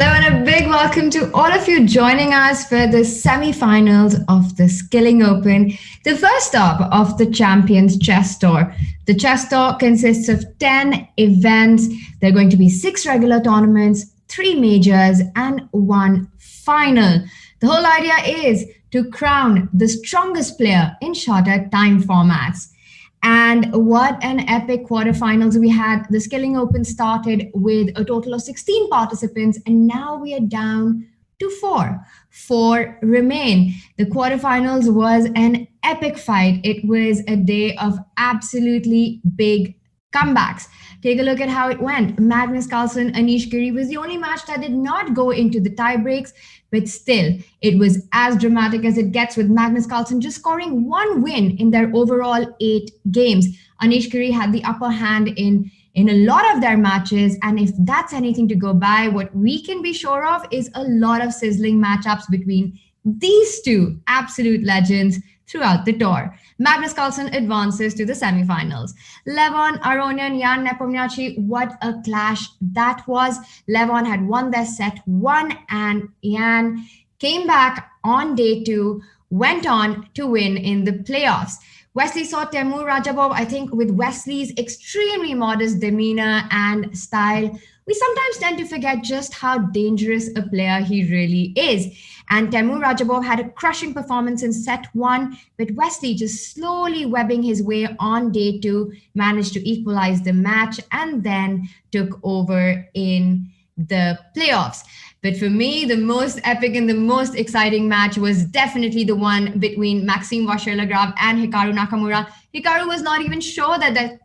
Hello and a big welcome to all of you joining us for the semi-finals of the Skilling Open, the first stop of the Champions Chess Tour. The Chess Tour consists of 10 events. There are going to be 6 regular tournaments, 3 majors, and 1 final. The whole idea is to crown the strongest player in shorter time formats. And what an epic quarterfinals we had. The Skilling Open started with a total of 16 participants, and now we are down to 4. 4 remain. The quarterfinals was an epic fight. It was a day of absolutely big comebacks. Take a look at how it went. Magnus, Carlsen, Anish Giri was the only match that did not go into the tie breaks, but still, it was as dramatic as it gets, with Magnus Carlsen just scoring 1 win in their overall 8 games. Anish Giri had the upper hand in a lot of their matches, and if that's anything to go by, what we can be sure of is a lot of sizzling matchups between these two absolute legends throughout the tour. Magnus Carlsen advances to the semifinals. Levon, Aronian, Jan, Nepomniachtchi, what a clash that was. Levon had won their set 1 and Jan came back on day 2, went on to win in the playoffs. Wesley So, Temur Rajabov, I think with Wesley's extremely modest demeanor and style, we sometimes tend to forget just how dangerous a player he really is. And Temur Rajabov had a crushing performance in set 1, but Wesley just slowly webbing his way on day 2, managed to equalize the match and then took over in the playoffs. But for me, the most epic and the most exciting match was definitely the one between Maxime Vachier-Lagrave and Hikaru Nakamura. Hikaru was not even sure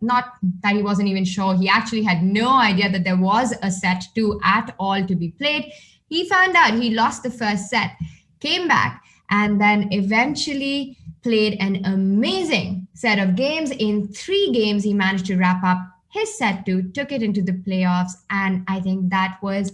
not that he wasn't even sure. He actually had no idea that there was a set 2 at all to be played. He found out, he lost the first set, came back, and then eventually played an amazing set of games. In 3 games, he managed to wrap up his set 2, took it into the playoffs, and I think that was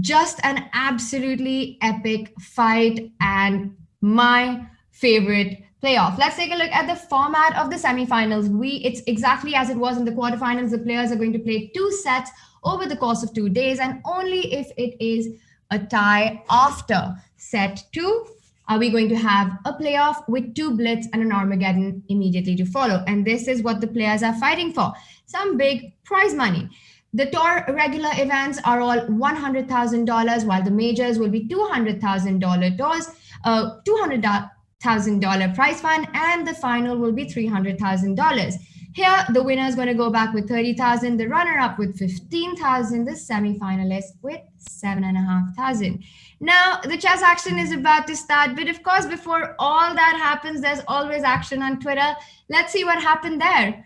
just an absolutely epic fight and my favorite playoff. Let's take a look at the format of the semifinals. It's exactly as it was in the quarterfinals. The players are going to play 2 sets over the course of 2 days, and only if it is a tie after set 2 are we going to have a playoff with 2 blitz and an Armageddon immediately to follow. And this is what the players are fighting for: some big prize money. The tour regular events are all $100,000, while the majors will be $200,000 tours, $200,000 prize fund, and the final will be $300,000. Here, the winner is going to go back with $30,000, the runner-up with $15,000, the semi-finalist with $7,500. Now, the chess action is about to start, but of course, before all that happens, there's always action on Twitter. Let's see what happened there.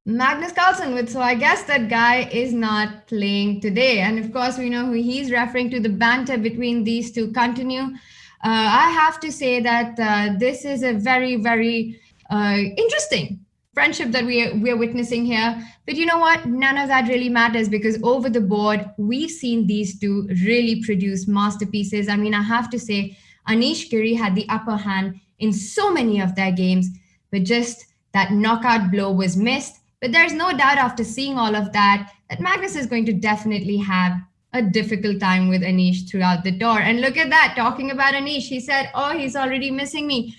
Magnus Carlsen, so I guess that guy is not playing today. And of course, we know who he's referring to. The banter between these two continue. I have to say that this is a very, very interesting friendship that we're witnessing here. But you know what? None of that really matters, because over the board, we've seen these two really produce masterpieces. I mean, I have to say, Anish Giri had the upper hand in so many of their games, but just that knockout blow was missed. But there's no doubt, after seeing all of that Magnus is going to definitely have a difficult time with Anish throughout the tour. And look at that, talking about Anish, he said, oh, he's already missing me.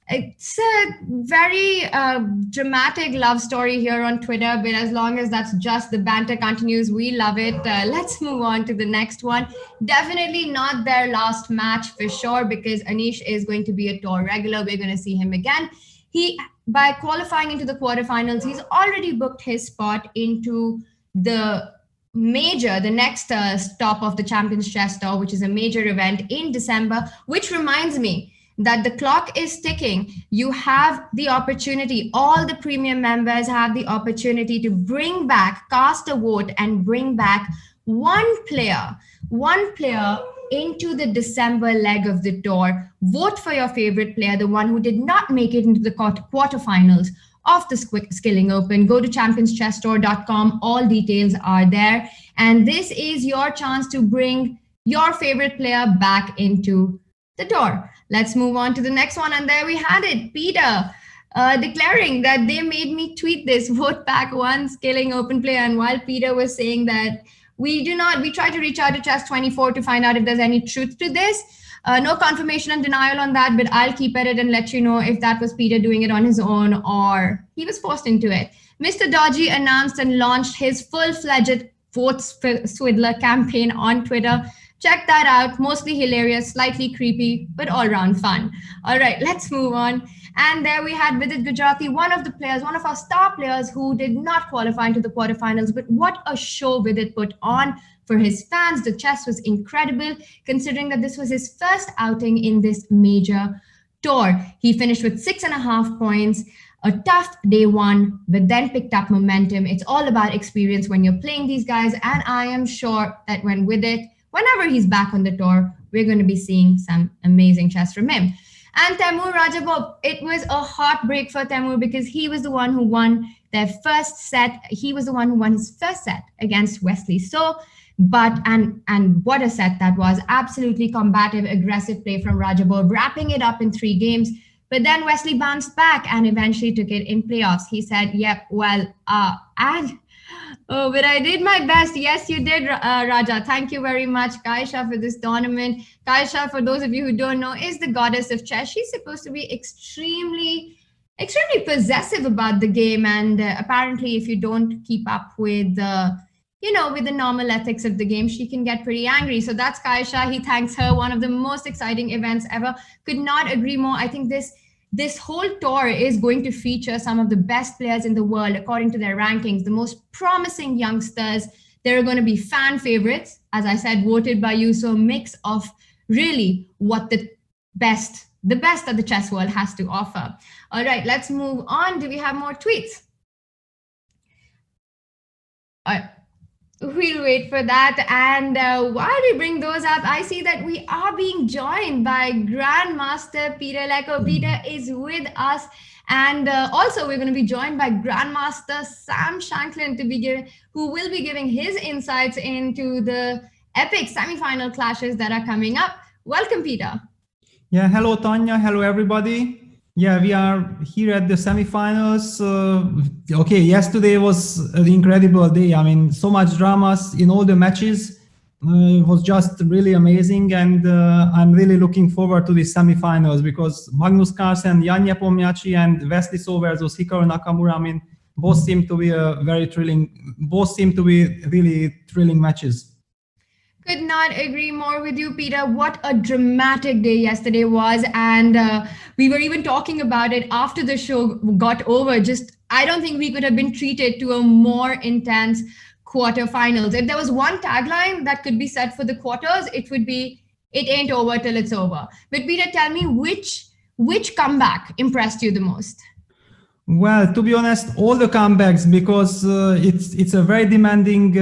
It's a very dramatic love story here on Twitter, but as long as that's just the banter continues, we love it. Let's move on to the next one. Definitely not their last match for sure, because Anish is going to be a tour regular. We're going to see him again. By qualifying into the quarterfinals, he's already booked his spot into the major, the next stop of the Champions Chess Tour, which is a major event in December, which reminds me that the clock is ticking. You have the opportunity, all the premium members have the opportunity to bring back, cast a vote and bring back one player into the December leg of the tour. Vote for your favorite player, the one who did not make it into the quarterfinals of the Skilling Open. Go to championschesstour.com. All details are there. And this is your chance to bring your favorite player back into the tour. Let's move on to the next one. And there we had it. Peter declaring that they made me tweet this, vote back one skilling open player. And while Peter was saying that we try to reach out to Chess24 to find out if there's any truth to this. No confirmation and denial on that, but I'll keep at it and let you know if that was Peter doing it on his own or he was forced into it. Mr. Dodgy announced and launched his full-fledged Vote Swidler campaign on Twitter. Check that out. Mostly hilarious, slightly creepy, but all-round fun. All right, let's move on. And there we had Vidit Gujarati, one of our star players who did not qualify into the quarterfinals. But what a show Vidit put on for his fans. The chess was incredible, considering that this was his first outing in this major tour. He finished with 6.5 points. A tough day one, but then picked up momentum. It's all about experience when you're playing these guys. And I am sure that whenever he's back on the tour, we're going to be seeing some amazing chess from him. And Temur Rajabov, it was a heartbreak for Temur because he was the one who won their first set. He was the one who won his first set against Wesley So. And what a set that was. Absolutely combative, aggressive play from Rajabov, wrapping it up in 3 games. But then Wesley bounced back and eventually took it in playoffs. He said, but I did my best. Yes, you did, Raja. Thank you very much, Kaisha, for this tournament. Kaisha, for those of you who don't know, is the goddess of chess. She's supposed to be extremely possessive about the game. And apparently, if you don't keep up with with the normal ethics of the game, she can get pretty angry. So that's Kaisha. He thanks her. One of the most exciting events ever. Could not agree more. I think this whole tour is going to feature some of the best players in the world according to their rankings, the most promising youngsters. There are going to be fan favorites, as I said, voted by you. So a mix of really what the best that the chess world has to offer. All right, let's move on. Do we have more tweets? All right. We'll wait for that. And while we bring those up, I see that we are being joined by Grandmaster Peter Leko. Peter is with us. And also, we're going to be joined by Grandmaster Sam Shanklin who will be giving his insights into the epic semifinal clashes that are coming up. Welcome, Peter. Yeah, hello, Tanya. Hello, everybody. Yeah, we are here at the semifinals. Okay, yesterday was an incredible day. I mean, so much dramas in all the matches. It was just really amazing, and I'm really looking forward to the semifinals because Magnus Carlsen, Jan Nepomniachtchi, and Wesley So versus Hikaru Nakamura. I mean, both seem to be really thrilling matches. Could not agree more with you, Peter. What a dramatic day yesterday was. And we were even talking about it after the show got over. I don't think we could have been treated to a more intense quarterfinals. If there was one tagline that could be set for the quarters, it would be, "It ain't over till it's over." But Peter, tell me, which comeback impressed you the most? Well, to be honest, all the comebacks, because it's a very demanding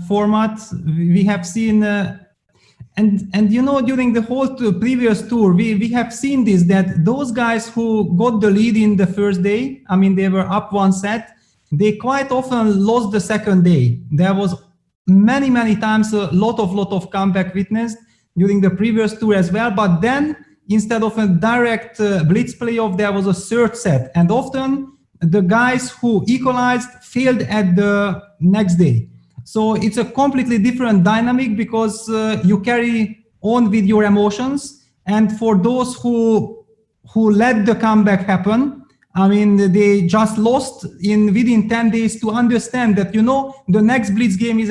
format. We have seen, and during the whole previous tour, we have seen this, that those guys who got the lead in the first day, I mean, they were up 1 set, they quite often lost the second day. There was many times a lot of comeback witnessed during the previous tour as well, but then instead of a direct blitz playoff, there was a third set. And often the guys who equalized failed at the next day. So it's a completely different dynamic because you carry on with your emotions. And for those who let the comeback happen, I mean, they just lost within 10 days to understand that, the next blitz game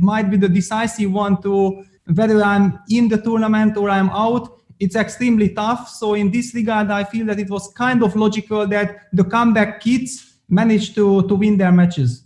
might be the decisive one to whether I'm in the tournament or I'm out. It's extremely tough. So in this regard, I feel that it was kind of logical that the comeback kids managed to win their matches.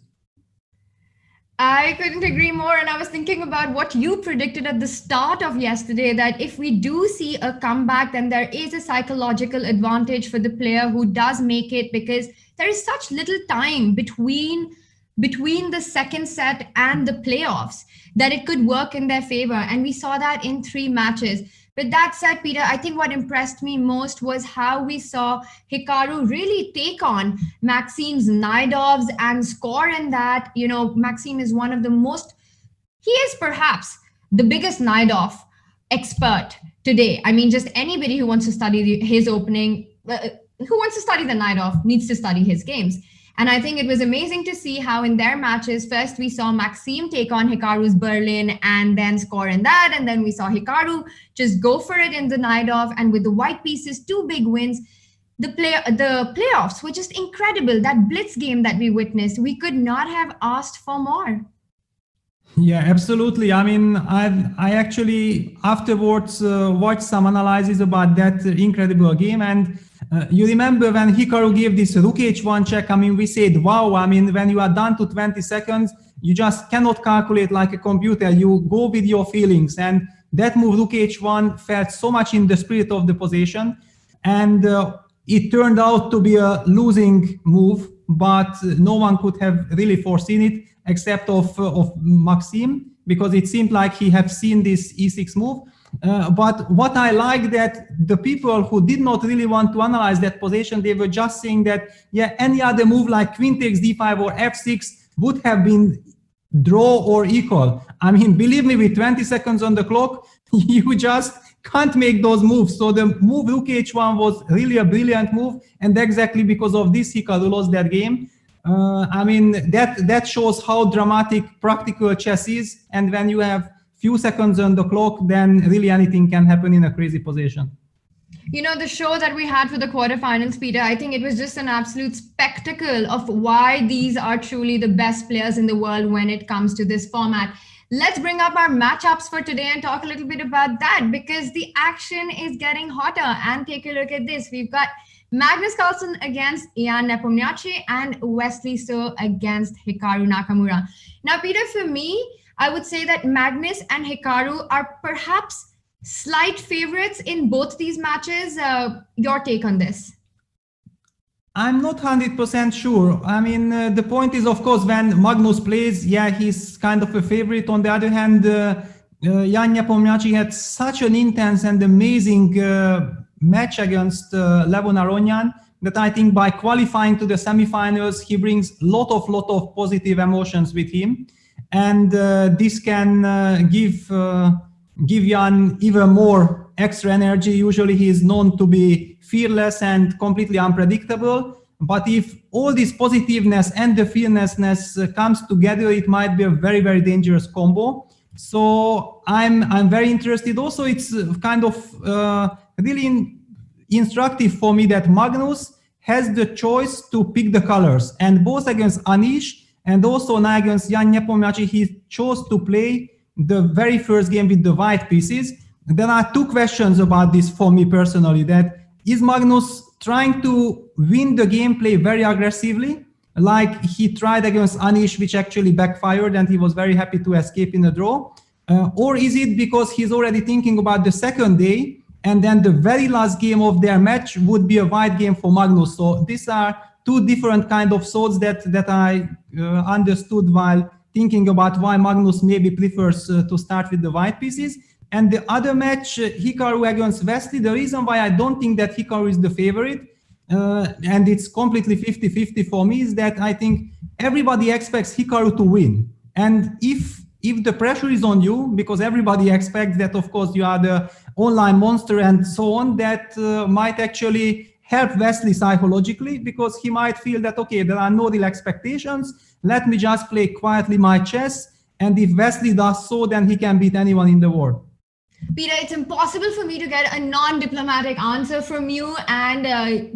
I couldn't agree more. And I was thinking about what you predicted at the start of yesterday, that if we do see a comeback, then there is a psychological advantage for the player who does make it, because there is such little time between the second set and the playoffs that it could work in their favor. And we saw that in 3 matches. But that said, Peter, I think what impressed me most was how we saw Hikaru really take on Maxim's Naidovs and score in that. Maxim is he is perhaps the biggest Naidov expert today. I mean, just anybody who wants to study his opening, who wants to study the night off needs to study his games. And I think it was amazing to see how in their matches, first we saw Maxime take on Hikaru's Berlin and then score in that. And then we saw Hikaru just go for it in the night off. And with the white pieces, 2 big wins. The playoffs were just incredible. That blitz game that we witnessed, we could not have asked for more. Yeah, absolutely. I mean, I actually afterwards watched some analysis about that incredible game. And you remember when Hikaru gave this rook h1 check, I mean, we said, wow, I mean, when you are down to 20 seconds, you just cannot calculate like a computer. You go with your feelings. And that move, rook h1, felt so much in the spirit of the position. And it turned out to be a losing move, but no one could have really foreseen it except of Maxime, because it seemed like he had seen this e6 move. But what I like that the people who did not really want to analyze that position, they were just saying that, yeah, any other move like queen takes d5 or f6 would have been draw or equal. I mean, believe me, with 20 seconds on the clock, you just can't make those moves. So the move rook h1 was really a brilliant move, and exactly because of this, Hikaru lost that game. I mean, that shows how dramatic practical chess is, and when you have few seconds on the clock, then really anything can happen in a crazy position. You know, the show that we had for the quarterfinals, Peter, I think it was just an absolute spectacle of why these are truly the best players in the world when it comes to this format. Let's bring up our matchups for today and talk a little bit about that, because the action is getting hotter. And take a look at this. We've got Magnus Carlsen against Jan Nepomniachtchi and Wesley So against Hikaru Nakamura. Now, Peter, for me, I would say that Magnus and Hikaru are perhaps slight favorites in both these matches. Your take on this? I'm not 100% sure. I mean, the point is, of course, when Magnus plays, yeah, he's kind of a favorite. On the other hand, Jan Nepomniachtchi had such an intense and amazing match against Levon Aronyan that I think by qualifying to the semifinals, he brings lot of positive emotions with him. And this can give Jan even more extra energy. Usually he is known to be fearless and completely unpredictable. But if all this positiveness and the fearlessness comes together, it might be a very, very dangerous combo. So I'm very interested. Also, it's kind of really instructive for me that Magnus has the choice to pick the colors. And both against Anish and also now against Jan Nepomniachtchi, he chose to play the very first game with the white pieces. There are 2 questions about this for me personally. That is Magnus trying to win the gameplay very aggressively, like he tried against Anish, which actually backfired and he was very happy to escape in a draw? Or is it because he's already thinking about the second day and then the very last game of their match would be a white game for Magnus? So these are 2 different kind of thoughts that I understood while thinking about why Magnus maybe prefers to start with the white pieces. And the other match, Hikaru against Wesley, the reason why I don't think that Hikaru is the favorite, and it's completely 50-50 for me, is that I think everybody expects Hikaru to win. And if the pressure is on you, because everybody expects that, of course, you are the online monster and so on, that might actually help Wesley psychologically, because he might feel that, okay, there are no real expectations. Let me just play quietly my chess. And if Wesley does so, then he can beat anyone in the world. Peter, it's impossible for me to get a non-diplomatic answer from you, and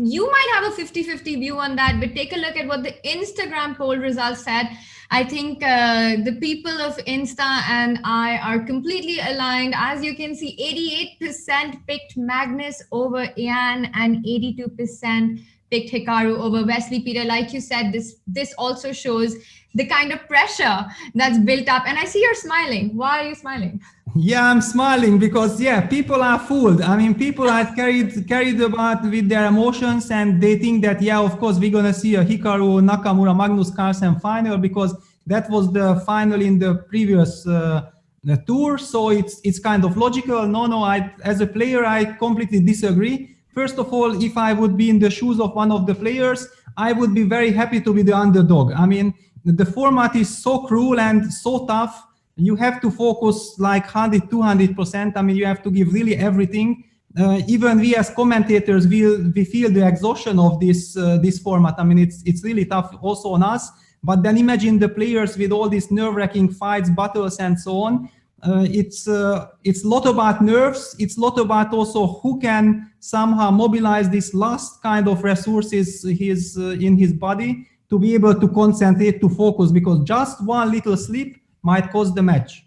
you might have a 50-50 view on that, but take a look at what the Instagram poll results said. I think the people of Insta and I are completely aligned. As you can see, 88% picked Magnus over Jan and 82% picked Hikaru over Wesley. Peter, like you said, this also shows the kind of pressure that's built up. And I see you're smiling. Why are you smiling? Yeah, I'm smiling because, yeah, people are fooled. I mean, people are carried about with their emotions, and they think that, yeah, of course, we're going to see a Hikaru, Nakamura, Magnus Carlsen final, because that was the final in the previous the tour. So it's kind of logical. No, as a player, I completely disagree. First of all, if I would be in the shoes of one of the players, I would be very happy to be the underdog. I mean, the format is so cruel and so tough. You have to focus like 100, 200%. I mean, you have to give really everything. even we as commentators, we feel the exhaustion of this format. I mean, it's really tough also on us. But then imagine the players with all these nerve-wracking fights, battles, and so on. It's a lot about nerves. It's a lot about also who can somehow mobilize this last kind of resources in his body to be able to concentrate, to focus, because just one little slip might cost the match.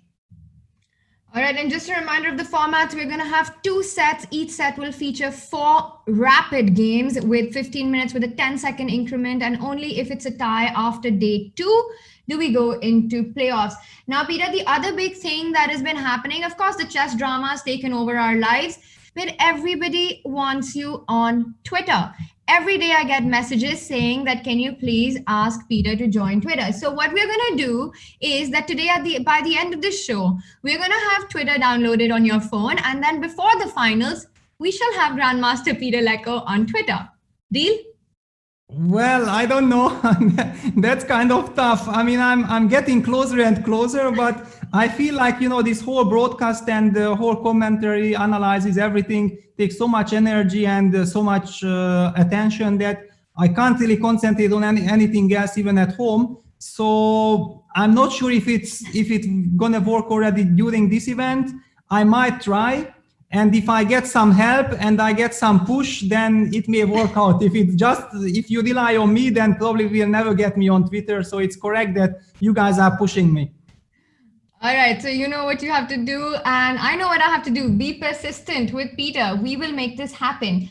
All right, and just a reminder of the format, we're going to have 2 sets. Each set will feature 4 rapid games with 15 minutes with a 10-second increment, and only if it's a tie after day 2 do we go into playoffs. Now, Peter, the other big thing that has been happening, of course, the chess drama has taken over our lives, but everybody wants you on Twitter. Every day I get messages saying that, can you please ask Peter to join Twitter? So what we're going to do is that today by the end of this show, we're going to have Twitter downloaded on your phone. And then before the finals, we shall have Grandmaster Peter Leko on Twitter. Deal? Well, I don't know. That's kind of tough. I mean, I'm getting closer and closer, but I feel like, this whole broadcast and the whole commentary analysis, everything takes so much energy and so much attention that I can't really concentrate on anything else, even at home. So I'm not sure if it's gonna work already during this event. I might try. And if I get some help and I get some push, then it may work out. If you rely on me, then probably will never get me on Twitter. So it's correct that you guys are pushing me. All right, so you know what you have to do, and I know what I have to do. Be persistent with Peter. We will make this happen.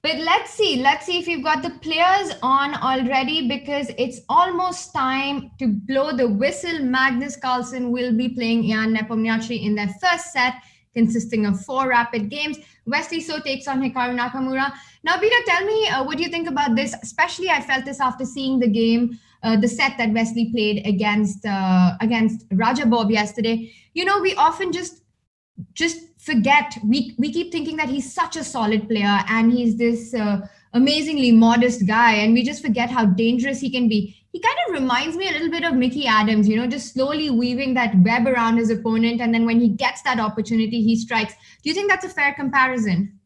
But let's see if you've got the players on already, because it's almost time to blow the whistle. Magnus Carlsen will be playing Jan Nepomniachtchi in their first set, consisting of 4 rapid games. Wesley So takes on Hikaru Nakamura. Now, Peter, tell me, what do you think about this? Especially, I felt this after seeing the game, the set that Wesley played against Rajabov yesterday. We often just forget. We keep thinking that he's such a solid player and he's this amazingly modest guy, and we just forget how dangerous he can be. He kind of reminds me a little bit of Mickey Adams, just slowly weaving that web around his opponent, and then when he gets that opportunity, he strikes. Do you think that's a fair comparison?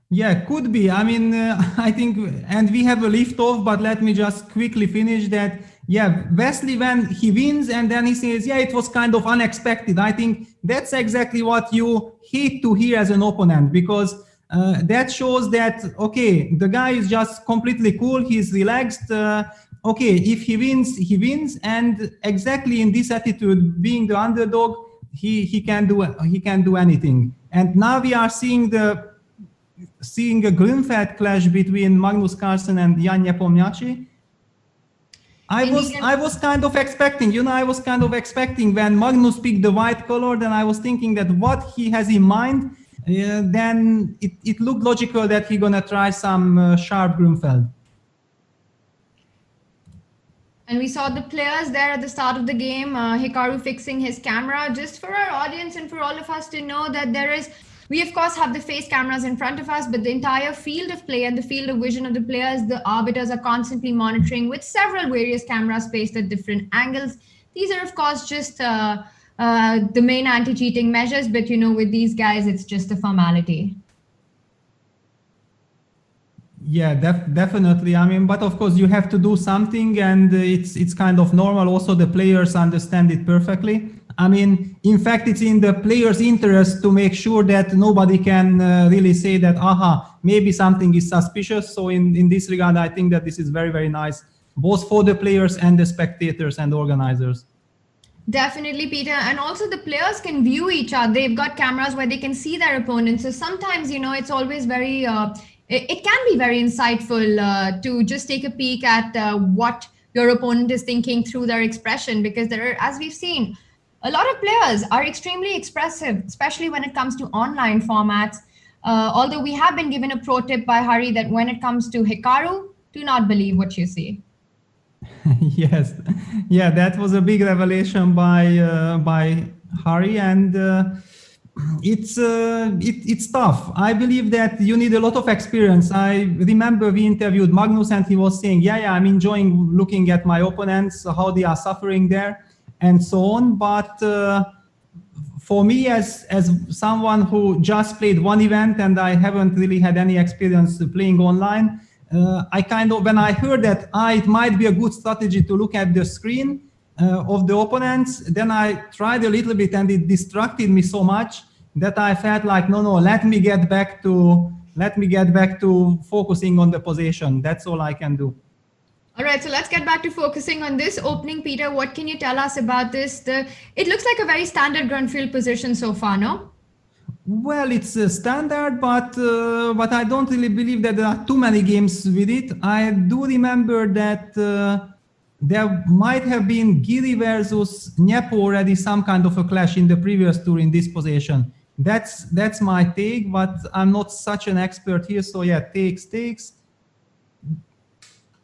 Yeah, could be. I mean, I think, and we have a lift off, but let me just quickly finish that. Yeah, Wesley, when he wins and then he says, yeah, it was kind of unexpected. I think that's exactly what you hate to hear as an opponent, because that shows that, okay, the guy is just completely cool. He's relaxed. Okay, if he wins. And exactly in this attitude, being the underdog, he can do anything. And now we are seeing a Grünfeld clash between Magnus Carlsen and Jan Nepomniachtchi. I was kind of expecting when Magnus picked the white color, then I was thinking that what he has in mind, then it looked logical that he's gonna try some sharp Grünfeld. And we saw the players there at the start of the game, Hikaru fixing his camera, just for our audience and for all of us to know that we of course have the face cameras in front of us, but the entire field of play and the field of vision of the players, the arbiters are constantly monitoring with several various cameras placed at different angles. These are of course just the main anti-cheating measures, but with these guys, it's just a formality. Yeah, definitely. I mean, but of course you have to do something, and it's kind of normal. Also, the players understand it perfectly. I mean, in fact, it's in the players' interest to make sure that nobody can really say that, maybe something is suspicious. So in this regard, I think that this is very, very nice, both for the players and the spectators and organizers. Definitely, Peter. And also the players can view each other. They've got cameras where they can see their opponents. So sometimes, it's always very... it can be very insightful to just take a peek at what your opponent is thinking through their expression, because there are, as we've seen, a lot of players are extremely expressive, especially when it comes to online formats. Although we have been given a pro tip by Hari that when it comes to Hikaru, do not believe what you see. Yes, yeah, that was a big revelation by Hari, and it's tough. I believe that you need a lot of experience. I remember we interviewed Magnus, and he was saying, yeah, I'm enjoying looking at my opponents, how they are suffering there, and so on. But for me, as someone who just played one event and I haven't really had any experience playing online, I kind of, when I heard that it might be a good strategy to look at the screen of the opponents, then I tried a little bit and it distracted me so much that I felt like, no, let me get back to focusing on the position. That's all I can do. All right, so let's get back to focusing on this opening. Peter, what can you tell us about this? It looks like a very standard Grunfeld position so far, no? Well, it's a standard, but I don't really believe that there are too many games with it. I do remember that there might have been Giri versus Nepo already some kind of a clash in the previous tour in this position. That's my take, but I'm not such an expert here. So yeah, takes.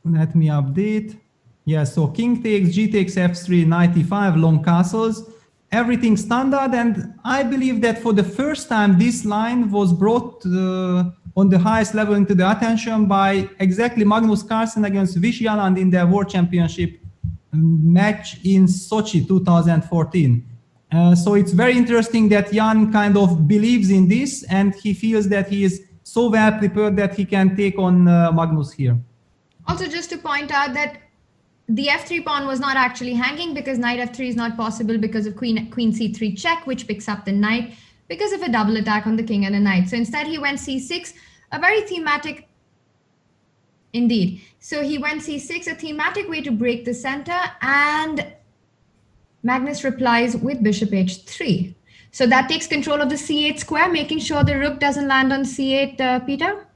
Let me update. Yeah, so king takes, g takes f3, knight e5, long castles, everything standard. And I believe that for the first time, this line was brought on the highest level into the attention by exactly Magnus Carlsen against Vachier-Lagrave in their World Championship match in Sochi 2014. So it's very interesting that Jan kind of believes in this and he feels that he is so well prepared that he can take on Magnus here. Also, just to point out that the f3 pawn was not actually hanging because knight f3 is not possible because of queen c3 check, which picks up the knight because of a double attack on the king and the knight. So instead he went c6, a very thematic, indeed. So he went c6, a thematic way to break the center, and Magnus replies with bishop h3. So that takes control of the c8 square, making sure the rook doesn't land on c8, Peter?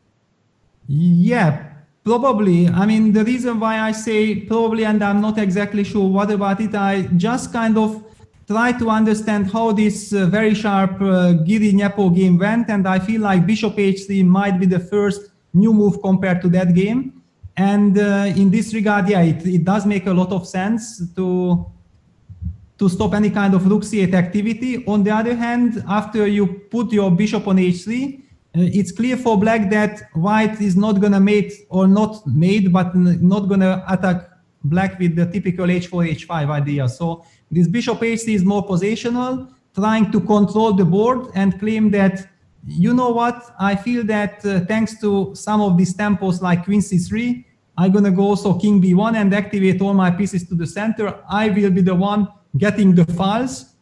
Yeah. Probably. I mean, the reason why I say probably, and I'm not exactly sure what about it, I just kind of try to understand how this very sharp Giri-Nepo game went, and I feel like bishop h3 might be the first new move compared to that game. And in this regard, yeah, it does make a lot of sense to stop any kind of rook c8 activity. On the other hand, after you put your bishop on h3, it's clear for black that white is not going to mate, or not mate, but not going to attack black with the typical h4, h5 idea. So this bishop h3 is more positional, trying to control the board and claim that, you know what, I feel that thanks to some of these tempos like queen c3, I'm going to go also king b1 and activate all my pieces to the center. I will be the one getting the files.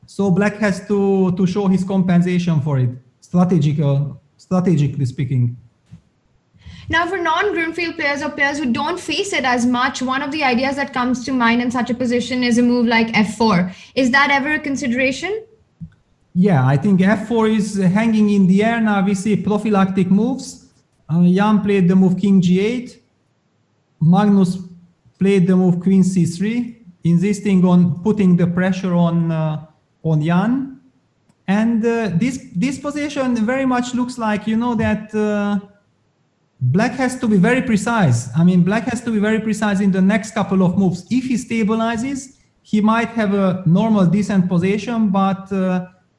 So black has to show his compensation for it. Strategically speaking. Now, for non-Grunfeld players or players who don't face it as much, one of the ideas that comes to mind in such a position is a move like f4. Is that ever a consideration? Yeah, I think f4 is hanging in the air. Now we see prophylactic moves. Jan played the move king g8. Magnus played the move queen c3, insisting on putting the pressure on Jan. And this position very much looks like, you know, that black has to be very precise. I mean, black has to be very precise in the next couple of moves. If he stabilizes, he might have a normal, decent position, but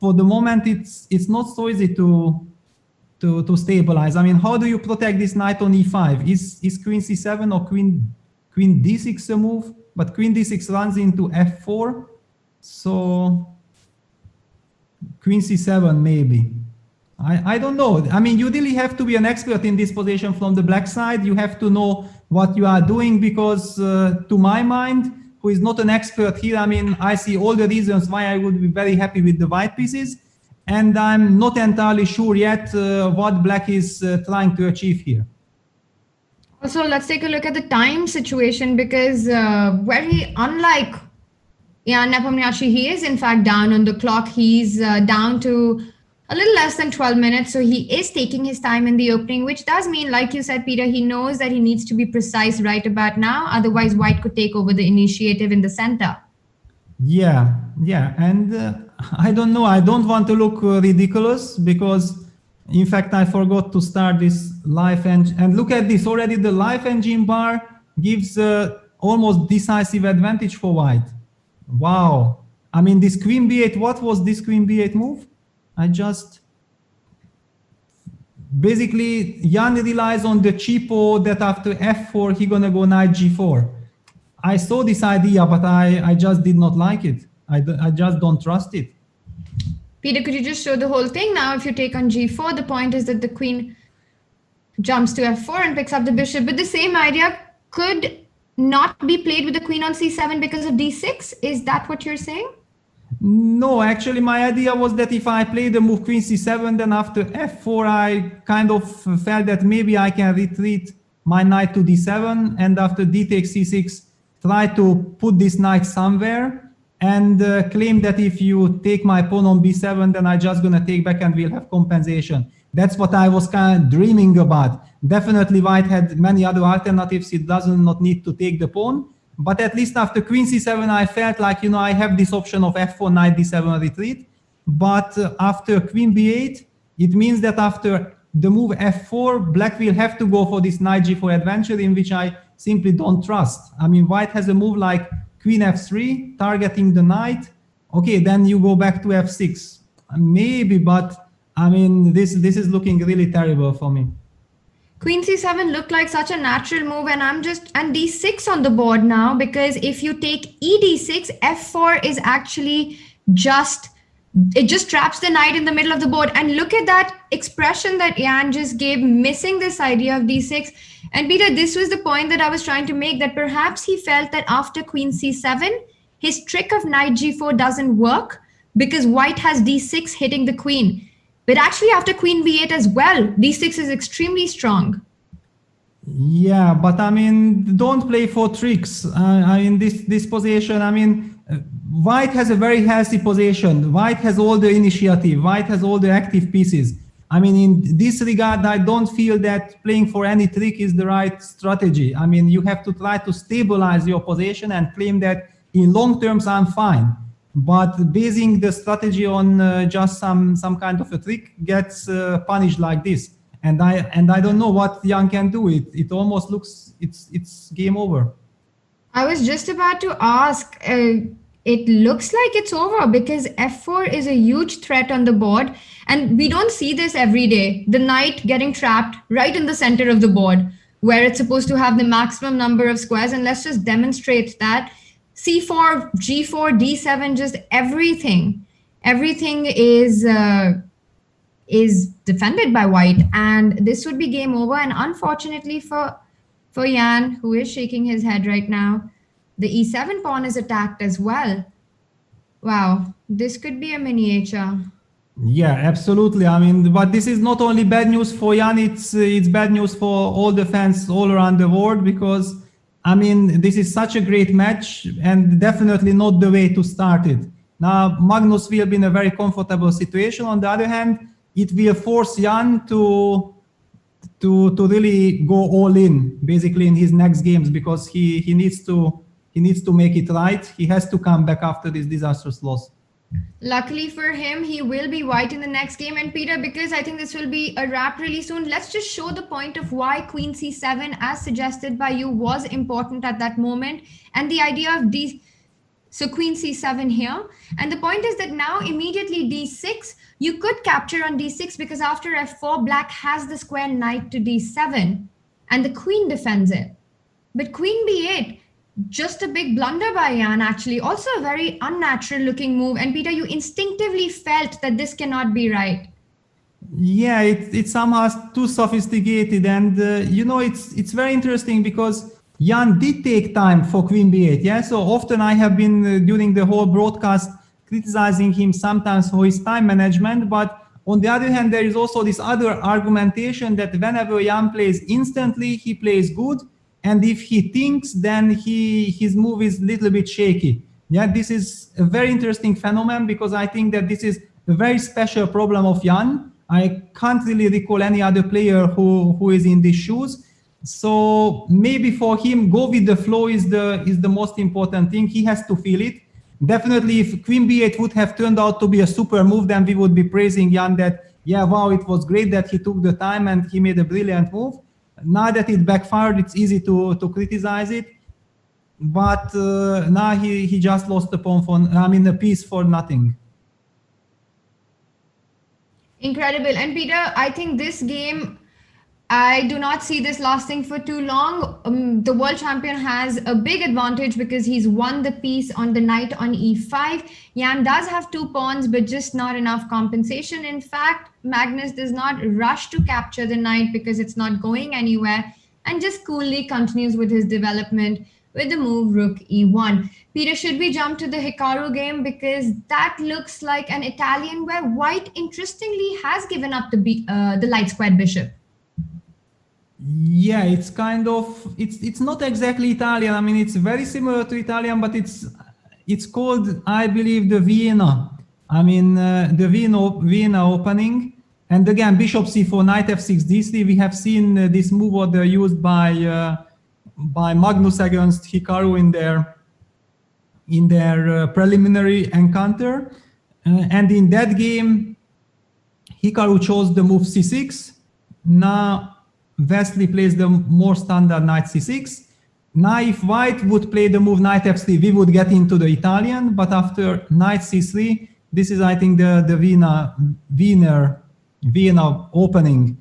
for the moment, it's not so easy to stabilize. I mean, how do you protect this knight on e5? Is queen c7 or queen d6 a move? But queen d6 runs into f4, so queen c7 maybe. I don't know. I mean, you really have to be an expert in this position from the black side. You have to know what you are doing because to my mind, who is not an expert here, I mean, I see all the reasons why I would be very happy with the white pieces. And I'm not entirely sure yet what black is trying to achieve here. Also, let's take a look at the time situation because very unlike Nepomniachtchi, he is in fact down on the clock. He's down to a little less than 12 minutes. So he is taking his time in the opening, which does mean, like you said, Peter, he knows that he needs to be precise right about now. Otherwise, white could take over the initiative in the center. Yeah. And I don't know. I don't want to look ridiculous because, in fact, I forgot to start this live engine. And look at this. Already the live engine bar gives almost decisive advantage for white. Wow. I mean, this queen b8, what was this queen b8 move? Basically, Jan relies on the cheapo that after f4, he's going to go knight g4. I saw this idea, but I just did not like it. I just don't trust it. Peter, could you just show the whole thing? Now, if you take on g4, the point is that the queen jumps to f4 and picks up the bishop. But the same idea could not be played with the queen on c7 because of d6. Is that what you're saying? No, actually, my idea was that if I play the move queen c7, then after f4, I kind of felt that maybe I can retreat my knight to d7, and after d takes c6, try to put this knight somewhere, and claim that if you take my pawn on b7, then I'm just gonna take back and we'll have compensation. That's what I was kind of dreaming about. Definitely white had many other alternatives. It does not need to take the pawn. But at least after queen c7, I felt like, I have this option of f4, knight d7 retreat. But after queen b8, it means that after the move f4, black will have to go for this knight g4 adventure, in which I simply don't trust. I mean, white has a move like queen f3, targeting the knight. Okay, then you go back to f6. Maybe, but I mean, this is looking really terrible for me. Queen c7 looked like such a natural move, and and d6 on the board now, because if you take ed6, f4 is actually it just traps the knight in the middle of the board. And look at that expression that Jan just gave, missing this idea of d6. And Peter, this was the point that I was trying to make, that perhaps he felt that after queen c7, his trick of knight g4 doesn't work because white has d6 hitting the queen. But actually, after queen b8 as well, d6 is extremely strong. Yeah, but I mean, don't play for tricks. In this position, I mean, white has a very healthy position. White has all the initiative. White has all the active pieces. I mean, in this regard, I don't feel that playing for any trick is the right strategy. I mean, you have to try to stabilize your position and claim that in long terms, I'm fine. But basing the strategy on just some kind of a trick gets punished like this, and I don't know what Jan can do. It almost looks it's game over. I was just about to ask. It looks like it's over because f4 is a huge threat on the board, and we don't see this every day. The knight getting trapped right in the center of the board, where it's supposed to have the maximum number of squares. And let's just demonstrate that. C4, G4, D7, just everything is defended by white, and this would be game over. And unfortunately for Jan, who is shaking his head right now, the E7 pawn is attacked as well. Wow, this could be a miniature. Yeah, absolutely. I mean, but this is not only bad news for Jan, it's bad news for all the fans all around the world, because I mean, this is such a great match and definitely not the way to start it. Now, Magnus will be in a very comfortable situation. On the other hand, it will force Jan to really go all in, basically, in his next games, because he needs to make it right. He has to come back after this disastrous loss. Luckily for him, he will be white in the next game. And Peter, because I think this will be a wrap really soon, let's just show the point of why queen c7, as suggested by you, was important at that moment. And the idea of so queen c7 here. And the point is that now immediately d6, you could capture on d6, because after f4, black has the square knight to d7 and the queen defends it. But queen b8, just a big blunder by Jan, actually. Also a very unnatural looking move. And Peter, you instinctively felt that this cannot be right. Yeah, it's somehow too sophisticated. And, it's very interesting because Jan did take time for queen b8. Yeah, so often I have been, during the whole broadcast, criticizing him sometimes for his time management. But on the other hand, there is also this other argumentation that whenever Jan plays instantly, he plays good. And if he thinks, then his move is a little bit shaky. Yeah, this is a very interesting phenomenon, because I think that this is a very special problem of Jan. I can't really recall any other player who is in these shoes. So maybe for him, go with the flow is the most important thing. He has to feel it. Definitely, if queen b8 would have turned out to be a super move, then we would be praising Jan that, yeah, wow, it was great that he took the time and he made a brilliant move. Now that it backfired, it's easy to criticize it, but now he just lost a piece for nothing. Incredible. And Peter, I think this game I do not see this lasting for too long. The world champion has a big advantage because he's won the piece on the knight on e5. Jan does have 2 pawns, but just not enough compensation. In fact, Magnus does not rush to capture the knight because it's not going anywhere and just coolly continues with his development with the move rook e1. Peter, should we jump to the Hikaru game? Because that looks like an Italian where white, interestingly, has given up the light squared bishop. Yeah, it's kind of, it's not exactly Italian. I mean, it's very similar to Italian, but it's called, I believe, the Vienna. I mean, the Vienna opening. And again, bishop c4, knight f6, d3. We have seen this move order used by Magnus against Hikaru in their preliminary encounter. And in that game, Hikaru chose the move c6. Now Wesley plays the more standard knight c6. Now if white would play the move knight f3, we would get into the Italian, but after knight c3, this is, I think, the Vienna opening.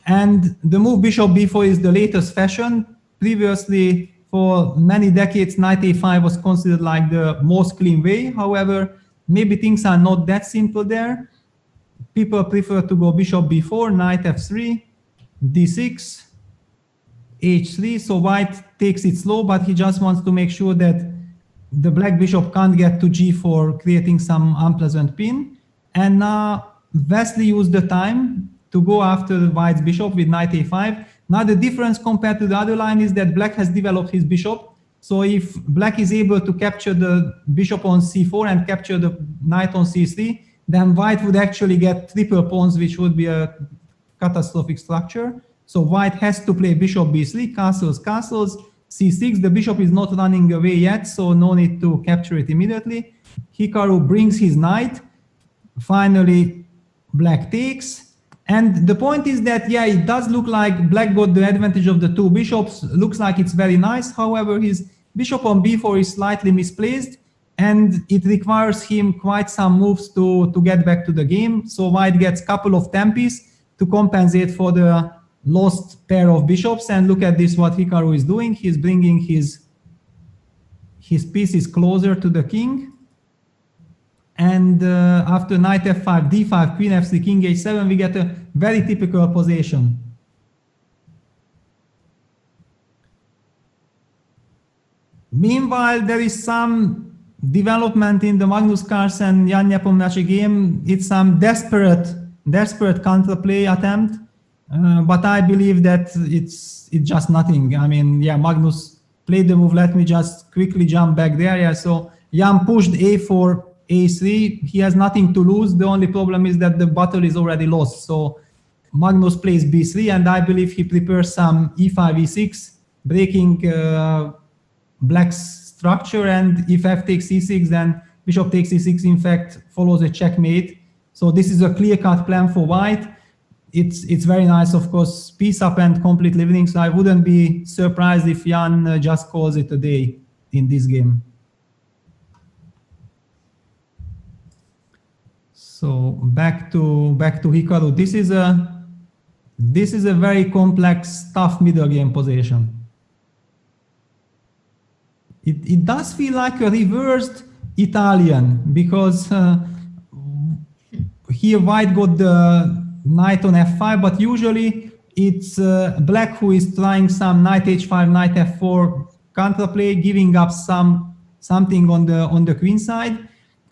And the move bishop b4 is the latest fashion. Previously, for many decades, knight a5 was considered like the most clean way. However, maybe things are not that simple there. People prefer to go bishop b4, knight f3, d6, h3. So white takes it slow, but he just wants to make sure that the black bishop can't get to g4, creating some unpleasant pin. And now Wesley used the time to go after the white's bishop with knight a5. Now the difference compared to the other line is that black has developed his bishop. So if black is able to capture the bishop on c4 and capture the knight on c3, then white would actually get triple pawns, which would be a catastrophic structure. So white has to play bishop b3, castles, castles, c6. The bishop is not running away yet, so no need to capture it immediately. Hikaru brings his knight. Finally, black takes. And the point is that, yeah, it does look like black got the advantage of the two bishops. Looks like it's very nice. However, his bishop on b4 is slightly misplaced, and it requires him quite some moves to get back to the game. So white gets a couple of tempis to compensate for the lost pair of bishops. And look at this, what Hikaru is doing. He's bringing his pieces closer to the king. And after knight f5, d5, queen f3, king h7, we get a very typical position. Meanwhile, there is some development in the Magnus Carlsen Jan Nepomniachtchi game. It's some desperate counterplay attempt, but I believe that it's just nothing. I mean, yeah, Magnus played the move. Let me just quickly jump back there. Yeah, so Jan pushed a4, a3. He has nothing to lose. The only problem is that the battle is already lost. So Magnus plays b3, and I believe he prepares some e5, e6, breaking black's structure. And if f takes e6, then bishop takes e6, in fact, follows a checkmate. So this is a clear-cut plan for white. It's very nice, of course, piece up and completely winning. So I wouldn't be surprised if Jan just calls it a day in this game. So back to Hikaru. This is a very complex, tough middle game position. It does feel like a reversed Italian, because here white got the knight on f5, but usually it's black who is trying some knight h5, knight f4 counterplay, giving up something on the queen side.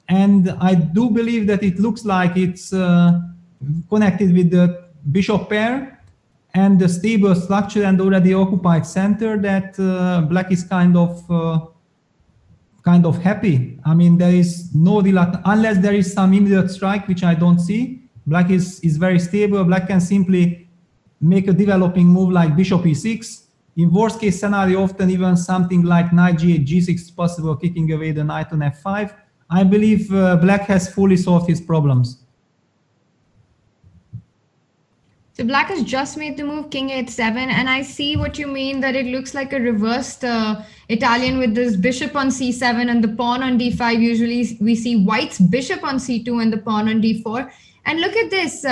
And I do believe that it looks like it's connected with the bishop pair and the stable structure and already occupied center, that black is kind of happy. I mean, there is no real, unless there is some immediate strike, which I don't see. Black is very stable. Black can simply make a developing move like bishop e6. In worst case scenario, often even something like knight g8, g6 is possible, kicking away the knight on f5. I believe black has fully solved his problems. So black has just made the move king h7, and I see what you mean, that it looks like a reversed Italian with this bishop on c7 and the pawn on d5. Usually we see white's bishop on c2 and the pawn on d4. And look at this.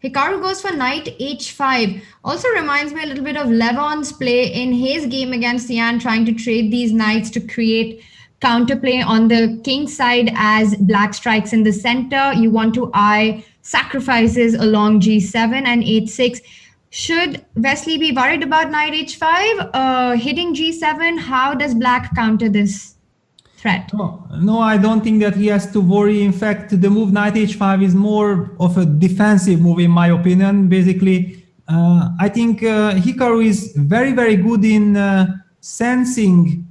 Hikaru goes for knight h5. Also reminds me a little bit of Levon's play in his game against Jan, trying to trade these knights to create counterplay on the king side as black strikes in the center. You want to eye sacrifices along g7 and h6. Should Wesley be worried about knight h5 hitting g7? How does black counter this threat? No, I don't think that he has to worry. In fact, the move knight h5 is more of a defensive move, in my opinion. Basically, I think Hikaru is very, very good in sensing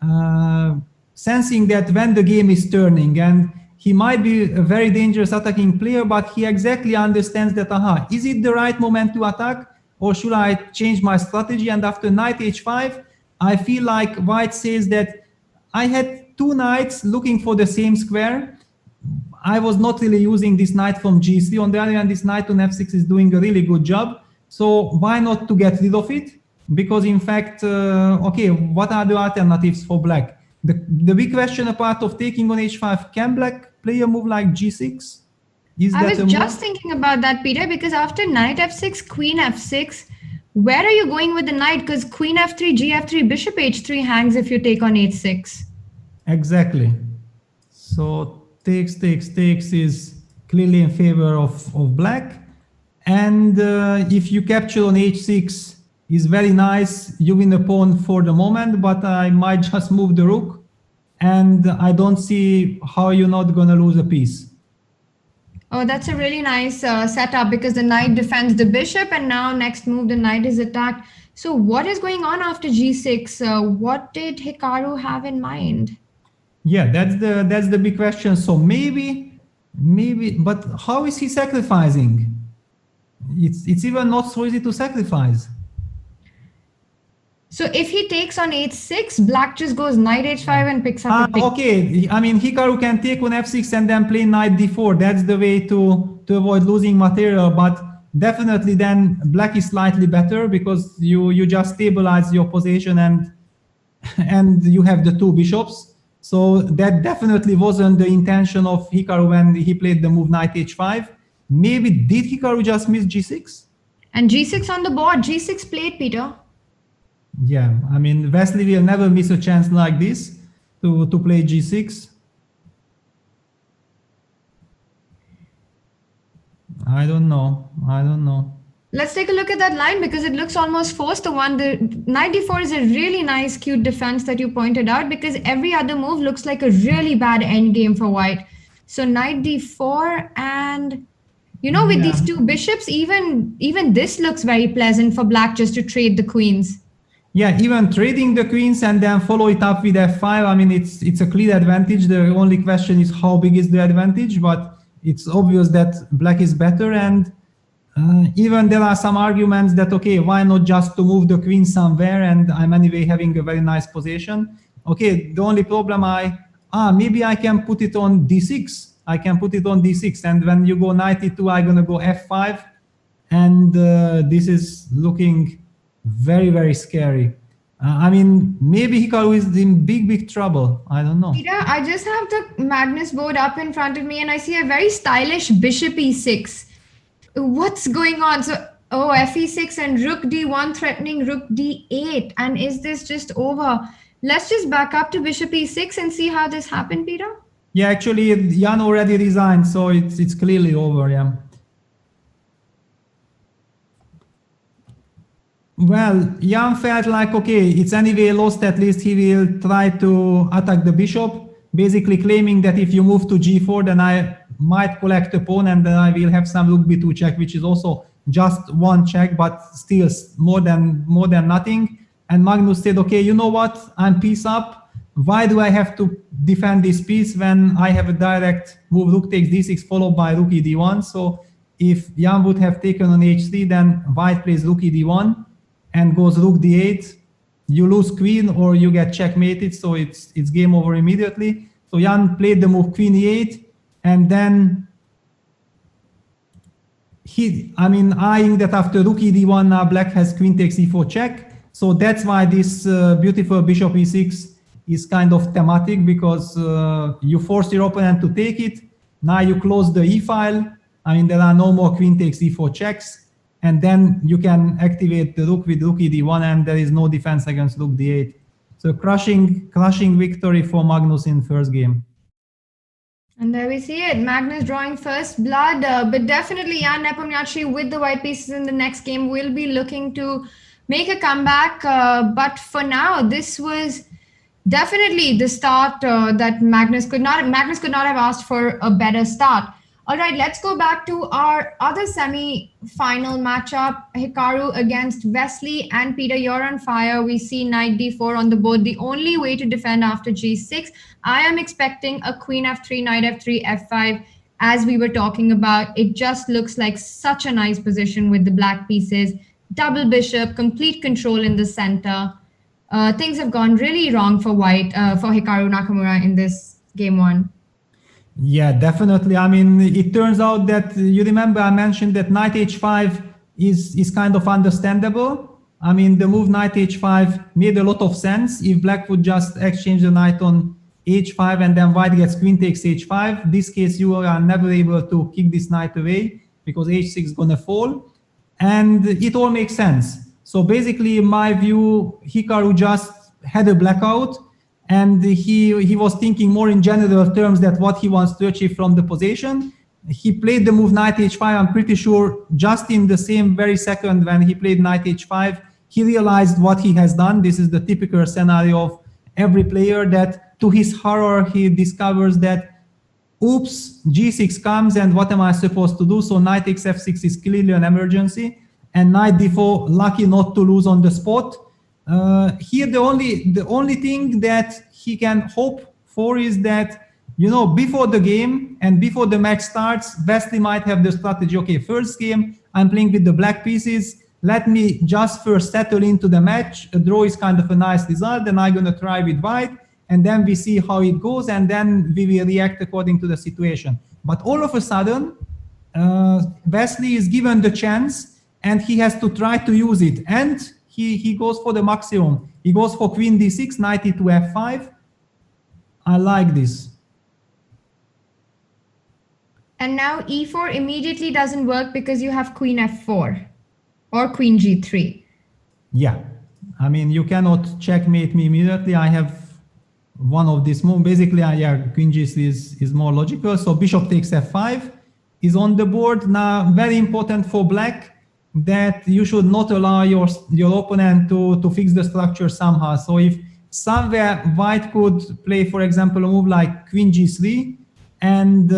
that when the game is turning, and he might be a very dangerous attacking player, but he exactly understands that, is it the right moment to attack, or should I change my strategy? And after knight h5, I feel like white says that I had two knights looking for the same square. I was not really using this knight from g3. On the other hand, this knight on f6 is doing a really good job. So why not to get rid of it? Because in fact, what are the alternatives for black? The big question, apart of taking on h5, can black play a move like g6? I was just thinking about that, Peter, because after knight f6, queen f6, where are you going with the knight? Because queen f3, gf3, bishop h3 hangs if you take on h6. Exactly. So takes is clearly in favor of black. And if you capture on h6, is very nice. You win a pawn for the moment, but I might just move the rook. And I don't see how you're not going to lose a piece. Oh, that's a really nice setup, because the knight defends the bishop, and now next move the knight is attacked. So what is going on after g6? What did Hikaru have in mind? Yeah, that's the big question. So maybe, but how is he sacrificing? It's even not so easy to sacrifice. So if he takes on h6, black just goes knight h5 and picks up a pick. Okay, I mean, Hikaru can take on f6 and then play knight d4. That's the way to avoid losing material, but definitely then black is slightly better, because you just stabilize your position and you have the two bishops. So that definitely wasn't the intention of Hikaru when he played the move knight h5. Maybe did Hikaru just miss g6? And g6 on the board, g6 played, Peter. Yeah, I mean, Wesley will never miss a chance like this to play g6. I don't know. Let's take a look at that line, because it looks almost forced to one. The knight d4 is a really nice, cute defense that you pointed out, because every other move looks like a really bad endgame for white. So knight d4, and with these two bishops, even this looks very pleasant for black, just to trade the queens. Yeah, even trading the queens and then follow it up with f5. I mean, it's a clear advantage. The only question is how big is the advantage, but it's obvious that black is better. And even there are some arguments that, okay, why not just to move the queen somewhere, and I'm anyway having a very nice position. Okay, the only problem maybe I can put it on d6. I can put it on d6, and when you go knight e2, I'm gonna go f5, and this is looking very, very scary. I mean, maybe Hikaru is in big trouble. I don't know. Peter, I just have the Magnus board up in front of me, and I see a very stylish bishop e6. What's going on? So, fe6 and rook d1 threatening rook d8. And is this just over? Let's just back up to bishop e6 and see how this happened, Peter. Yeah, actually, Jan already resigned, so it's clearly over, yeah. Well, Jan felt like, okay, it's anyway lost, at least he will try to attack the bishop, basically claiming that if you move to g4, then I might collect a pawn, and then I will have some rook b2 check, which is also just one check, but still more than nothing. And Magnus said, okay, you know what, I'm piece up. Why do I have to defend this piece when I have a direct move rook takes d6 followed by rook e d1? So if Jan would have taken on h3, then white plays rook e d1 and goes rook d8. You lose queen or you get checkmated, so it's game over immediately. So Jan played the move queen e8, and then eyeing that after rook e d1, now black has queen takes e4 check. So that's why this beautiful bishop e6 is kind of thematic, because you force your opponent to take it. Now you close the e file, I mean, there are no more queen takes e4 checks, and then you can activate the rook with rook ed1, and there is no defense against rook d8. So crushing victory for Magnus in first game. And there we see it. Magnus drawing first blood, but definitely Jan Nepomniachtchi with the white pieces in the next game will be looking to make a comeback. But for now, this was definitely the start that Magnus could not have asked for a better start. All right, let's go back to our other semi-final matchup, Hikaru against Wesley. And Peter, you're on fire. We see knight d4 on the board. The only way to defend after g6. I am expecting a queen f3, knight f3, f5. As we were talking about, it just looks like such a nice position with the black pieces. Double bishop, complete control in the center. Things have gone really wrong for white, for Hikaru Nakamura in this game one. Yeah, definitely. I mean, it turns out that, you remember I mentioned that knight h5 is kind of understandable. I mean, the move knight h5 made a lot of sense. If black would just exchange the knight on h5 and then white gets queen takes h5, in this case you are never able to kick this knight away because h6 is gonna fall. And it all makes sense. So basically, in my view, Hikaru just had a blackout, and he was thinking more in general terms that what he wants to achieve from the position. He played the move knight h5. I'm pretty sure just in the same very second when he played knight h5, he realized what he has done. This is the typical scenario of every player, that to his horror, he discovers that, oops, g6 comes, and what am I supposed to do? So knight takes f6 is clearly an emergency, and knight d4, lucky not to lose on the spot. Here, the only thing that he can hope for is that, you know, before the game and before the match starts, Wesley might have the strategy, okay, first game, I'm playing with the black pieces. Let me just first settle into the match. A draw is kind of a nice result, and I'm going to try with white, and then we see how it goes, and then we will react according to the situation. But all of a sudden, Wesley is given the chance, and he has to try to use it. And he goes for the maximum. He goes for queen d6, knight e2, f5. I like this. And now e4 immediately doesn't work because you have queen f4 or queen g3. Yeah, I mean, you cannot checkmate me immediately. I have one of these moves. Basically, yeah, queen g3 is more logical. So bishop takes f5 is on the board. Now, very important for black, that you should not allow your opponent to fix the structure somehow. So if somewhere white could play, for example, a move like queen g3 and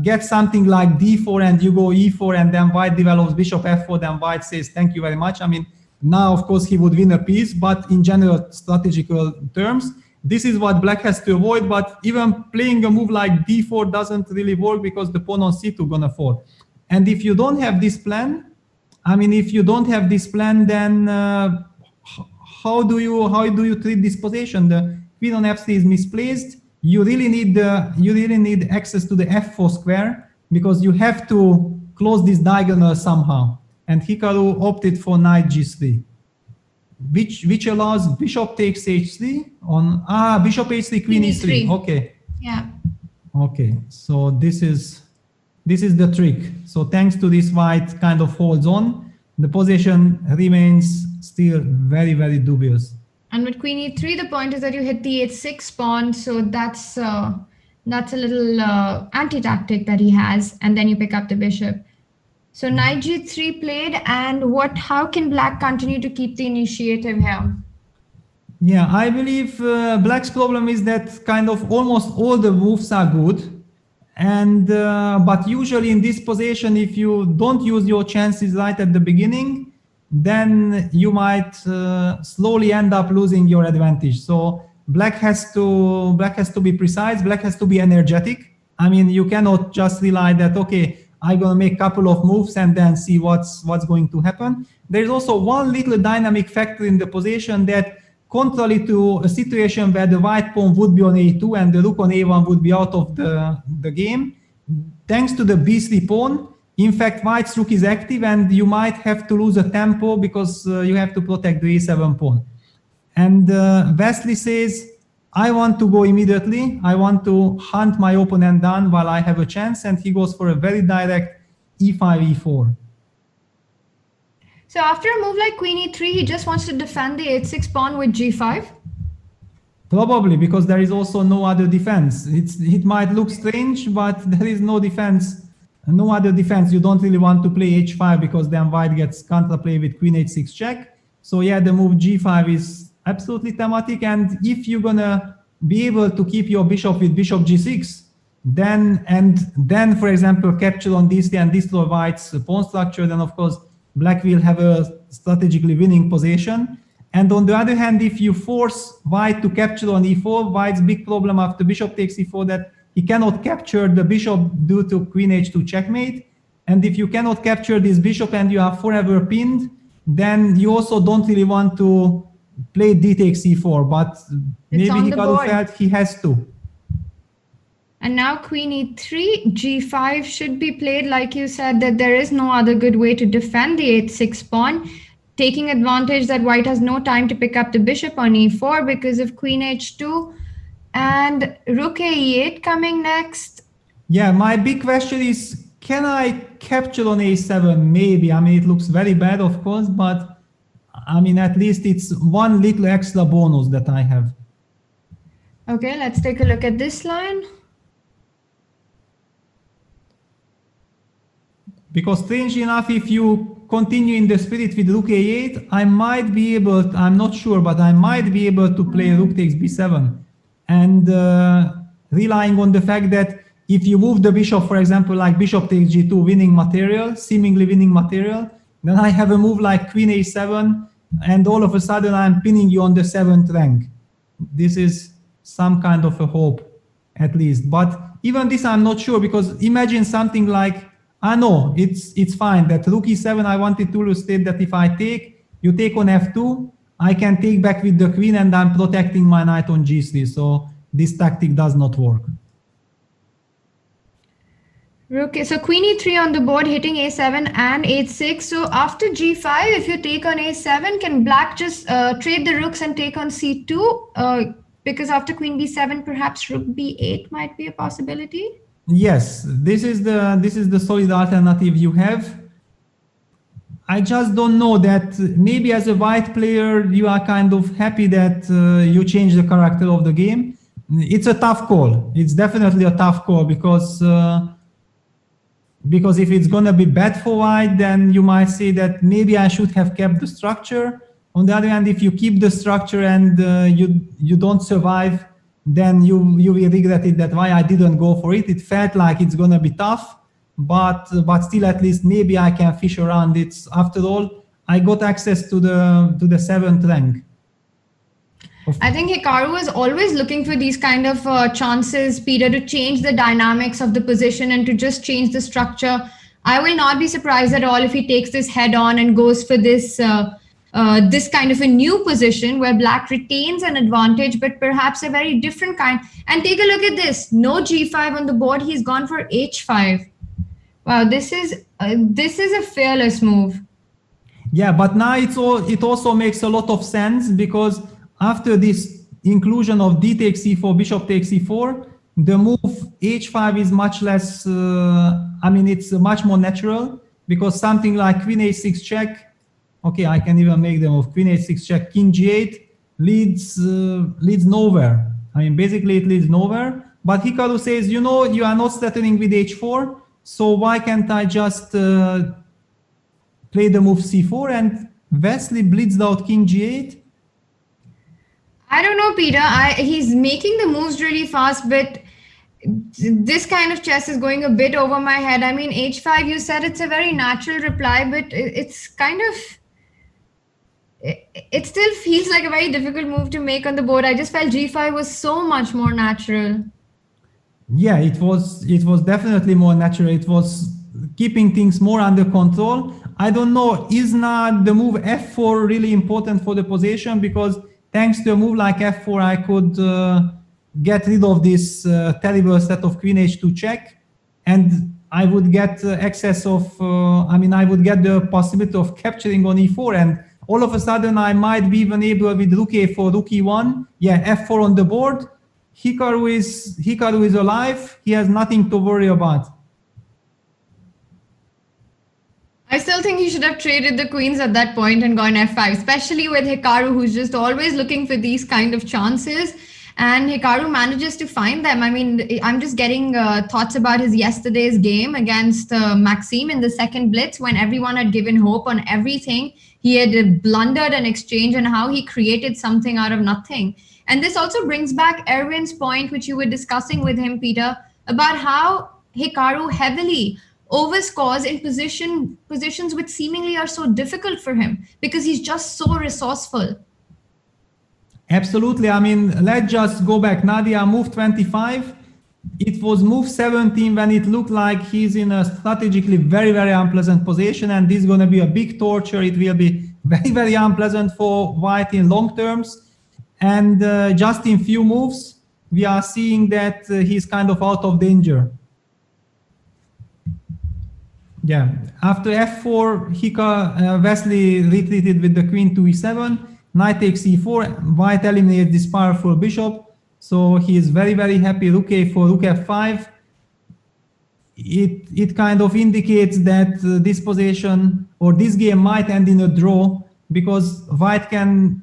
get something like d4, and you go e4, and then white develops bishop f4, then white says thank you very much. I mean, now of course he would win a piece, but in general strategical terms, this is what black has to avoid. But even playing a move like d4 doesn't really work because the pawn on c2 gonna fall. And if you don't have this plan, I mean, if you don't have this plan, then how do you treat this position? The queen on f3 is misplaced. You really need access to the f4 square, because you have to close this diagonal somehow. And Hikaru opted for knight g3, which allows bishop takes h3 on bishop h3, queen e3. Okay. Yeah. Okay. So this is the trick. So thanks to this, white kind of holds on. The position remains still very, very dubious. And with queen e3, the point is that you hit the h6 pawn. So that's a little anti-tactic that he has. And then you pick up the bishop. So knight g3 played. And how can black continue to keep the initiative here? Yeah, I believe black's problem is that kind of almost all the moves are good. And but usually in this position, if you don't use your chances right at the beginning, then you might slowly end up losing your advantage. So black has to be precise. Black has to be energetic. I mean, you cannot just rely that, okay, I'm gonna make a couple of moves and then see what's going to happen. There's also one little dynamic factor in the position that, contrary to a situation where the white pawn would be on a2 and the rook on a1 would be out of the game, thanks to the b3 pawn, in fact, white's rook is active, and you might have to lose a tempo because you have to protect the a7 pawn. And Wesley says, I want to go immediately. I want to hunt my opponent down while I have a chance. And he goes for a very direct e5, e4. So after a move like queen e3, he just wants to defend the h6 pawn with g5? Probably, because there is also no other defense. It might look strange, but there is no defense, no other defense. You don't really want to play h5 because then white gets counterplay with queen h6 check. So yeah, the move g5 is absolutely thematic. And if you're gonna be able to keep your bishop with bishop g6, then for example capture on d3 and destroy white's pawn structure, then of course black will have a strategically winning position. And on the other hand, if you force white to capture on e4, white's big problem after bishop takes e4 that he cannot capture the bishop due to queen h2 checkmate. And if you cannot capture this bishop and you are forever pinned, then you also don't really want to play d takes e4, but maybe Hikaru felt he has to. And now queen e3, g5 should be played, like you said, that there is no other good way to defend the h6 pawn, taking advantage that white has no time to pick up the bishop on e4 because of queen h2, and rook e8 coming next. Yeah, my big question is, can I capture on a7? Maybe. I mean, it looks very bad, of course, but I mean, at least it's one little extra bonus that I have. Okay, let's take a look at this line. Because strangely enough, if you continue in the spirit with rook a8, I might be able to, I'm not sure, but I might be able to play rook takes b7. And relying on the fact that if you move the bishop, for example, like bishop takes g2, winning material, seemingly winning material, then I have a move like queen a7, and all of a sudden I'm pinning you on the 7th rank. This is some kind of a hope, at least. But even this I'm not sure, because imagine something like, no, it's fine. That rook e7, I wanted to illustrate that if I take, you take on f2, I can take back with the queen and I'm protecting my knight on g3. So this tactic does not work. Okay, so queen e3 on the board, hitting a7 and h6. So after g5, if you take on a7, can black just trade the rooks and take on c2? Because after queen b7, perhaps rook b8 might be a possibility. Yes, this is the solid alternative you have. I just don't know that maybe as a white player you are kind of happy that you change the character of the game. It's a tough call. It's definitely a tough call because if it's gonna be bad for white, then you might say that maybe I should have kept the structure. On the other hand, if you keep the structure and you don't survive, then you will regret it, that why I didn't go for it. It felt like it's gonna be tough, but still at least maybe I can fish around. It's, after all, I got access to the 7th rank. I think Hikaru is always looking for these kind of chances, Peter, to change the dynamics of the position and to just change the structure. I will not be surprised at all if he takes this head on and goes for this this kind of a new position where black retains an advantage, but perhaps a very different kind. And take a look at this. No g5 on the board. He's gone for h5. Wow, this is a fearless move. Yeah, but now it also makes a lot of sense, because after this inclusion of d takes e4, bishop takes e4, the move h5 is much less, I mean, it's much more natural, because something like queen a6 check, okay, I can even make the move queen a6 check, king g8 leads nowhere. I mean, basically it leads nowhere. But Hikaru says, you know, you are not threatening with h4, so why can't I just play the move c4? And Wesley blitzed out king g8. I don't know, Peter. He's making the moves really fast, but this kind of chess is going a bit over my head. I mean, h5, you said it's a very natural reply, but it's kind of, it still feels like a very difficult move to make on the board. I just felt g5 was so much more natural. Yeah, it was definitely more natural. It was keeping things more under control. I don't know, is not the move f4 really important for the position? Because thanks to a move like f4, I could get rid of this terrible set of queen h2 check, and I would get excess of, I mean, I would get the possibility of capturing on e4, and all of a sudden I might be even able with rook a4, rook e1, yeah, f4 on the board. Hikaru is alive. He has nothing to worry about. I still think he should have traded the queens at that point and gone f5, especially with Hikaru, who's just always looking for these kind of chances. And Hikaru manages to find them. I mean, I'm just getting thoughts about his yesterday's game against Maxime in the second blitz when everyone had given hope on everything. He had blundered an exchange and how he created something out of nothing. And this also brings back Erwin's point, which you were discussing with him, Peter, about how Hikaru heavily overscores in positions which seemingly are so difficult for him because he's just so resourceful. Absolutely. I mean, let's just go back. Nadia, move 25. It was move 17 when it looked like he's in a strategically very, very unpleasant position, and this is going to be a big torture. It will be very, very unpleasant for White in long terms. And just in few moves, we are seeing that he's kind of out of danger. Yeah, after f4, Wesley retreated with the queen to e7, knight takes e4, White eliminates this powerful bishop, so he is very, very happy. Rook a4, rook f5. It kind of indicates that this position or this game might end in a draw because White can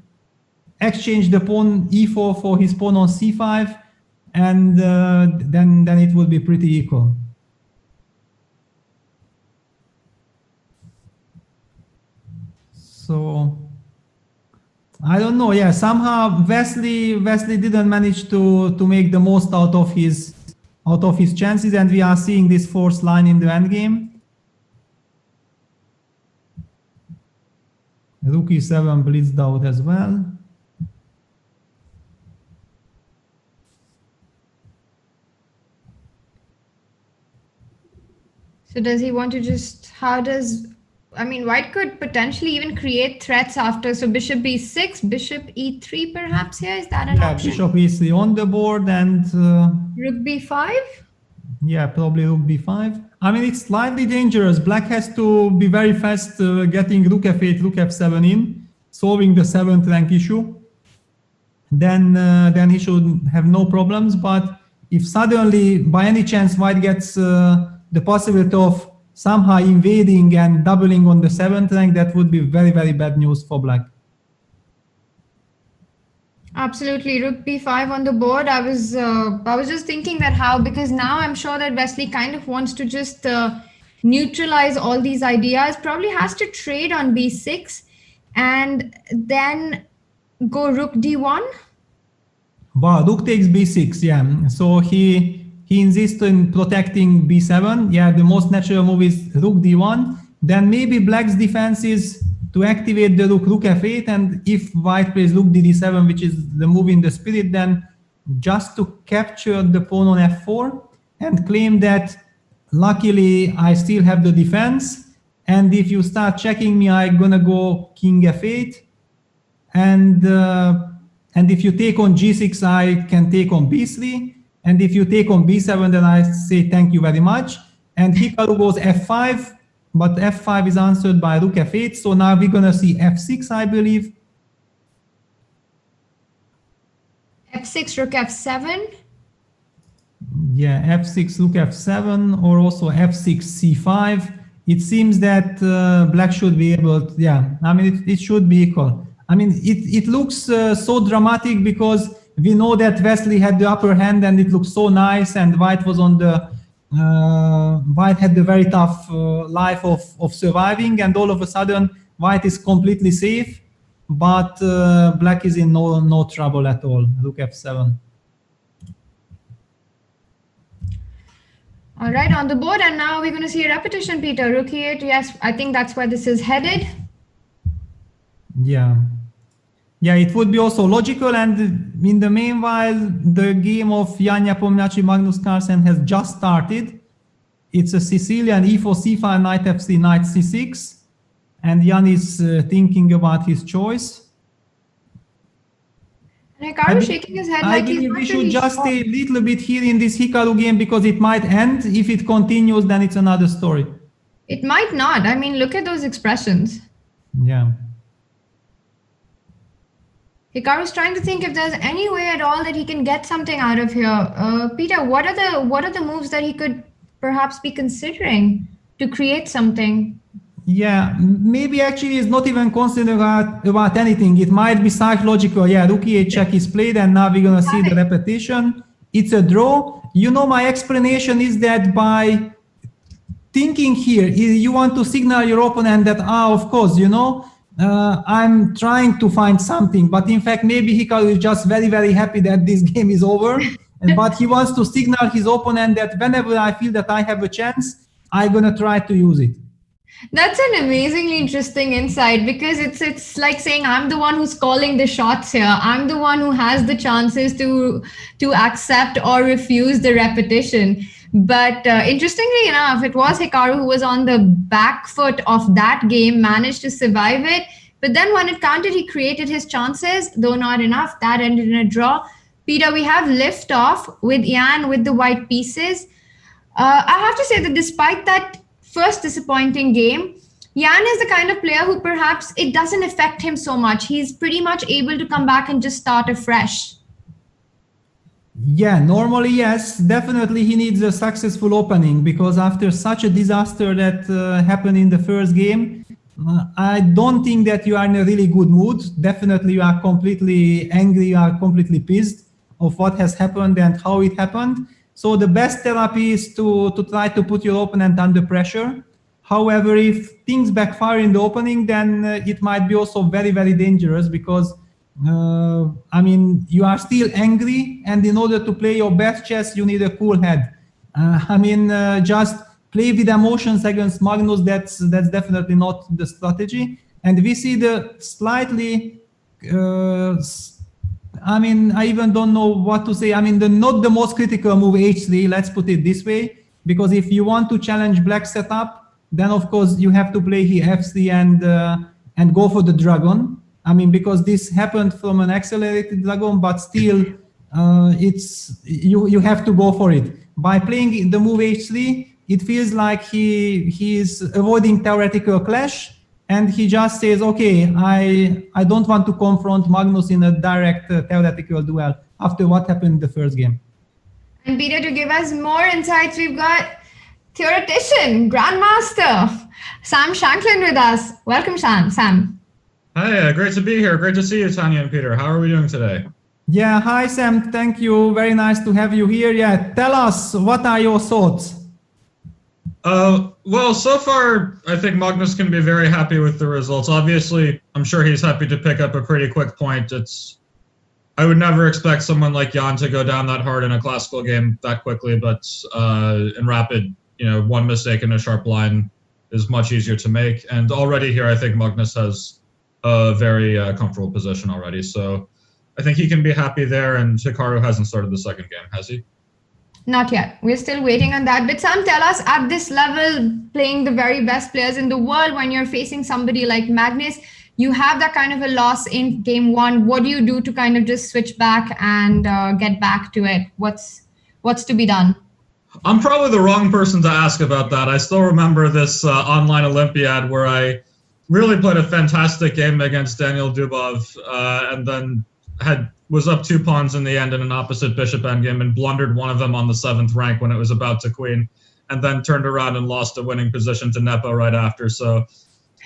exchange the pawn e4 for his pawn on c5, and then it will be pretty equal. So I don't know. Yeah, somehow Wesley didn't manage to make the most out of his chances, and we are seeing this fourth line in the endgame. Rook e7 blitzed out as well. So does he want to just, I mean, White could potentially even create threats after. So bishop b6, bishop e3 perhaps here. Is that an option? Bishop e3 on the board and... rook b5? Yeah, probably rook b5. I mean, it's slightly dangerous. Black has to be very fast getting rook f8, rook f7 in, solving the 7th rank issue. Then he should have no problems. But if suddenly, by any chance, White gets the possibility of somehow invading and doubling on the 7th rank, that would be very, very bad news for Black. Absolutely, rook b5 on the board. I was just thinking that how, because now I'm sure that Wesley kind of wants to just neutralize all these ideas, probably has to trade on b6 and then go rook d1. Wow, rook takes b6, yeah. So he insists in protecting b7. Yeah, the most natural move is rook d1. Then maybe Black's defense is to activate the rook f8, and if White plays rook dd7, which is the move in the spirit, then just to capture the pawn on f4 and claim that luckily I still have the defense, and if you start checking me, I'm gonna go king f8, and if you take on g6, I can take on b3. And if you take on b7, then I say thank you very much. And Hikaru goes f5, but f5 is answered by rook f8. So now we're going to see f6, I believe. f6, rook f7. Yeah, f6, rook f7, or also f6, c5. It seems that Black should be able to, yeah, I mean, it should be equal. I mean, it looks so dramatic because we know that Wesley had the upper hand and it looked so nice, and White was on the White had the very tough life of surviving, and all of a sudden White is completely safe, but Black is in no trouble at all. Rook f7. All right, on the board, and now we're going to see a repetition, Peter. Rook e8. Yes, I think that's where this is headed. Yeah. Yeah, it would be also logical, and in the meanwhile, the game of Jan Nepomniachtchi Magnus Carlsen has just started. It's a Sicilian e4, c5, knight f3, knight c6, and Jan is thinking about his choice. And Hikaru shaking his head like he's not we should really just sure. stay a little bit here in this Hikaru game because it might end. If it continues, then it's another story. It might not. I mean, look at those expressions. Yeah. Hikaru's trying to think if there's any way at all that he can get something out of here. Peter, what are the moves that he could perhaps be considering to create something? Yeah, maybe actually it's not even considered about anything. It might be psychological. Yeah, rookie check is played and now we're going to see the repetition. It's a draw. You know, my explanation is that by thinking here, you want to signal your opponent that, of course, you know, I'm trying to find something. But in fact, maybe Hikaru is just very, very happy that this game is over. But he wants to signal his opponent that whenever I feel that I have a chance, I'm going to try to use it. That's an amazingly interesting insight, because it's like saying I'm the one who's calling the shots here. I'm the one who has the chances to accept or refuse the repetition. But interestingly enough, it was Hikaru who was on the back foot of that game, managed to survive it. But then when it counted, he created his chances, though not enough. That ended in a draw. Peter, we have liftoff with Jan with the white pieces. I have to say that despite that first disappointing game, Jan is the kind of player who perhaps it doesn't affect him so much. He's pretty much able to come back and just start afresh. Yeah, normally, yes, definitely he needs a successful opening, because after such a disaster that happened in the first game, I don't think that you are in a really good mood. Definitely you are completely angry, you are completely pissed of what has happened and how it happened. So the best therapy is to try to put your opponent under pressure. However, if things backfire in the opening, then it might be also very, very dangerous, because I mean, you are still angry, and in order to play your best chess, you need a cool head. Just play with emotions against Magnus. That's definitely not the strategy. And we see the slightly I even don't know what to say. Not the most critical move, h3, let's put it this way, because if you want to challenge black setup, then of course you have to play here f3 and go for the dragon. Because this happened from an accelerated dragon, but still you have to go for it. By playing the move h3, it feels like he is avoiding theoretical clash. And he just says, okay, I don't want to confront Magnus in a direct theoretical duel after what happened in the first game. And Peter, to give us more insights, we've got theoretician, grandmaster, Sam Shanklin with us. Welcome, Sam. Hi, great to be here. Great to see you, Tanya and Peter. How are we doing today? Yeah, hi, Sam. Thank you. Very nice to have you here. Yeah, tell us, what are your thoughts? Well, so far, I think Magnus can be very happy with the results. Obviously, I'm sure he's happy to pick up a pretty quick point. I would never expect someone like Jan to go down that hard in a classical game that quickly, but in rapid, one mistake in a sharp line is much easier to make. And already here, I think Magnus has a very comfortable position already. So I think he can be happy there, and Hikaru hasn't started the second game, has he? Not yet. We're still waiting on that. But Sam, tell us, at this level, playing the very best players in the world, when you're facing somebody like Magnus, you have that kind of a loss in game one. What do you do to kind of just switch back and get back to it? What's to be done? I'm probably the wrong person to ask about that. I still remember this online Olympiad where I really played a fantastic game against Daniel Dubov, and then was up 2 pawns in the end in an opposite bishop endgame and blundered one of them on the 7th rank when it was about to queen, and then turned around and lost a winning position to Nepo right after. So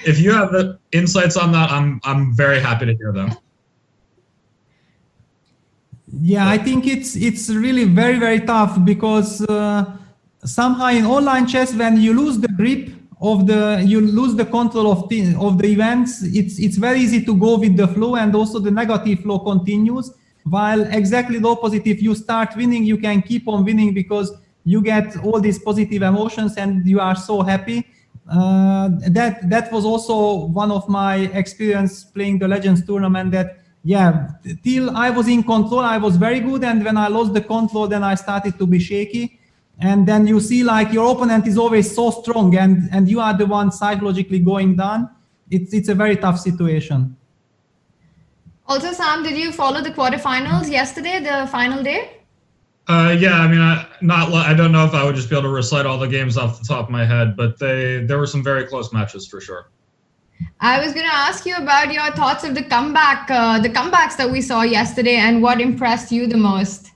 if you have the insights on that, I'm very happy to hear them. Yeah, I think it's really very, very tough, because somehow in online chess, when you lose the grip you lose the control of the events, it's very easy to go with the flow, and also the negative flow continues. While exactly the opposite, if you start winning, you can keep on winning because you get all these positive emotions and you are so happy. That was also one of my experience playing the Legends tournament, that till I was in control, I was very good, and when I lost the control, then I started to be shaky. And then you see like your opponent is always so strong, and you are the one psychologically going down. It's a very tough situation. Also, Sam, did you follow the quarterfinals yesterday, the final day? Yeah, I don't know if I would just be able to recite all the games off the top of my head, but there were some very close matches for sure. I was going to ask you about your thoughts of the comebacks that we saw yesterday, and what impressed you the most.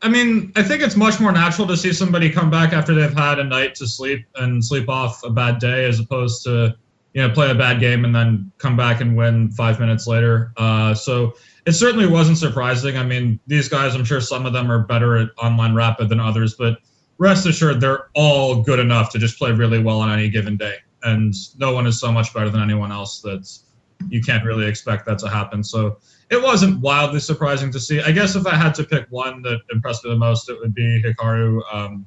I mean, I think it's much more natural to see somebody come back after they've had a night to sleep and sleep off a bad day, as opposed to, play a bad game and then come back and win 5 minutes later. So it certainly wasn't surprising. I mean, these guys, I'm sure some of them are better at online rapid than others, but rest assured they're all good enough to just play really well on any given day. And no one is so much better than anyone else that you can't really expect that to happen. So it wasn't wildly surprising to see. I guess if I had to pick one that impressed me the most, it would be Hikaru.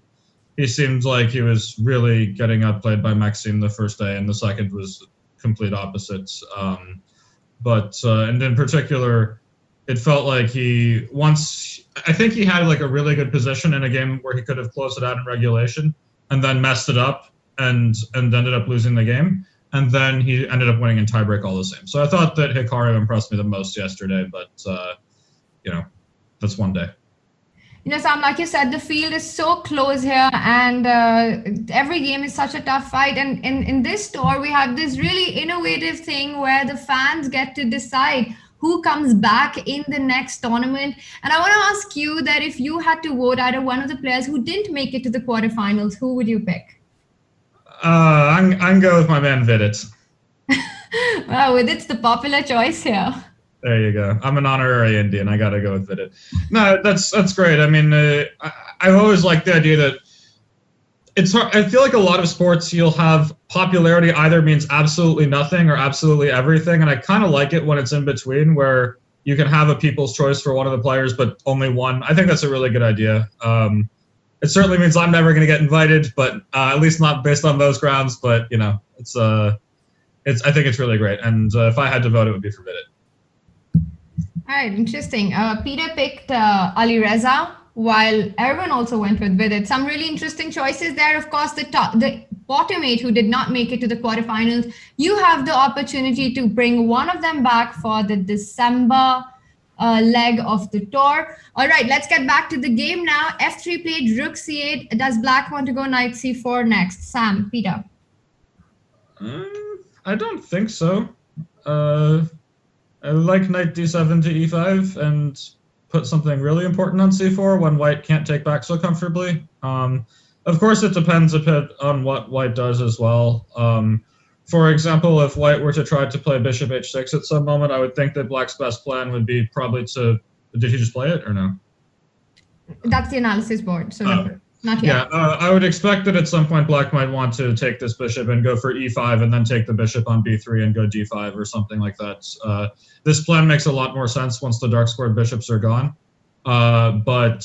He seemed like he was really getting outplayed by Maxime the first day, and the second was complete opposites. And in particular, it felt like I think he had like a really good position in a game where he could have closed it out in regulation, and then messed it up and ended up losing the game. And then he ended up winning in tiebreak all the same. So I thought that Hikaru impressed me the most yesterday, but, that's one day. Sam, like you said, the field is so close here, and every game is such a tough fight. And in this tour, we have this really innovative thing where the fans get to decide who comes back in the next tournament. And I want to ask you that if you had to vote either one of the players who didn't make it to the quarterfinals, who would you pick? I'm going to go with my man Vidit. Wow, Vidit's the popular choice here. There you go. I'm an honorary Indian. I got to go with Vidit. No, that's great. I mean, I've always liked the idea that it's hard. I feel like a lot of sports you'll have popularity either means absolutely nothing or absolutely everything. And I kind of like it when it's in between, where you can have a people's choice for one of the players, but only one. I think that's a really good idea. It certainly means I'm never going to get invited, but at least not based on those grounds. But, I think it's really great. And if I had to vote, it would be for Vidit. All right, interesting. Peter picked Ali Reza, while everyone also went with Vidit. Some really interesting choices there. Of course, the bottom 8 who did not make it to the quarterfinals, you have the opportunity to bring one of them back for the December leg of the tour. All right, let's get back to the game now. F3 played Rook C8. Does Black want to go Knight C4 next? Sam, Peter. I don't think so. I like Knight D7 to E5 and put something really important on C4 when White can't take back so comfortably. Of course, it depends a bit on what White does as well. For example, if White were to try to play Bishop H6 at some moment, I would think that Black's best plan would be probably to... Did he just play it or no? That's the analysis board, so no, not yet. Yeah, I would expect that at some point Black might want to take this bishop and go for E5 and then take the bishop on B3 and go D5 or something like that. This plan makes a lot more sense once the dark squared bishops are gone. But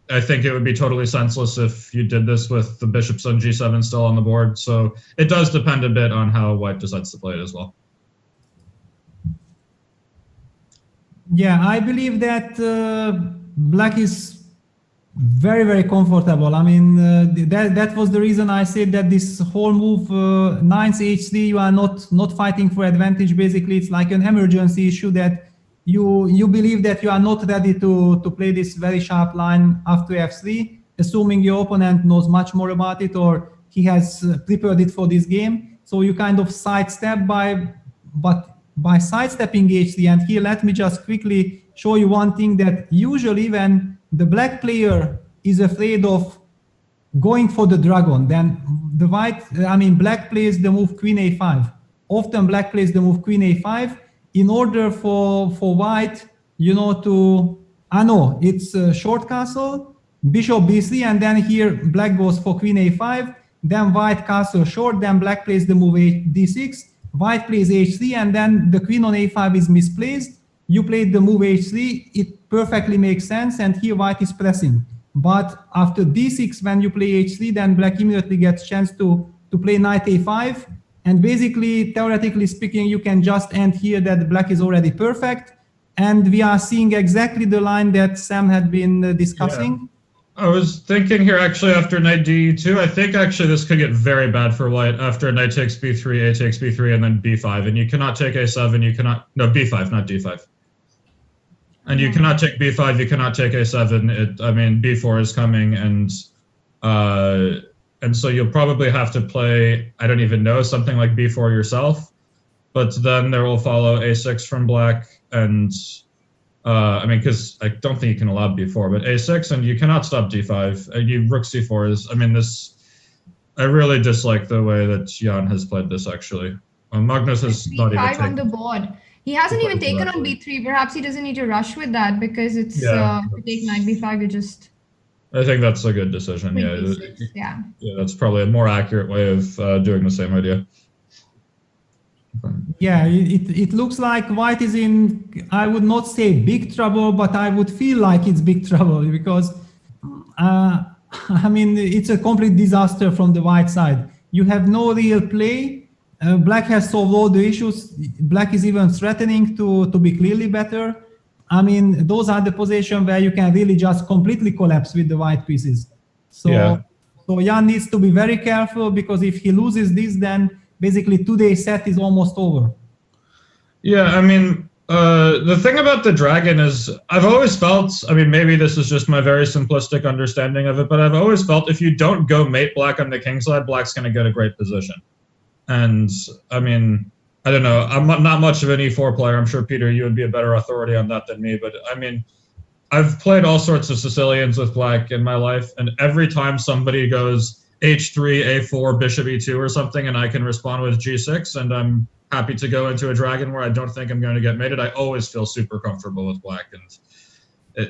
I think it would be totally senseless if you did this with the bishops on G7 still on the board. So it does depend a bit on how White decides to play it as well. Yeah, I believe that Black is very, very comfortable. I mean, that was the reason I said that this whole move, Knight H3, you are not fighting for advantage. Basically, it's like an emergency issue that you believe that you are not ready to play this very sharp line after F3, assuming your opponent knows much more about it or he has prepared it for this game. So you kind of sidestep by sidestepping H3. And here, let me just quickly show you one thing that usually when the black player is afraid of going for the dragon, then black plays the move Queen A5. Often black plays the move Queen A5 in order for white, it's short castle, Bishop B3, and then here black goes for Queen A5, then white castle short, then black plays the move D6, white plays H3, and then the Queen on A5 is misplaced. You played the move H3, it perfectly makes sense, and here white is pressing. But after D6, when you play H3, then black immediately gets chance to play Knight A5, and basically, theoretically speaking, you can just end here that black is already perfect, and we are seeing exactly the line that Sam had been discussing. Yeah. I was thinking here actually after Knight D2, I think actually this could get very bad for white after Knight takes B3, A takes B3, and then B5, and you cannot take A7, B5, not D5. And you cannot take B5, you cannot take A7. B4 is coming, and so you'll probably have to play, I don't even know, something like B4 yourself. But then there will follow A6 from black, and I mean, because I don't think you can allow b4, but a6, and you cannot stop d5. You rook c4 is, I mean, this, I really dislike the way that Jan has played this, actually. Magnus has not even taken on the board. He hasn't even taken on b3. Perhaps he doesn't need to rush with that because it's to take knight b5, you just... I think that's a good decision, yeah, that's probably a more accurate way of doing the same idea. Yeah, it looks like White is in, I would not say big trouble, but I would feel like it's big trouble because, I mean, it's a complete disaster from the White side. You have no real play. Black has solved all the issues. Black is even threatening to be clearly better. I mean, those are the positions where you can really just completely collapse with the White pieces. So Jan needs to be very careful because if he loses this, then basically today's set is almost over. Yeah, I mean, the thing about the dragon is I've always felt, I mean, maybe this is just my very simplistic understanding of it, but I've always felt if you don't go mate Black on the king side, Black's going to get a great position. And I mean, I don't know, I'm not much of an e4 player. I'm sure, Peter, you would be a better authority on that than me, but I mean, I've played all sorts of Sicilians with Black in my life, and every time somebody goes h3, a4, bishop e2 or something, and I can respond with g6, and I'm happy to go into a dragon where I don't think I'm going to get mated, I always feel super comfortable with Black, and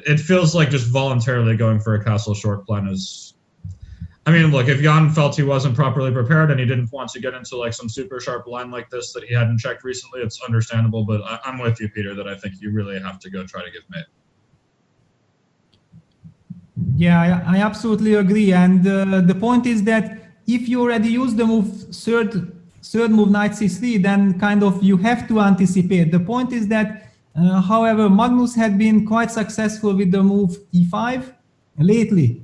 it feels like just voluntarily going for a castle short plan is... I mean, look, if Jan felt he wasn't properly prepared and he didn't want to get into like some super sharp line like this that he hadn't checked recently, it's understandable, but I'm with you, Peter, that I think you really have to go try to give mate. Yeah, I absolutely agree. And the point is that if you already use the move third move knight c3, then kind of you have to anticipate. The point is that, however, Magnus had been quite successful with the move e5 lately.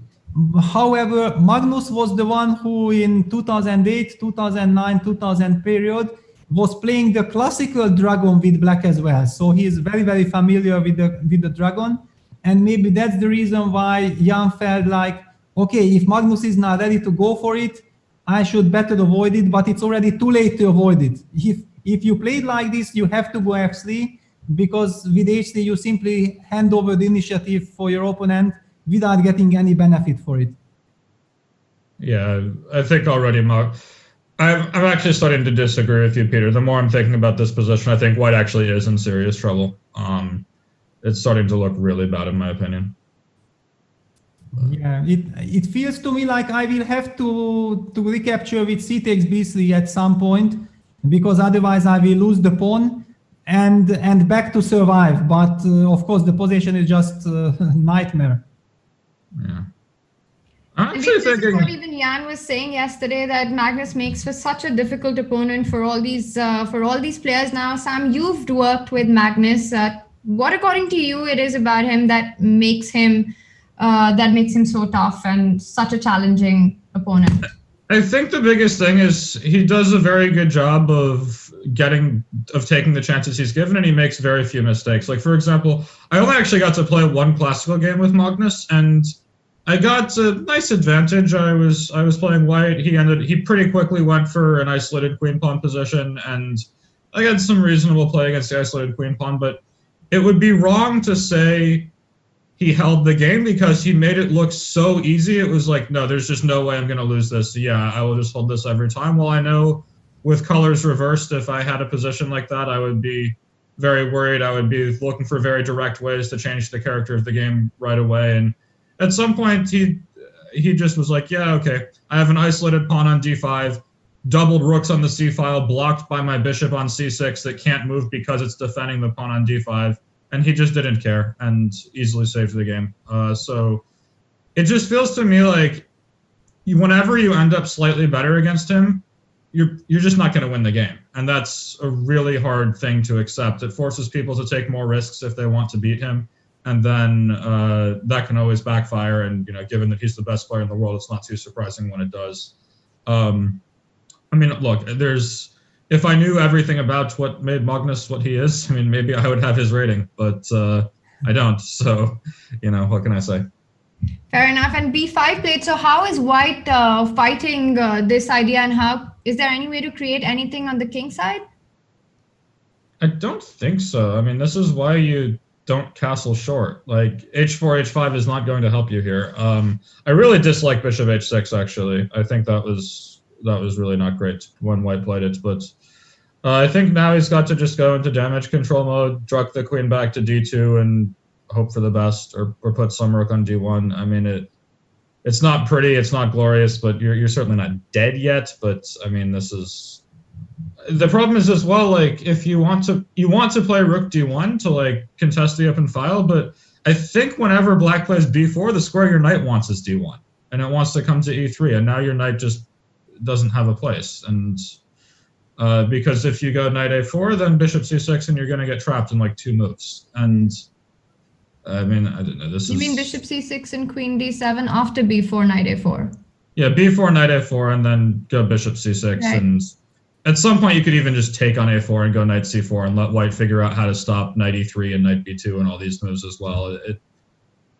However, Magnus was the one who in 2008, 2009, 2000 period was playing the classical dragon with Black as well. So he is very, very familiar with the dragon. And maybe that's the reason why Jan felt like, okay, if Magnus is not ready to go for it, I should better avoid it, but it's already too late to avoid it. If you play it like this, you have to go f3, because with h3 you simply hand over the initiative for your opponent without getting any benefit for it. Yeah, I think already, I'm actually starting to disagree with you, Peter. The more I'm thinking about this position, I think White actually is in serious trouble. It's starting to look really bad, in my opinion. Yeah, it feels to me like I will have to recapture with c takes b3 at some point, because otherwise I will lose the pawn and back to survive. But of course, the position is just a nightmare. Yeah. I'm actually thinking what even Jan was saying yesterday, that Magnus makes for such a difficult opponent for all these players now. Sam, you've worked with Magnus. What, according to you, it is about him that makes him so tough and such a challenging opponent? I think the biggest thing is he does a very good job of taking the chances he's given, and he makes very few mistakes. Like, for example, I only actually got to play one classical game with Magnus, and I got a nice advantage. I was playing White. He pretty quickly went for an isolated queen pawn position, and I got some reasonable play against the isolated queen pawn, but it would be wrong to say he held the game because he made it look so easy. It was like, no, there's just no way I'm going to lose this. Yeah, I will just hold this every time. Well, I know with colors reversed, if I had a position like that, I would be very worried. I would be looking for very direct ways to change the character of the game right away. And at some point, he just was like, yeah, okay, I have an isolated pawn on d5, doubled rooks on the c file, blocked by my bishop on c6 that can't move because it's defending the pawn on d5. And he just didn't care and easily saved the game. So it just feels to me like whenever you end up slightly better against him, you're just not going to win the game. And that's a really hard thing to accept. It forces people to take more risks if they want to beat him. And then that can always backfire. And, given that he's the best player in the world, it's not too surprising when it does. I mean, look, if I knew everything about what made Magnus what he is, I mean, maybe I would have his rating, but I don't. So, what can I say? Fair enough. And b5 played. So how is White fighting this idea, and is there any way to create anything on the king side? I don't think so. I mean, this is why you don't castle short. Like h4, h5 is not going to help you here. I really dislike bishop h6 actually. I think that was really not great when white played it, but I think now he's got to just go into damage control mode, druck the queen back to d2 and hope for the best, or put some rook on d1. I mean, it's not pretty, it's not glorious, but you're certainly not dead yet. But I mean, this is the problem is as well. Like, if you want to play rook d1 to like contest the open file, but I think whenever black plays b4, the square your knight wants is d1, and it wants to come to e3, and now your knight just doesn't have a place. And because if you go knight a4, then bishop c6, and you're going to get trapped in like 2 moves. And I mean, I don't know. You mean bishop c6 and queen d7 after b4, knight a4? Yeah, b4, knight a4, and then go bishop c6. Right. And at some point, you could even just take on a4 and go knight c4 and let white figure out how to stop knight e3 and knight b2 and all these moves as well.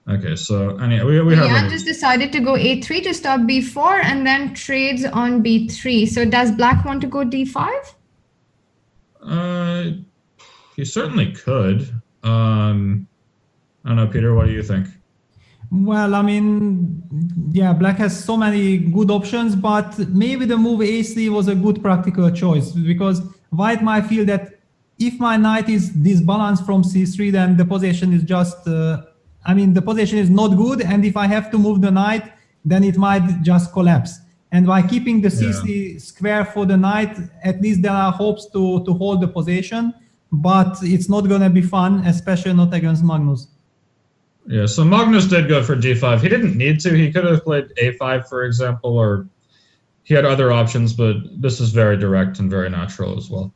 Okay, so anyway, we have. Jan just decided to go a3 to stop b4 and then trades on b3. So does black want to go d5? He certainly could. I don't know, Peter, what do you think? Well, I mean, yeah, black has so many good options, but maybe the move a3 was a good practical choice, because white might feel that if my knight is disbalanced from c3, then the position is just, the position is not good, and if I have to move the knight, then it might just collapse. And by keeping the c3 square for the knight, at least there are hopes to hold the position, but it's not going to be fun, especially not against Magnus. Yeah, so Magnus did go for d5. He didn't need to. He could have played a5, for example, or he had other options, but this is very direct and very natural as well.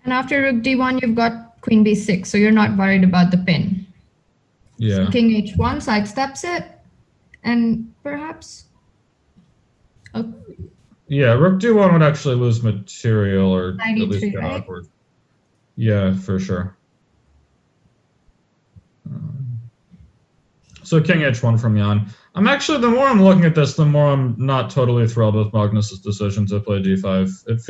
And after rook d1, you've got queen b6, so you're not worried about the pin. Yeah. So king h1 sidesteps it, and perhaps... Oh. Yeah, rook d1 would actually lose material, or at least get right? awkward. Yeah, for sure. So king h1 from Jan. The more I'm looking at this, the more I'm not totally thrilled with Magnus's decision to play d5. It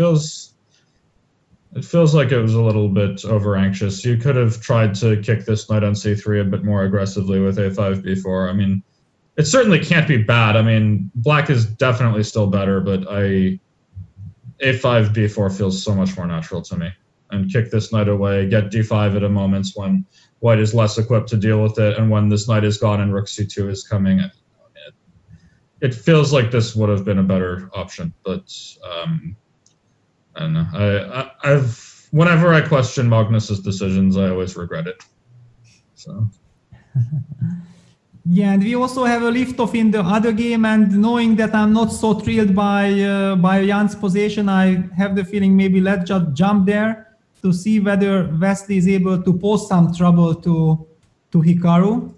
feels like it was a little bit over anxious. You could have tried to kick this knight on c3 a bit more aggressively with a5 b4. I mean, it certainly can't be bad. I mean, black is definitely still better, but a5 b4 feels so much more natural to me. And kick this knight away, get d5 at a moment when white is less equipped to deal with it, and when this knight is gone and rook c2 is coming. It feels like this would have been a better option, but I don't know. Whenever I question Magnus's decisions, I always regret it. So. Yeah, and we also have a lift-off in the other game, and knowing that I'm not so thrilled by Jan's position, I have the feeling maybe let's just jump there to see whether Wesley is able to pose some trouble to Hikaru.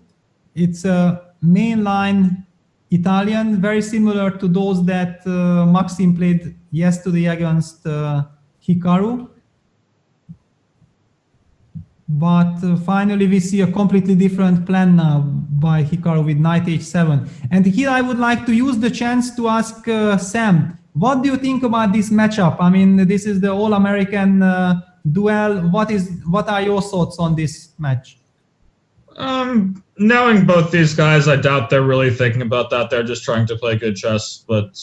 It's a mainline Italian, very similar to those that Maxim played yesterday against Hikaru. But finally we see a completely different plan now by Hikaru with knight h7. And here I would like to use the chance to ask Sam, what do you think about this matchup? I mean, this is the All-American duel. What are your thoughts on this match? Knowing both these guys, I doubt they're really thinking about that. They're just trying to play good chess. But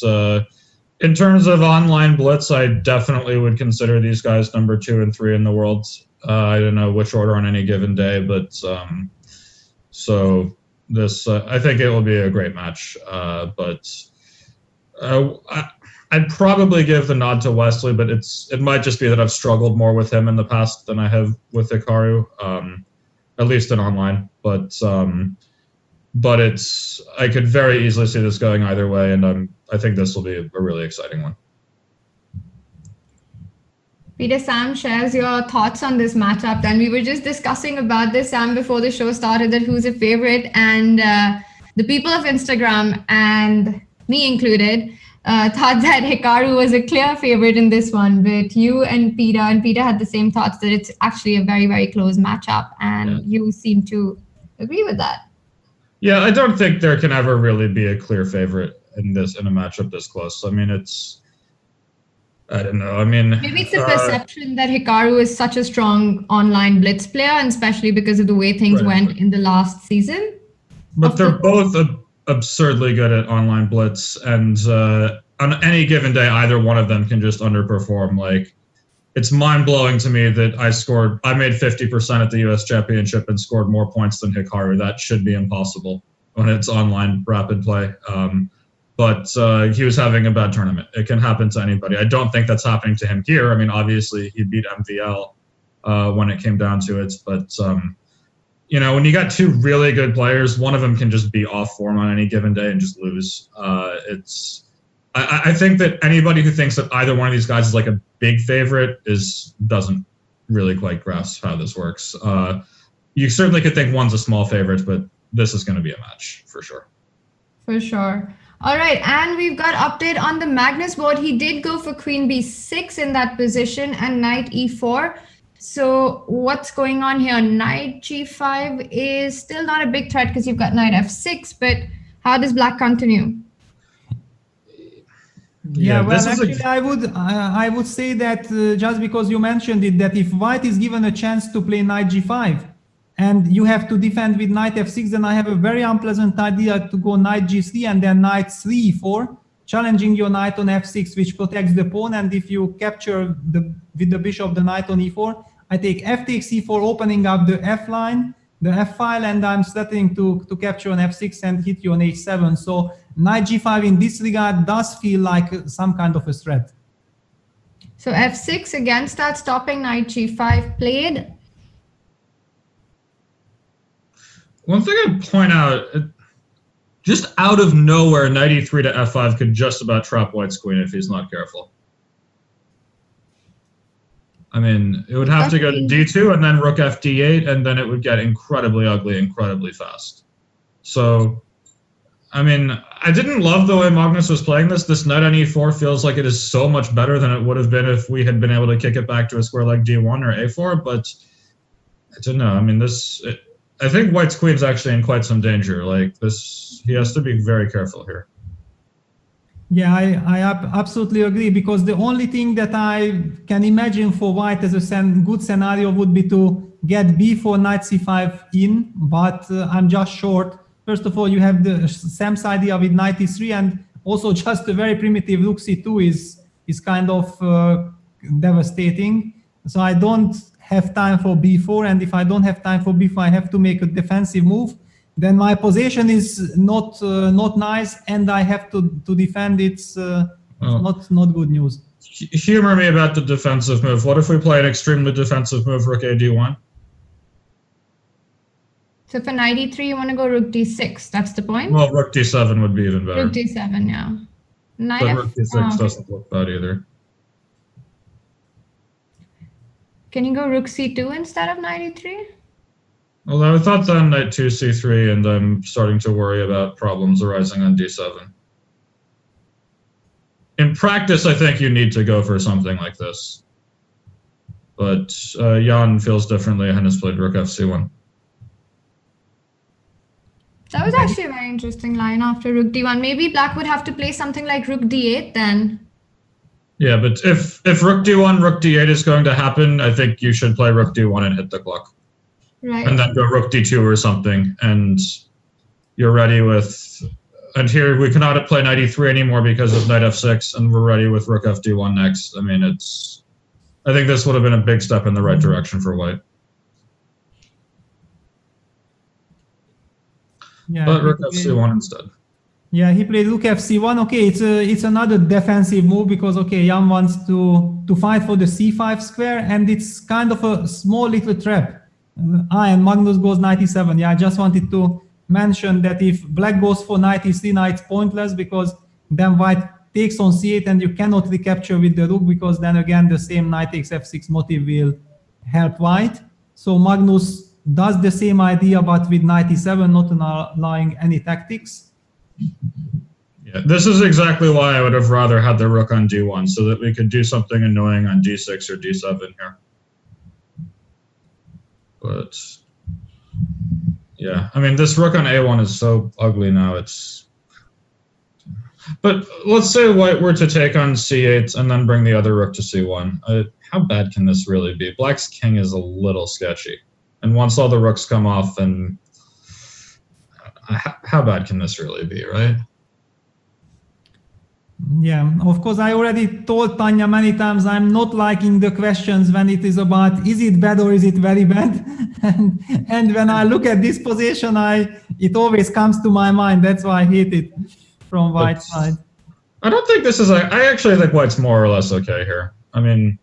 in terms of online blitz, I definitely would consider these guys number 2 and 3 in the world. I don't know which order on any given day, but so this I think it will be a great match. But I'd probably give the nod to Wesley, but it might just be that I've struggled more with him in the past than I have with Hikaru, at least in online. But I could very easily see this going either way, and I think this will be a really exciting one. Peter, Sam shares your thoughts on this matchup. And we were just discussing about this, Sam, before the show started, that who's a favorite. And the people of Instagram, and me included, thought that Hikaru was a clear favorite in this one. But you and Peter had the same thoughts, that it's actually a very, very close matchup. And you seem to agree with that. Yeah, I don't think there can ever really be a clear favorite in a matchup this close. I mean, I don't know. I mean, maybe it's the perception that Hikaru is such a strong online blitz player, and especially because of the way things went in the last season. But they're both absurdly good at online blitz, and on any given day, either one of them can just underperform. Like, it's mind-blowing to me that I made 50% at the US Championship and scored more points than Hikaru. That should be impossible when it's online rapid play. But he was having a bad tournament. It can happen to anybody. I don't think that's happening to him here. I mean, obviously, he beat MVL when it came down to it. But, you know, when you got two really good players, one of them can just be off form on any given day and just lose. I think that anybody who thinks that either one of these guys is like a big favorite doesn't really quite grasp how this works. You certainly could think one's a small favorite, but this is going to be a match for sure. For sure. All right, and we've got update on the Magnus board. He did go for queen b6 in that position and knight e4. So what's going on here? Knight g5 is still not a big threat because you've got knight f6, but how does black continue? Yeah, well, actually, I would say that just because you mentioned it, that if white is given a chance to play knight g5 and you have to defend with knight f6, then I have a very unpleasant idea to go knight g3 and then knight 3e4, challenging your knight on f6, which protects the pawn. And if you capture with the bishop the knight on e4, I take f takes e4, opening up the f line, the f file, and I'm threatening to capture on f6 and hit you on h7. So knight g5 in this regard does feel like some kind of a threat. So f6 again starts stopping knight g5 played. One thing I'd point out, just out of nowhere, knight e3 to f5 could just about trap white's queen if he's not careful. I mean, it would have to go to d2 and then rook f d8, and then it would get incredibly ugly, incredibly fast. So, I mean, I didn't love the way Magnus was playing this. This knight on e4 feels like it is so much better than it would have been if we had been able to kick it back to a square like d1 or a4, but I don't know. I mean, I think white's queen's actually in quite some danger. Like this, he has to be very careful here. Yeah, I absolutely agree, because the only thing that I can imagine for white as a good scenario would be to get b4 knight c5 in, but I'm just short. First of all, you have the Sam's idea with knight e3, and also just a very primitive rook c2 is kind of devastating. So I don't have time for b4, and if I don't have time for b4, I have to make a defensive move. Then my position is not nice, and I have to defend. It's not good news. Humor me about the defensive move. What if we play an extremely defensive move, rook a d1? So for knight e3, you want to go rook d6. That's the point? Well, rook d7 would be even better. Rook d7, yeah. But rook d6 doesn't look bad either. Can you go rook c2 instead of knight e3? Well, I thought then knight 2 c3, and I'm starting to worry about problems arising on d7. In practice, I think you need to go for something like this. But Jan feels differently and has played rook fc1. That was actually a very interesting line after rook d1. Maybe black would have to play something like rook d8 then. Yeah, but if rook d1, rook d8 is going to happen, I think you should play rook d1 and hit the clock. Right. And then go rook d2 or something, and you're ready with... And here we cannot play knight e3 anymore because of knight f6, and we're ready with rook fd1 next. I mean, I think this would have been a big step in the right direction for white. Yeah, but rook fc1 instead. Yeah, he played rook fc1. Okay, it's another defensive move because, okay, Jan wants to fight for the c5 square, and it's kind of a small little trap. And Magnus goes knight e7. Yeah, I just wanted to mention that if black goes for knight e3, now it's pointless because then white takes on c8 and you cannot recapture with the rook, because then again the same knight takes f6 motive will help white. So Magnus does the same idea but with knight e7, not allowing any tactics. Yeah, this is exactly why I would have rather had the rook on d1, so that we could do something annoying on d6 or d7 here. But yeah, I mean, this rook on a1 is so ugly now. But let's say white were to take on c8 and then bring the other rook to c1. How bad can this really be? Black's king is a little sketchy. And once all the rooks come off, then how bad can this really be, right? Yeah, of course, I already told Tanya many times I'm not liking the questions when it is about is it bad or is it very bad? and when I look at this position, it always comes to my mind. That's why I hate it from white side. I don't think this is I actually think white's more or less okay here. I mean,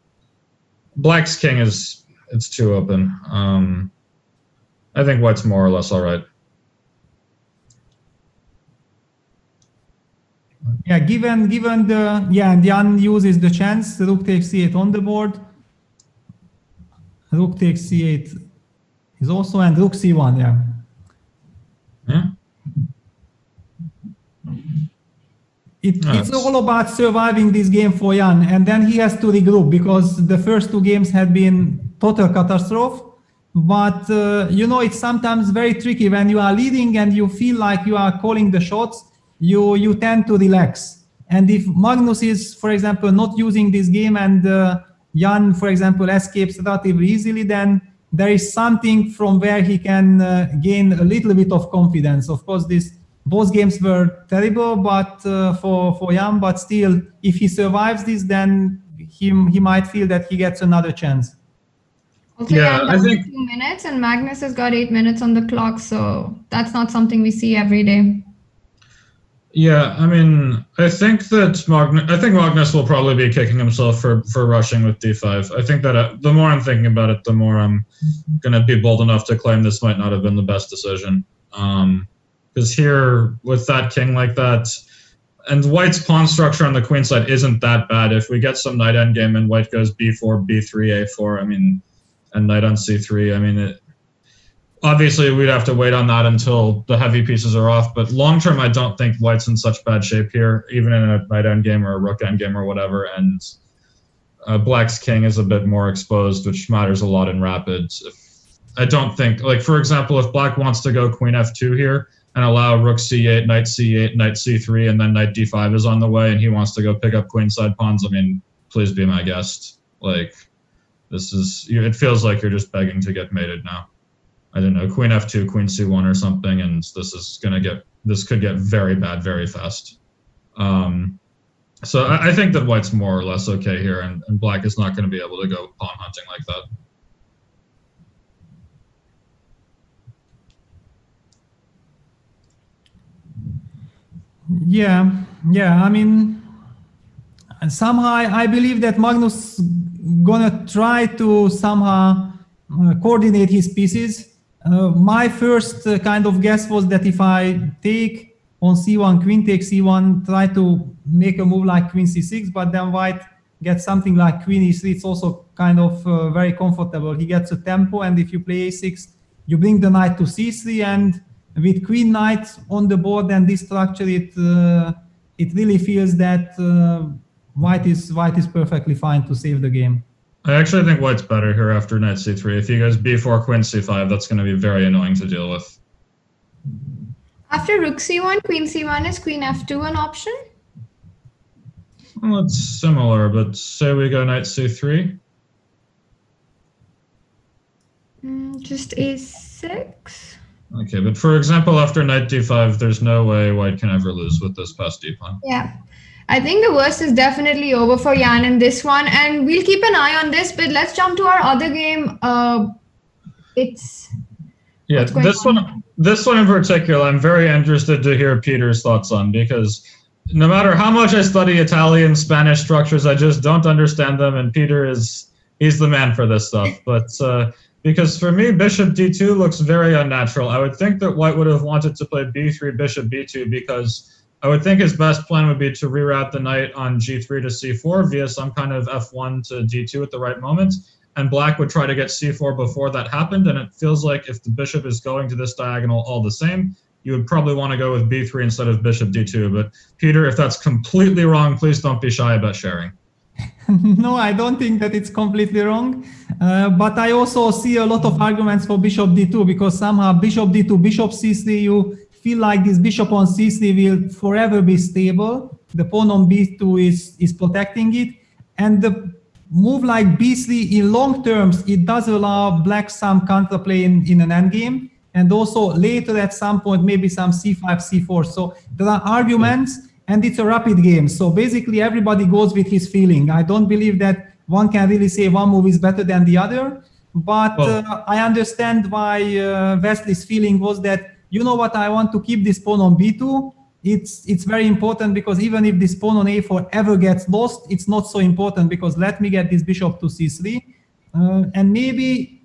black's king it's too open. I think white's more or less all right. Yeah, given the Jan uses the chance, rook takes c8 on the board. Rook takes c8 is also, and rook c1, yeah. Yeah. It's all about surviving this game for Jan, and then he has to regroup because the first two games had been total catastrophe. But it's sometimes very tricky when you are leading and you feel like you are calling the shots. You tend to relax. And if Magnus is, for example, not using this game and Jan, for example, escapes relatively easily, then there is something from where he can gain a little bit of confidence. Of course, both games were terrible, but for Jan, but still, if he survives this, then he might feel that he gets another chance. Also, yeah, I think 2 minutes, and Magnus has got 8 minutes on the clock, so that's not something we see every day. Yeah, I mean, I think Magnus will probably be kicking himself for rushing with d5. I think that the more I'm thinking about it, the more I'm going to be bold enough to claim this might not have been the best decision. Because here, with that king like that, and white's pawn structure on the queen side isn't that bad. If we get some knight endgame and white goes b4, b3, a4, I mean, and knight on c3, I mean, obviously, we'd have to wait on that until the heavy pieces are off. But long term, I don't think white's in such bad shape here, even in a knight endgame or a rook endgame or whatever. And black's king is a bit more exposed, which matters a lot in rapids. I don't think, like, for example, if black wants to go queen f2 here and allow rook c8, knight c3, and then knight d5 is on the way, and he wants to go pick up queenside pawns, I mean, please be my guest. Like, it feels like you're just begging to get mated now. I don't know, queen f2, queen c1 or something, and this could get very bad very fast. So I think that white's more or less okay here, and black is not going to be able to go pawn hunting like that. Yeah. I mean, somehow I believe that Magnus gonna try to somehow coordinate his pieces. My first kind of guess was that if I take on c1, queen takes c1, try to make a move like queen c6, but then white gets something like queen e3. It's also kind of very comfortable. He gets a tempo, and if you play a6, you bring the knight to c3, and with queen knight on the board and this structure, it really feels that white is perfectly fine to save the game. I actually think white's better here after knight c3. If he goes b4, queen c5, that's going to be very annoying to deal with. After rook c1, queen c1, is queen f2 an option? Well, it's similar, but say we go knight c3. Just a6. Okay, but for example, after knight d5, there's no way white can ever lose with this passed d-pawn. Yeah. I think the worst is definitely over for Jan in this one, and we'll keep an eye on this, but let's jump to our other game. This one in particular, I'm very interested to hear Peter's thoughts on, because no matter how much I study Italian, Spanish structures, I just don't understand them, and Peter he's the man for this stuff. But because for me, bishop d2 looks very unnatural. I would think that white would have wanted to play b3, bishop b2, because I would think his best plan would be to reroute the knight on g3 to c4 via some kind of f1 to d2 at the right moment, and black would try to get c4 before that happened, and it feels like if the bishop is going to this diagonal all the same, you would probably want to go with b3 instead of bishop d2. But Peter, if that's completely wrong, please don't be shy about sharing. No, I don't think that it's completely wrong, but I also see a lot of arguments for bishop d2, because somehow bishop d2, bishop c3, you feel like this bishop on c3 will forever be stable, the pawn on b2 is protecting it. And the move like b3 in long terms, it does allow black some counterplay in an endgame. And also later at some point, maybe some c5, c4. So there are arguments and it's a rapid game. So basically everybody goes with his feeling. I don't believe that one can really say one move is better than the other. But I understand why Wesley's feeling was that, you know what, I want to keep this pawn on b2. It's very important because even if this pawn on a4 ever gets lost, it's not so important because let me get this bishop to c3. And maybe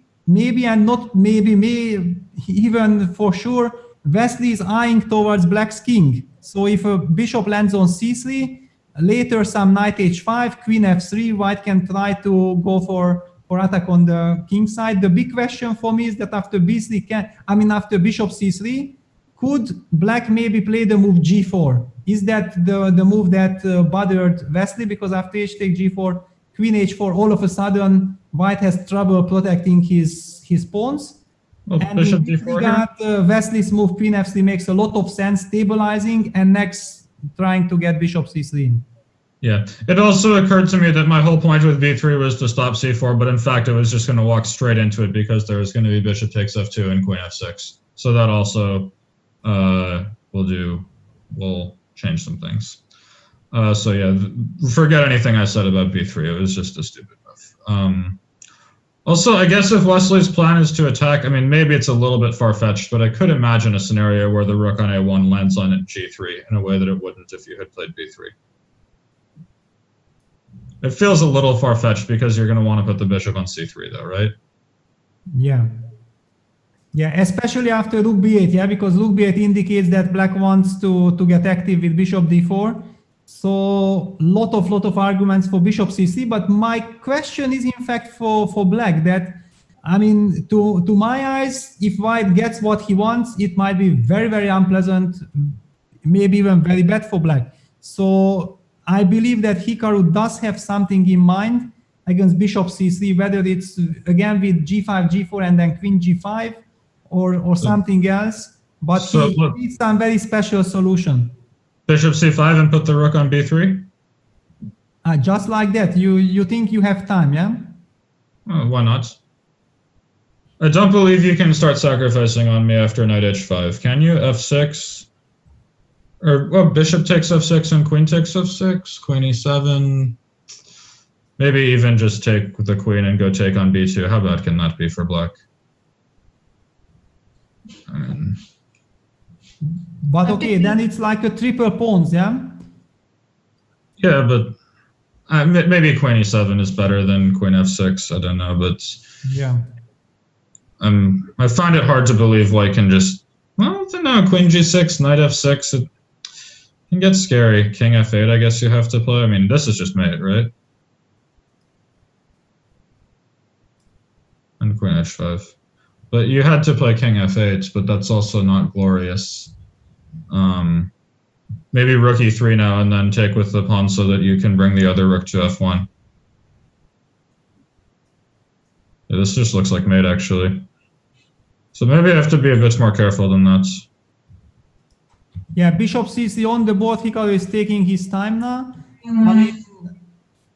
and not maybe even for sure, Wesley is eyeing towards black's king. So if a bishop lands on c3, later some knight h5, queen f3, white can try to go for attack on the king side. The big question for me is that after b3 after bishop c3, could black maybe play the move g4? Is that the move that bothered Wesley? Because after h take g4, queen h4, all of a sudden white has trouble protecting his pawns. Well, and bishop in this d4 regard, Wesley's move queen f3 makes a lot of sense, stabilizing, and next trying to get bishop c3 in. Yeah, it also occurred to me that my whole point with b3 was to stop c4, but in fact it was just going to walk straight into it because there was going to be bishop takes f2 and queen f6. So that also will change some things. So yeah, forget anything I said about b3. It was just a stupid move. Also, I guess if Wesley's plan is to attack, I mean, maybe it's a little bit far-fetched, but I could imagine a scenario where the rook on a1 lands on g3 in a way that it wouldn't if you had played b3. It feels a little far-fetched because you're going to want to put the bishop on c3 though, right? Yeah. Yeah, especially after rook b8, yeah, because rook b8 indicates that black wants to get active with bishop d4. So lot of arguments for bishop c3, but my question is in fact for black that, I mean, to my eyes, if white gets what he wants, it might be very, very unpleasant, maybe even very bad for black. So I believe that Hikaru does have something in mind against bishop c3, whether it's again with g5, g4, and then queen g5 or something else, but so, he needs some very special solution. Bishop c5 and put the rook on b3? Just like that. You think you have time, yeah? Why not? I don't believe you can start sacrificing on me after knight h5. Can you? f6? Or, well, bishop takes f6 and queen takes f6, queen e7. Maybe even just take the queen and go take on b2. How bad can that be for black? I mean, but okay, then it's like a triple pawns, yeah? Yeah, but maybe queen e7 is better than queen f6. I don't know, but yeah, I find it hard to believe white can just, well, I don't know, queen g6, knight f6. It can get scary. King f8, I guess you have to play. I mean, this is just mate, right? And queen h5. But you had to play king f8, but that's also not glorious. Maybe rook e3 now and then take with the pawn so that you can bring the other rook to f1. Yeah, this just looks like mate, actually. So maybe I have to be a bit more careful than that. Yeah, bishop c3 on the board. Hikaru is taking his time now. I mean,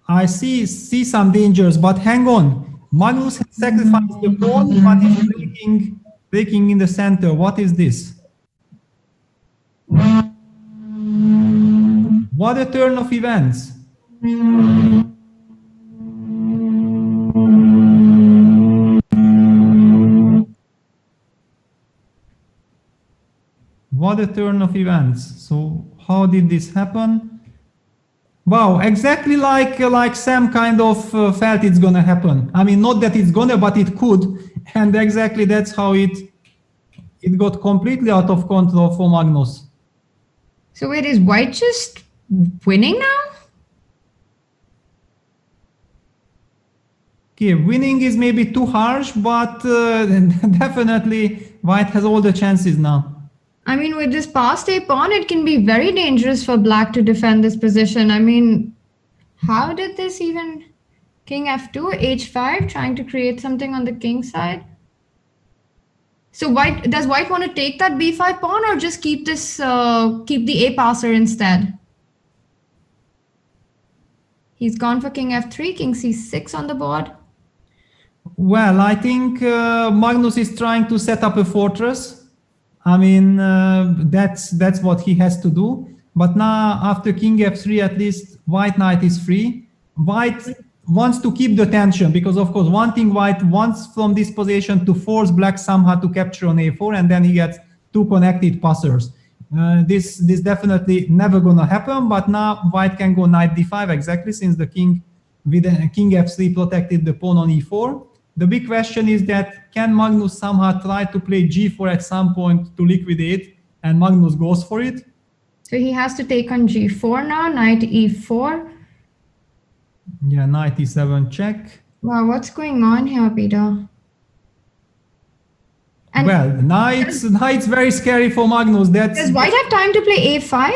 I see some dangers, but hang on. Magnus has sacrificed the pawn, but he's breaking in the center. What is this? What a turn of events. What a turn of events. So how did this happen? Wow, exactly like Sam kind of felt it's gonna happen. I mean, not that it's gonna, but it could. And exactly that's how it got completely out of control for Magnus. So wait, is white just winning now? Okay, winning is maybe too harsh, but definitely white has all the chances now. I mean, with this passed a pawn, it can be very dangerous for black to defend this position. I mean, how did this even... King f2, h5, trying to create something on the king side? So does white want to take that b5 pawn or just keep this, keep the a passer instead? He's gone for king f3, king c6 on the board. Well, I think Magnus is trying to set up a fortress. I mean, that's what he has to do. But now, after king f3, at least white knight is free. White wants to keep the tension because, of course, one thing white wants from this position to force black somehow to capture on a4, and then he gets two connected passers. This definitely never gonna happen. But now white can go knight d5 exactly, since the king with king f3 protected the pawn on e4. The big question is that can Magnus somehow try to play g4 at some point to liquidate, and Magnus goes for it. So he has to take on g4 now, knight e4. Yeah, knight e7 check. Wow, what's going on here, Peter? And well, knight's very scary for Magnus. Does white have time to play a5?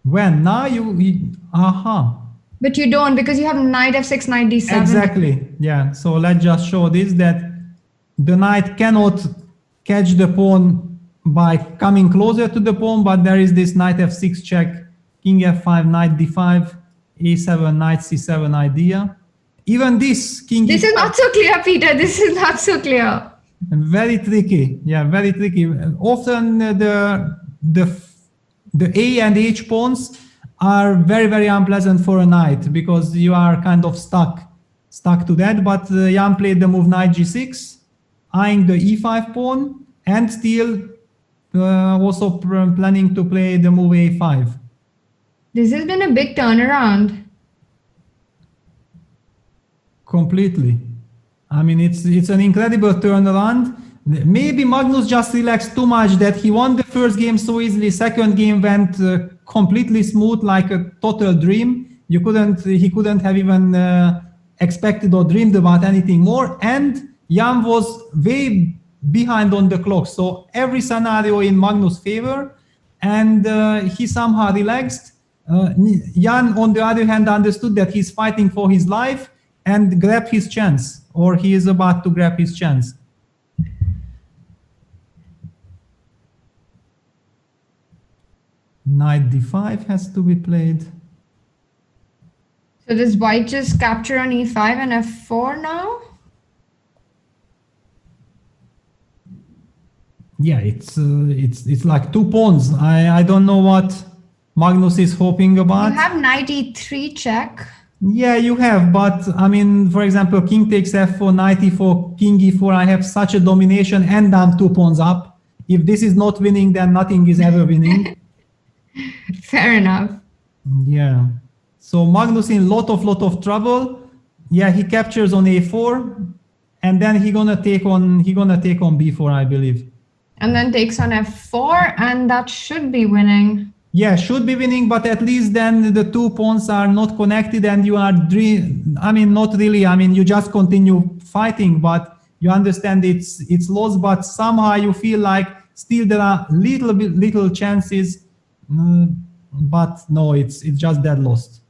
When? Now you But you don't, because you have knight f6, knight d7. Exactly, yeah. So let's just show this, that the knight cannot catch the pawn by coming closer to the pawn, but there is this knight f6 check, king f5, knight d5, a7, knight c7 idea. Even this king... This is not so clear, Peter. This is not so clear. Very tricky. Yeah, very tricky. Often the A and H pawns are very, very unpleasant for a knight because you are kind of stuck to that. But Jan played the move knight g6, eyeing the e5 pawn, and still also planning to play the move a5. This has been a big turnaround. Completely. I mean, it's an incredible turnaround. Maybe Magnus just relaxed too much that he won the first game so easily. Second game went completely smooth, like a total dream. He couldn't have even expected or dreamed about anything more. And Jan was way behind on the clock. So every scenario in Magnus' favor, and he somehow relaxed. Jan, on the other hand, understood that he's fighting for his life and grabbed his chance, or he is about to grab his chance. Knight d5 has to be played. So does white just capture on e5 and f4 now? Yeah, it's like two pawns. I don't know what Magnus is hoping about. You have knight e3 check. Yeah, you have, but I mean, for example, king takes f4, knight e4, king e4. I have such a domination, and I'm 2 pawns up. If this is not winning, then nothing is ever winning. Fair enough. Yeah. So Magnus in lot of trouble. Yeah, he captures on a4, and then he gonna take on b4, I believe. And then takes on f4, and that should be winning. Yeah, should be winning, but at least then the 2 pawns are not connected, and you are not really. I mean, you just continue fighting, but you understand it's lost. But somehow you feel like still there are little chances. But no, it's just dead lost.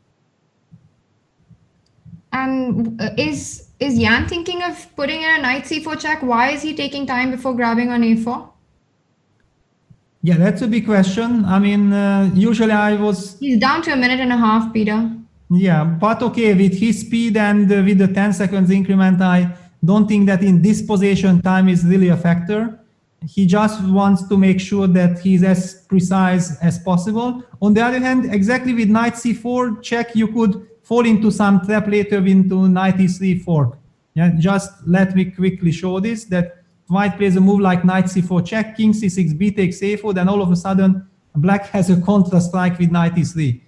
And is Jan thinking of putting in a knight c4 check? Why is he taking time before grabbing on a4? Yeah, that's a big question. I mean, usually He's down to a minute and a half, Peter. Yeah, but okay, with his speed and with the 10 seconds increment, I don't think that in this position time is really a factor. He just wants to make sure that he's as precise as possible. On the other hand, exactly with knight c4 check, you could fall into some trap later into knight e3 fork. Yeah, just let me quickly show this, that white plays a move like knight c4 check, king c6, b takes a4, then all of a sudden black has a contra strike with knight e3.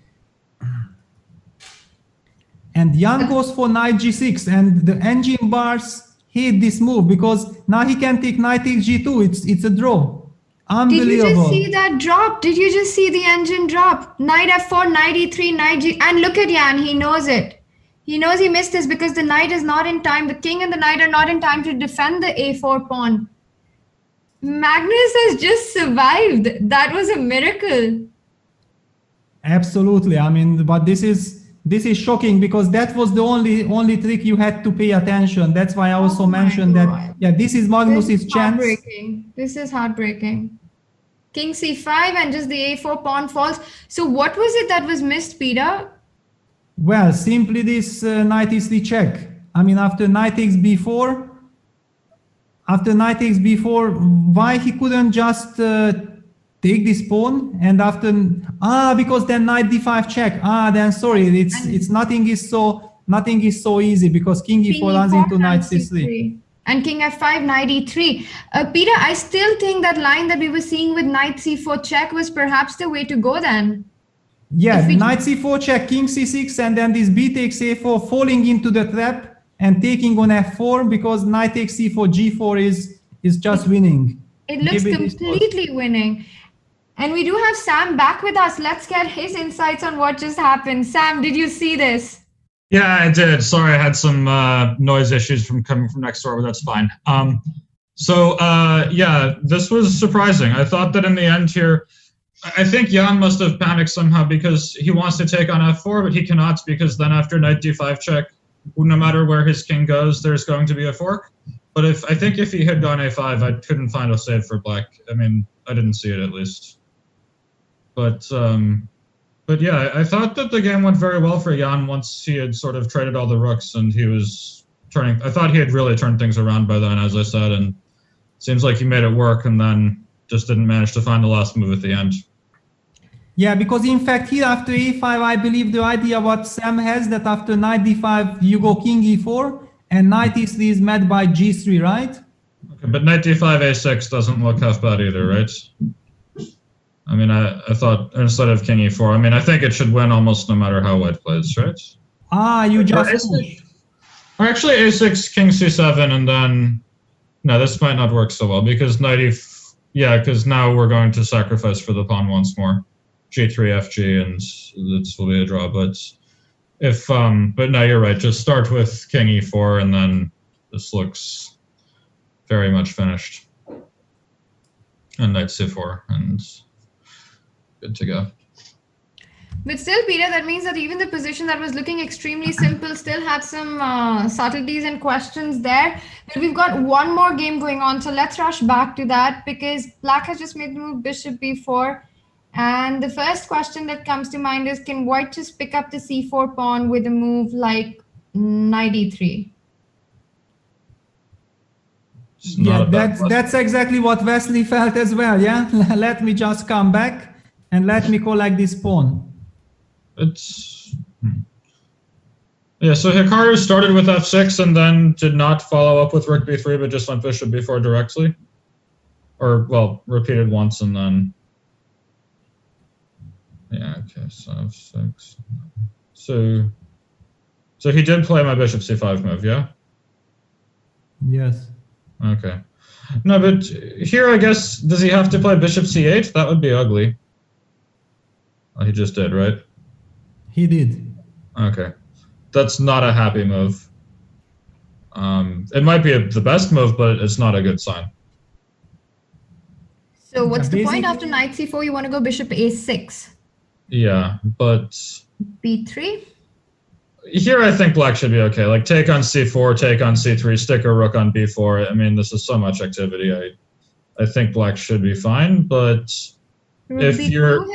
And Jan goes for knight g6, and the engine bars hate this move because now he can take knight takes g2. It's a draw. Unbelievable. Did you just see that drop? Did you just see the engine drop? Knight f4, knight e3, knight g... And look at Jan, he knows it. He knows he missed this because the knight is not in time. The king and the knight are not in time to defend the a4 pawn. Magnus has just survived. That was a miracle. Absolutely. I mean, but this is shocking because that was the only trick you had to pay attention. That's why I also mentioned that, yeah, this is Magnus's chance. This is heartbreaking. King c5 and just the a4 pawn falls. So what was it that was missed, Peter? Well, simply this knight e3 check. I mean, after knight takes b4, why he couldn't just take this pawn and after because then knight d5 check. Then sorry, it's nothing is so easy because king e4 runs into knight c3. And king f5, knight e3. Peter, I still think that line that we were seeing with knight c4 check was perhaps the way to go then. Yeah, knight c4 check, king c6, and then this b takes a4, falling into the trap and taking on f4 because knight takes c4, g4 is just winning. It looks completely winning. And we do have Sam back with us. Let's get his insights on what just happened. Sam, did you see this? Yeah, I did. Sorry, I had some noise issues from coming from next door, but that's fine. Yeah, this was surprising. I thought that in the end here, I think Jan must have panicked somehow because he wants to take on f4, but he cannot because then after knight d5 check, no matter where his king goes, there's going to be a fork. But I think if he had gone a5, I couldn't find a save for black. I mean, I didn't see it at least. But yeah, I thought that the game went very well for Jan once he had sort of traded all the rooks and he was turning. I thought he had really turned things around by then, as I said, and it seems like he made it work and then just didn't manage to find the last move at the end. Yeah, because in fact here after a5, I believe the idea what Sam has that after knight d5 you go king e4 and knight e3 is met by g3, right? Okay, but knight d5 a6 doesn't look half bad either, right? I mean, I thought instead of king e4, I mean, I think it should win almost no matter how white plays, right? You just push. Or actually a6, king c7, and then no, this might not work so well because because now we're going to sacrifice for the pawn once more. G3, FG, and this will be a draw. But but no, you're right. Just start with king e4, and then this looks very much finished. And knight c4, and good to go. But still, Peter, that means that even the position that was looking extremely simple still had some subtleties and questions there. But we've got one more game going on, so let's rush back to that because black has just made the move bishop b4. And the first question that comes to mind is, can white just pick up the c4 pawn with a move like knight e3? Yeah, that's exactly what Wesley felt as well, yeah? Let me just come back and let me collect this pawn. Yeah, so Hikaru started with f6 and then did not follow up with rook b3, but just went bishop b4 directly. Or, well, repeated once and then... Yeah, okay, so f6. So he did play my bishop c5 move, yeah? Yes. Okay. No, but here I guess, does he have to play bishop c8? That would be ugly. Oh, he just did, right? He did. Okay. That's not a happy move. It might be the best move, but it's not a good sign. So what's the point after knight c4? You want to go bishop a6? Yeah, but... b3? Here I think black should be okay. Like take on c4, take on c3, stick a rook on b4. I mean, this is so much activity. I think black should be fine, but if you're...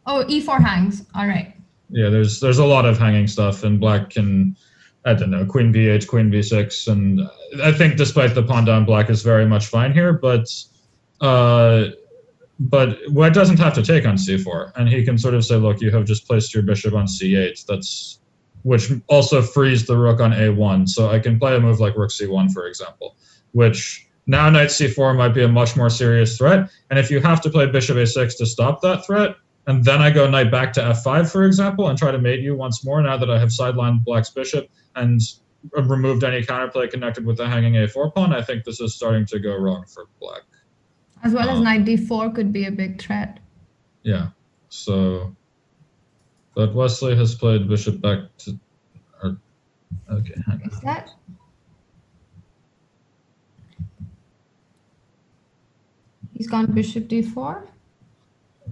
Oh, e4 hangs. All right. Yeah, there's a lot of hanging stuff, and black can, I don't know, queen b8, queen b6, and I think despite the pawn down, black is very much fine here, but white doesn't have to take on c4, and he can sort of say, look, you have just placed your bishop on c8, which also frees the rook on a1, so I can play a move like rook c1, for example, which now knight c4 might be a much more serious threat, and if you have to play bishop a6 to stop that threat, and then I go knight back to f5, for example, and try to mate you once more now that I have sidelined black's bishop and removed any counterplay connected with the hanging a4 pawn, I think this is starting to go wrong for black. As well as knight d4 could be a big threat. Yeah, so... But Wesley has played bishop back to... okay, hang on. Is that? He's gone bishop d4?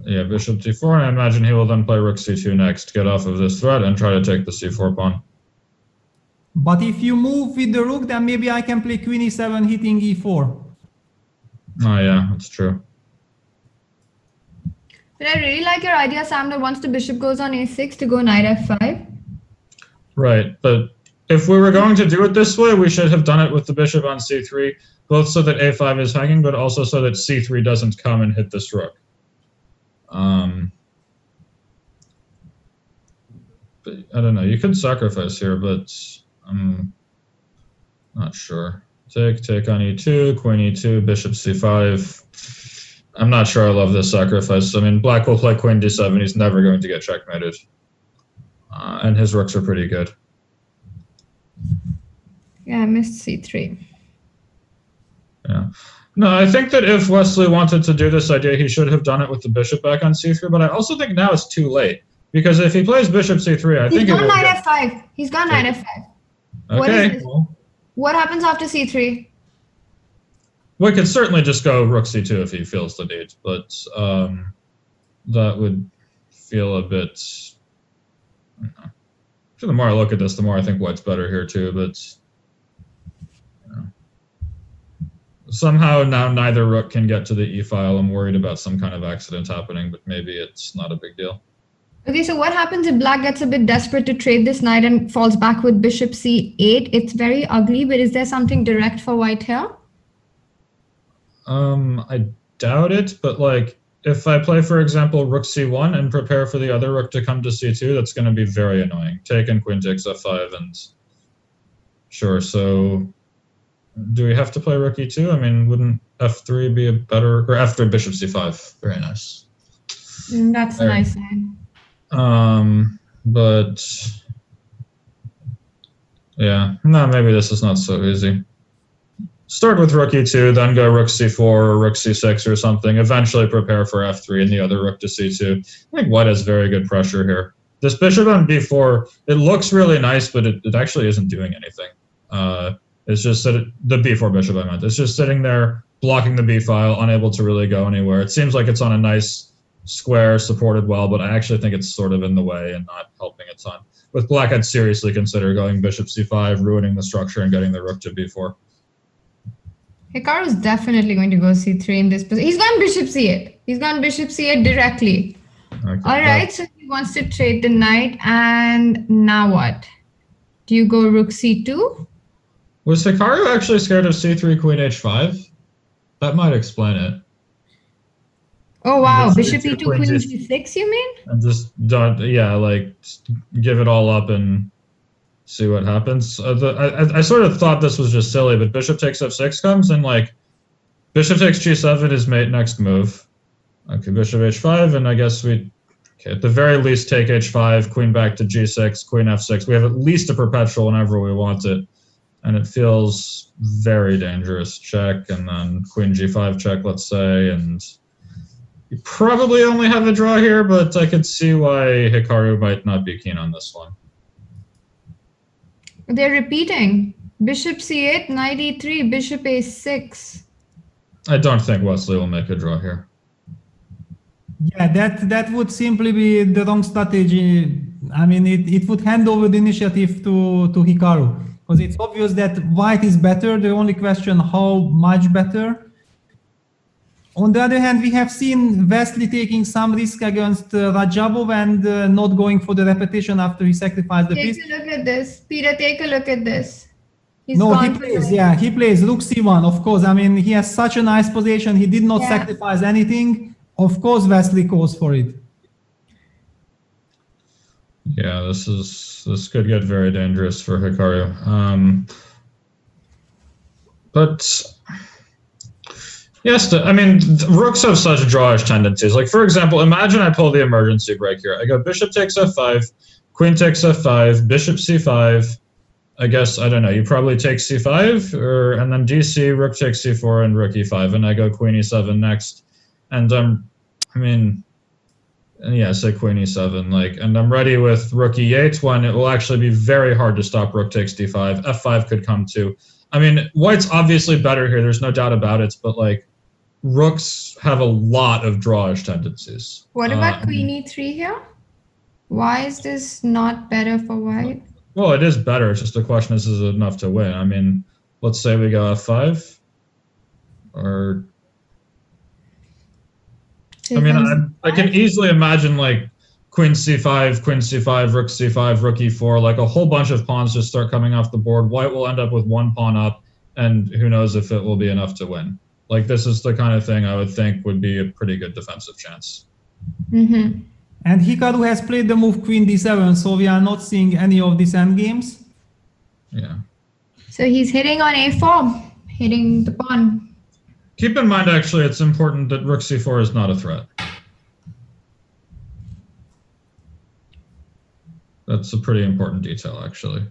Yeah, bishop d4, and I imagine he will then play rook c2 next, get off of this threat, and try to take the c4 pawn. But if you move with the rook, then maybe I can play queen e7 hitting e4. Oh yeah, that's true. But I really like your idea, Sam, that once the bishop goes on a6 to go knight f5. Right, but if we were going to do it this way, we should have done it with the bishop on c3, both so that a5 is hanging, but also so that c3 doesn't come and hit this rook. But I don't know, you could sacrifice here, but I'm not sure. Take on e2, queen e2, bishop c5. I'm not sure I love this sacrifice. I mean, black will play queen d7. He's never going to get checkmated. And his rooks are pretty good. Yeah, I missed c3. Yeah. No, I think that if Wesley wanted to do this idea, he should have done it with the bishop back on c3, but I also think now it's too late. Because if he plays bishop c3, I think he's gone knight f5. He's gone knight f5. Okay. What is this? What happens after c3? We could certainly just go rook c2 if he feels the need, but that would feel a bit... I don't know. The more I look at this, the more I think white's better here too, but you know. Somehow now neither rook can get to the e file. I'm worried about some kind of accident happening, but maybe it's not a big deal. Okay, so what happens if black gets a bit desperate to trade this knight and falls back with bishop c8? It's very ugly, but is there something direct for white here? I doubt it, but like if I play, for example, rook c1 and prepare for the other rook to come to c2, that's going to be very annoying. Take and queen takes f5 and sure. So do we have to play rook e2? I mean, wouldn't f3 be a better, or f3 bishop c5? Very nice. That's a nice line. But yeah, no, maybe this is not so easy. Start with rook e2, then go rook c4 or rook c6 or something. Eventually prepare for f3 and the other rook to c2. I think white has very good pressure here. This bishop on b4, it looks really nice, but it actually isn't doing anything. It's just that the b4 bishop I meant. It's just sitting there blocking the b file, unable to really go anywhere. It seems like it's on a nice square, supported well, but I actually think it's sort of in the way and not helping a ton. With black, I'd seriously consider going bishop c5, ruining the structure and getting the rook to b4. Hikaru is definitely going to go c3 in this position. He's gone bishop c8. He's gone bishop c8 directly. Okay, all right, so he wants to trade the knight, and now what? Do you go rook c2? Was Hikaru actually scared of c3, queen h5? That might explain it. Oh wow, bishop e2, queen g6, you mean? And just don't, yeah, like give it all up and see what happens. I sort of thought this was just silly, but bishop takes f6 comes and like bishop takes g7 is mate next move. Okay, bishop h5, and I guess we, okay, at the very least take h5, queen back to g6, queen f6. We have at least a perpetual whenever we want it, and it feels very dangerous. Check, and then queen g5 check, let's say, and you probably only have a draw here, but I could see why Hikaru might not be keen on this one. They're repeating. Bishop c8, knight e3, bishop a6. I don't think Wesley will make a draw here. Yeah, that would simply be the wrong strategy. I mean, it would hand over the initiative to Hikaru, because it's obvious that white is better. The only question, how much better? On the other hand, we have seen Wesley taking some risk against Rajabov and not going for the repetition after he sacrificed the piece. Take a look at this. Peter, take a look at this. He's no, he plays, yeah, he plays rook c1, of course. I mean, he has such a nice position. He did not sacrifice anything. Of course, Wesley calls for it. Yeah, this could get very dangerous for Hikaru. But yes, I mean, rooks have such drawish tendencies. Like, for example, imagine I pull the emergency break here. I go bishop takes f5, queen takes f5, bishop c5. I guess, I don't know, you probably take c5, and then dc, rook takes c4, and rook e5, and I go queen e7 next. And I mean, yeah, say queen e7, like, and I'm ready with rook e8 when it will actually be very hard to stop rook takes d5. f5 could come too. I mean, white's obviously better here, there's no doubt about it, but like, rooks have a lot of drawish tendencies. What about queen e3 here? Why is this not better for white? Well, it is better, it's just a question, is it enough to win? I mean, let's say we go f5, or... I mean, I can easily imagine like queen c5, rook c5, rook e4, like a whole bunch of pawns just start coming off the board. White will end up with one pawn up, and who knows if it will be enough to win. Like, this is the kind of thing I would think would be a pretty good defensive chance. Mm-hmm. And Hikaru has played the move queen d7, so we are not seeing any of these endgames. Yeah. So he's hitting on a4, hitting the pawn. Keep in mind, actually, it's important that rook c4 is not a threat. That's a pretty important detail, actually.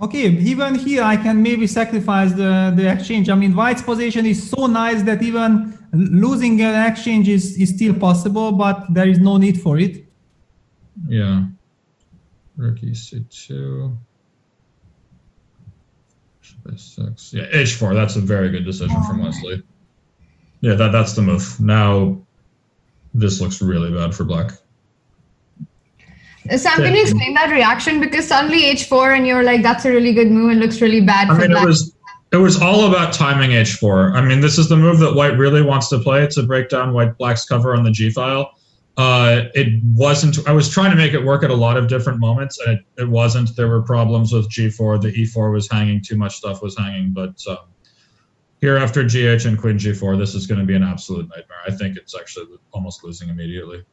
Okay, even here I can maybe sacrifice the exchange. I mean, White's position is so nice that even losing an exchange is still possible, but there is no need for it. Yeah. Rook e2. H6. Yeah, h4. That's a very good decision from Wesley. Yeah, that's the move. Now, this looks really bad for black. Sam, can you explain that reaction? Because suddenly h4 and you're like, that's a really good move and looks really bad for black. It was all about timing h4. I mean, this is the move that white really wants to play to break down black's cover on the g file. It wasn't. I was trying to make it work at a lot of different moments, and it wasn't. There were problems with g4. The e4 was hanging. Too much stuff was hanging. But here, after gh and queen g4, this is going to be an absolute nightmare. I think it's actually almost losing immediately.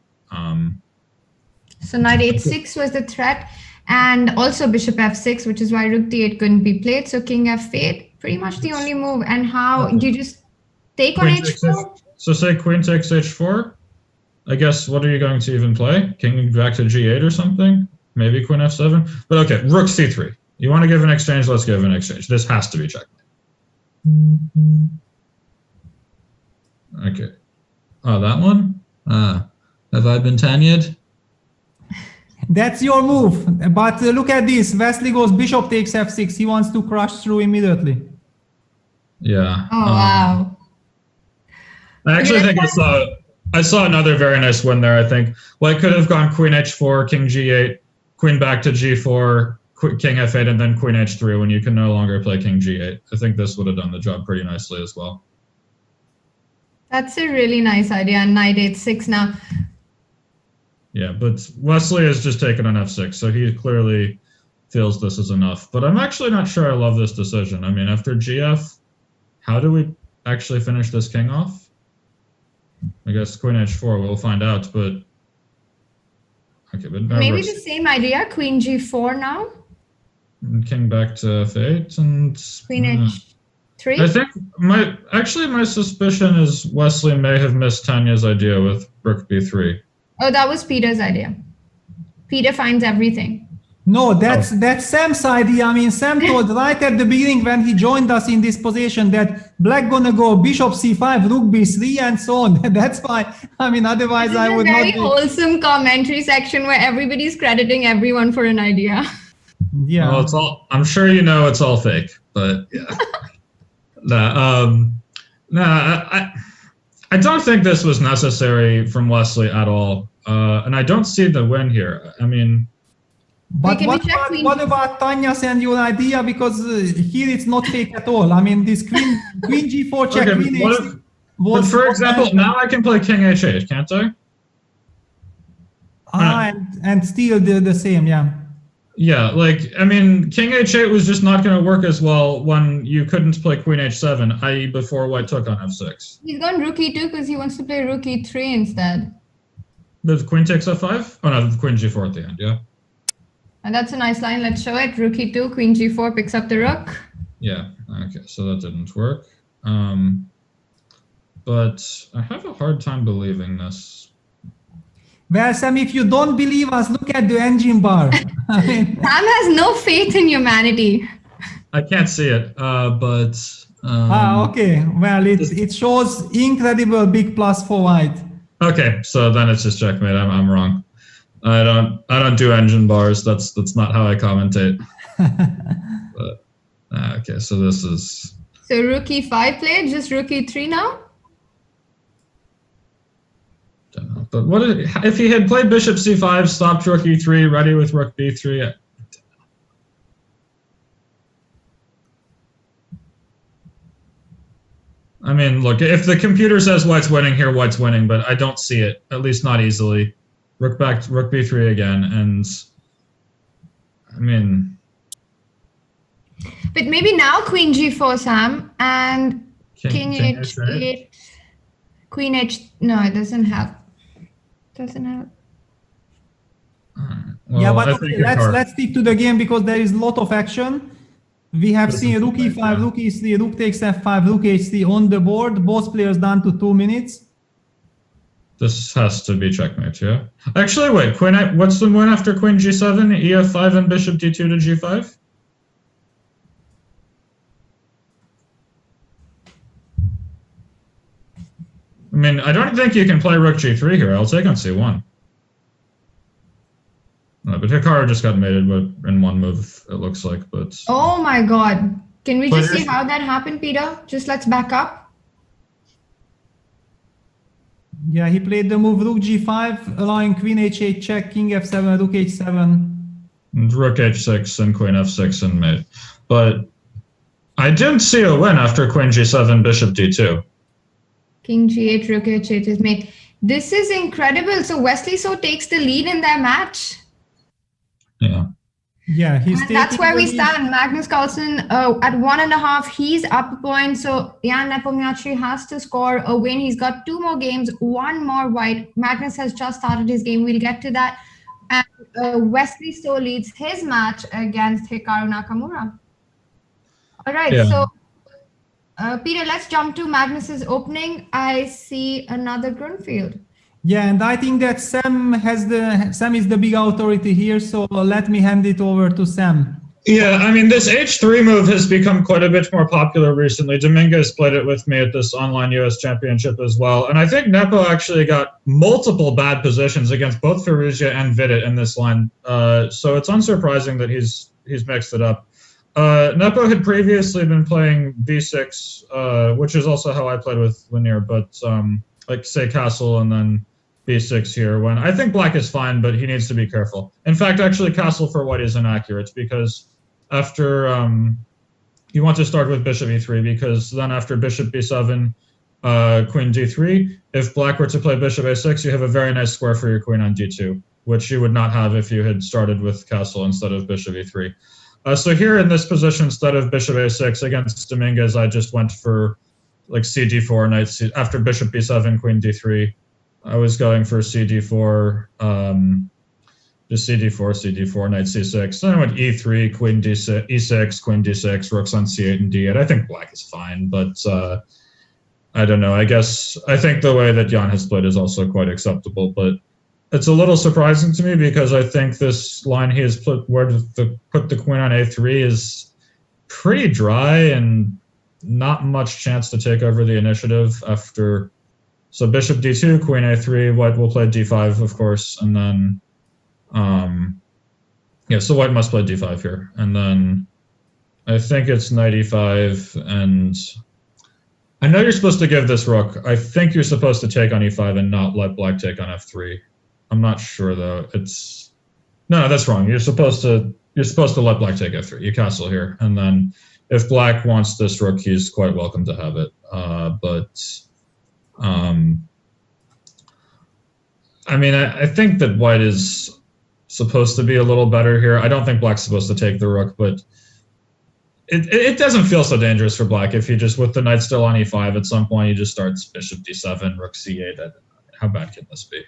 So knight h6 was the threat, and also bishop f6, which is why rook d8 couldn't be played. So king f8, pretty much the only move. And how do you just take on h4? So say queen takes h4. I guess, what are you going to even play? King back to g8 or something? Maybe queen f7? But okay, rook c3. You want to give an exchange? Let's give an exchange. This has to be checkmate. Okay. Oh, that one? Have I been Tania'd? That's your move. But look at this. Wesley goes bishop takes f6. He wants to crush through immediately. Yeah. Oh, wow. I actually think I saw another very nice win there, I think. White could have gone queen h4, king g8, queen back to g4, king f8, and then queen h3 when you can no longer play king g8. I think this would have done the job pretty nicely as well. That's a really nice idea. And knight h6 now. Yeah, but Wesley has just taken on f6, so he clearly feels this is enough. But I'm actually not sure I love this decision. I mean, after gf, how do we actually finish this king off? I guess queen h4, we'll find out, but... Okay, but maybe the same idea, queen g4 now? And king back to f8 and... Queen h3? I think my suspicion is Wesley may have missed Tania's idea with rook b3. Oh, that was Peter's idea. Peter finds everything. No, that's Sam's idea. I mean, Sam told right at the beginning when he joined us in this position that black gonna go bishop c5, rook b3, and so on. That's why. I mean, otherwise I would not. This is a very wholesome commentary section where everybody's crediting everyone for an idea. Yeah. Well, it's all. I'm sure you know it's all fake, but yeah. I don't think this was necessary from Wesley at all, and I don't see the win here. I mean. But what about Tania's and your idea? Because here it's not fake at all. I mean, this queen g4 check, okay, queen h6. But for example, now I can play king h8, can't I? And still the same, yeah. Yeah, like, I mean, king h8 was just not going to work as well when you couldn't play queen h7, i.e. before white took on f6. He's gone rook e2 because he wants to play rook e3 instead. The queen takes f5? Oh no, the queen g4 at the end, yeah. And that's a nice line. Let's show it. Rook e2, queen g4 picks up the rook. Yeah, okay, so that didn't work. But I have a hard time believing this. Well, Sam, if you don't believe us, look at the engine bar. I mean, Sam has no faith in humanity. I can't see it, but... okay. Well, it shows incredible big plus for white. Okay, so then it's just checkmate. I'm wrong. I don't do engine bars. That's not how I commentate. But okay, so this is. So rook e5 played, just rook e3 now. Don't know. But what if he had played bishop c5, stopped rook e3, ready with rook b3? I mean, look, if the computer says white's winning here, white's winning, but I don't see it, at least not easily. rook b3 again, and I mean. But maybe now Queen G4, Sam, and King H8, Queen H. No, it doesn't help. Doesn't help. Well, yeah, but okay, let's stick to the game because there is a lot of action. We have seen rook e5, rook e3, rook takes f5, rook h3 on the board. Both players down to 2 minutes. This has to be checkmate, yeah? Actually, wait, what's the win after queen g7, ef5, and bishop d2 to g5? I mean, I don't think you can play rook g3 here. I'll take on c1. No, but Hikaru just got mated in one move, it looks like. But oh my god. Can we just see how that happened, Peter? Just let's back up. Yeah, he played the move rook g5, allowing queen h8 check, king f7, rook h7. And rook h6 and queen f6 and mate. But I didn't see a win after queen g7, bishop d2. King g8, rook h8 is mate. This is incredible. So Wesley So takes the lead in their match. Yeah. Yeah, that's where we stand. Magnus Carlsen at 1.5. He's up a point. So Jan Nepomniachtchi has to score a win. He's got 2 more games, 1 more white. Magnus has just started his game. We'll get to that. And Wesley So leads his match against Hikaru Nakamura. All right. Yeah. So Peter, let's jump to Magnus's opening. I see another Grunfeld. Yeah, and I think that Sam is the big authority here, so let me hand it over to Sam. Yeah, I mean, this h3 move has become quite a bit more popular recently. Dominguez played it with me at this online US championship as well, and I think Nepo actually got multiple bad positions against both Firouzja and Vidit in this line, so it's unsurprising that he's mixed it up. Nepo had previously been playing b6, which is also how I played with Linear, but like say castle and then b6 here, when I think black is fine, but he needs to be careful. In fact, actually castle for white is inaccurate because after you want to start with bishop e3, because then after bishop b7, queen d3, if black were to play bishop a6, you have a very nice square for your queen on d2, which you would not have if you had started with castle instead of bishop e3. So here in this position, instead of bishop a6 against Dominguez, I just went for like cd4, knight c, after bishop b7, queen d3. I was going for cd4, just cd4, knight c6. Then I went e3, queen d6, e6, queen d6, rooks on c8 and d8. I think black is fine, but I don't know. I think the way that Jan has played is also quite acceptable, but it's a little surprising to me because I think this line he has put put the queen on a3 is pretty dry and not much chance to take over the initiative after. So bishop d2, queen a3, white will play d5, of course, and then, yeah, so white must play d5 here. And then I think it's knight e5, and I know you're supposed to give this rook. I think you're supposed to take on e5 and not let black take on f3. I'm not sure, though. No, that's wrong. You're supposed to let black take f3. You castle here, and then if black wants this rook, he's quite welcome to have it. I mean, I think that white is supposed to be a little better here. I don't think black's supposed to take the rook, but it doesn't feel so dangerous for black if you just, with the knight still on e5, at some point you just start bishop d7, rook c8. How bad can this be?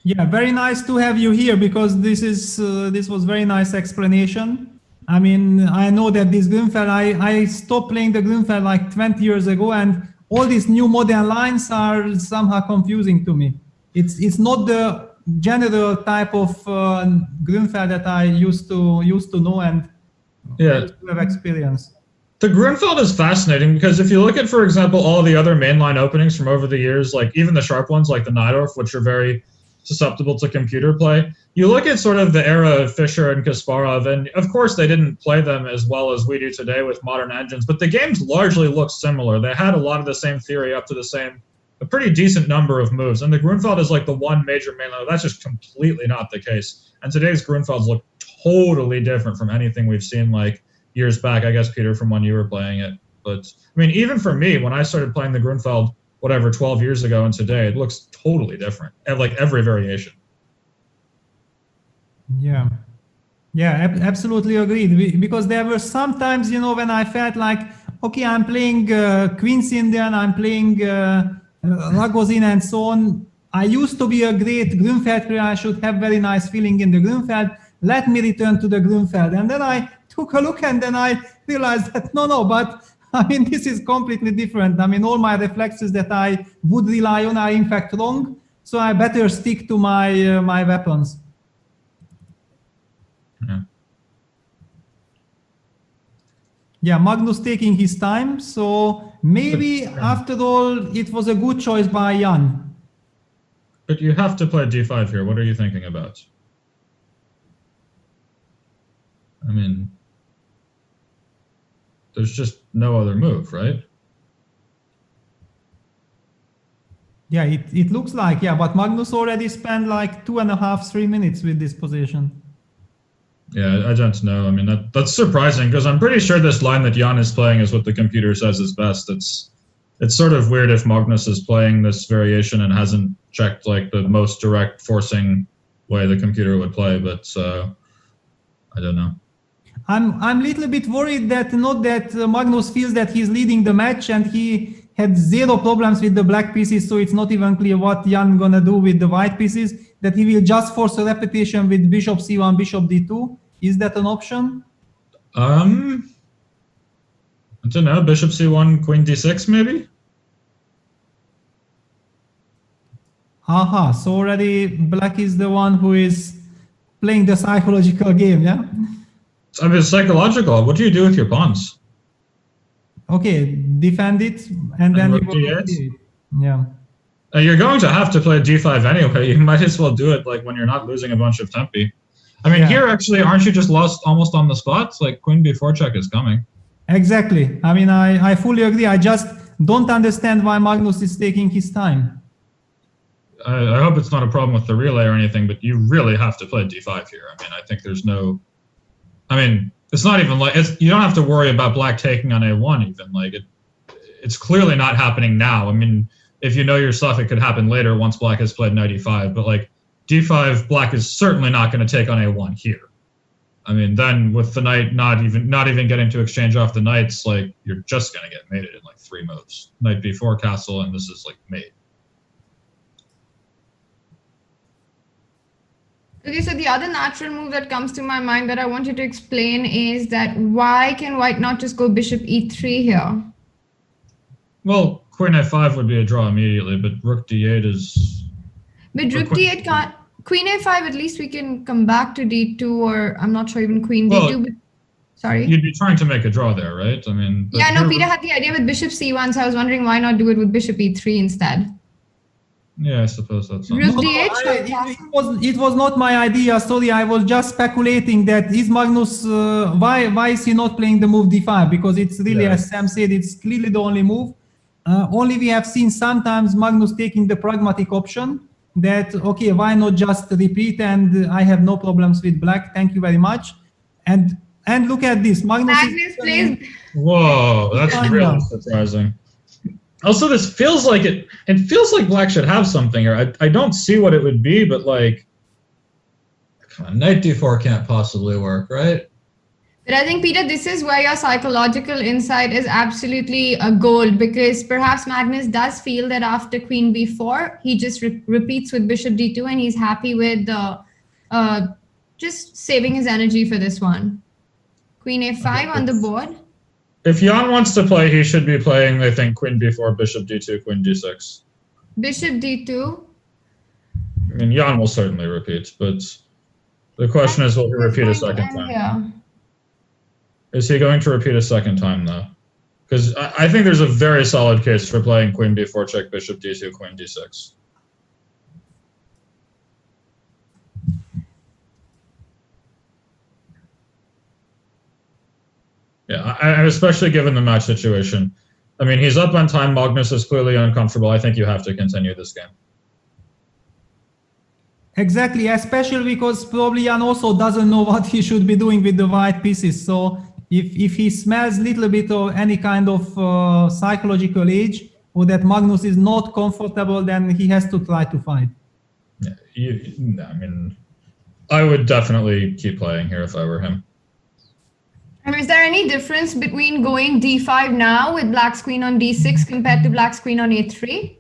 Yeah, very nice to have you here because this was very nice explanation. I mean, I know that this Grunfeld, I stopped playing the Grunfeld like 20 years ago, and all these new modern lines are somehow confusing to me. It's not the general type of Grunfeld that I used to know and used to have experience. The Grunfeld is fascinating because if you look at, for example, all the other mainline openings from over the years, like even the sharp ones like the Najdorf, which are very susceptible to computer play. You look at sort of the era of Fischer and Kasparov, and of course they didn't play them as well as we do today with modern engines, but the games largely look similar. They had a lot of the same theory up to a pretty decent number of moves, and the Grunfeld is like the one major mainline. That's just completely not the case. And today's Grunfelds look totally different from anything we've seen like years back, I guess, Peter, from when you were playing it. But I mean, even for me, when I started playing the Grunfeld, whatever 12 years ago and today, it looks totally different. Like every variation. Yeah. Yeah, absolutely agreed. Because there were some times, when I felt like, okay, I'm playing Queen's Indian, I'm playing Ragozin and so on. I used to be a great Grünfeld player. I should have very nice feeling in the Grünfeld. Let me return to the Grünfeld. And then I took a look and then I realized that but this is completely different. All my reflexes that I would rely on are in fact wrong. So I better stick to my my weapons. Yeah, Magnus taking his time. So maybe after all, it was a good choice by Jan. But you have to play d5 here. What are you thinking about? There's just no other move, right? Yeah, it looks like, but Magnus already spent like 2.5, 3 minutes with this position. Yeah, I don't know. That's surprising because I'm pretty sure this line that Jan is playing is what the computer says is best. It's sort of weird if Magnus is playing this variation and hasn't checked like the most direct forcing way the computer would play, but I don't know. I'm a little bit worried that Magnus feels that he's leading the match and he had zero problems with the black pieces, so it's not even clear what Jan gonna do with the white pieces, that he will just force a repetition with bishop c1, bishop d2. Is that an option? I don't know, bishop c1, queen d6 maybe? Aha, so already black is the one who is playing the psychological game, yeah? It's psychological. What do you do with your pawns? Okay, defend it, and then you go yeah. You're going to have to play d5 anyway. You might as well do it like when you're not losing a bunch of tempi. Here actually, aren't you just lost almost on the spot? Like queen b4 check is coming. Exactly. I fully agree. I just don't understand why Magnus is taking his time. I hope it's not a problem with the relay or anything, but you really have to play d5 here. I think there's no... it's not even like... you don't have to worry about black taking on a1 even. Like, it's clearly not happening now. If you know your stuff, it could happen later once black has played knight e5, but like d5, black is certainly not going to take on a1 here. Then with the knight not even getting to exchange off the knights, like you're just going to get mated in like 3 moves. Knight b4 castle, and this is like mate. Okay, so the other natural move that comes to my mind that I want you to explain is that why can white not just go bishop e3 here? Well, queen a5 would be a draw immediately, but rook d8 is... But rook d8 can't... Queen a5, at least we can come back to d2, or I'm not sure even queen d2, but... Sorry? You'd be trying to make a draw there, right? Yeah, no, Peter had the idea with bishop c1, so I was wondering why not do it with bishop e3 instead. Yeah, I suppose that's rook d8. It was not my idea. Sorry, I was just speculating that is Magnus. Why is he not playing the move d5? Because it's really, as Sam said, it's clearly the only move. Only we have seen sometimes Magnus taking the pragmatic option. That okay, why not just repeat? And I have no problems with black. Thank you very much. And look at this, Magnus plays. Whoa, that's really surprising. Also, this feels like it feels like black should have something here. I don't see what it would be, but like, come on, knight d4 can't possibly work, right? But I think, Peter, this is where your psychological insight is absolutely a gold, because perhaps Magnus does feel that after queen b4, he just repeats with bishop d2, and he's happy with just saving his energy for this one. Queen a5 on the board. If Jan wants to play, he should be playing, I think, queen b4, bishop d2, queen d6. Bishop d2? Jan will certainly repeat, but the question is, will he repeat a second time? Yeah. Is he going to repeat a second time, though? Because I think there's a very solid case for playing queen b4 check, bishop d2, queen d6. Yeah, especially given the match situation. He's up on time. Magnus is clearly uncomfortable. I think you have to continue this game. Exactly, especially because probably Jan also doesn't know what he should be doing with the white pieces. So if he smells a little bit of any kind of psychological edge or that Magnus is not comfortable, then he has to try to fight. Yeah, I mean, I would definitely keep playing here if I were him. And is there any difference between going d5 now with black's queen on d6 compared to black's queen on a3?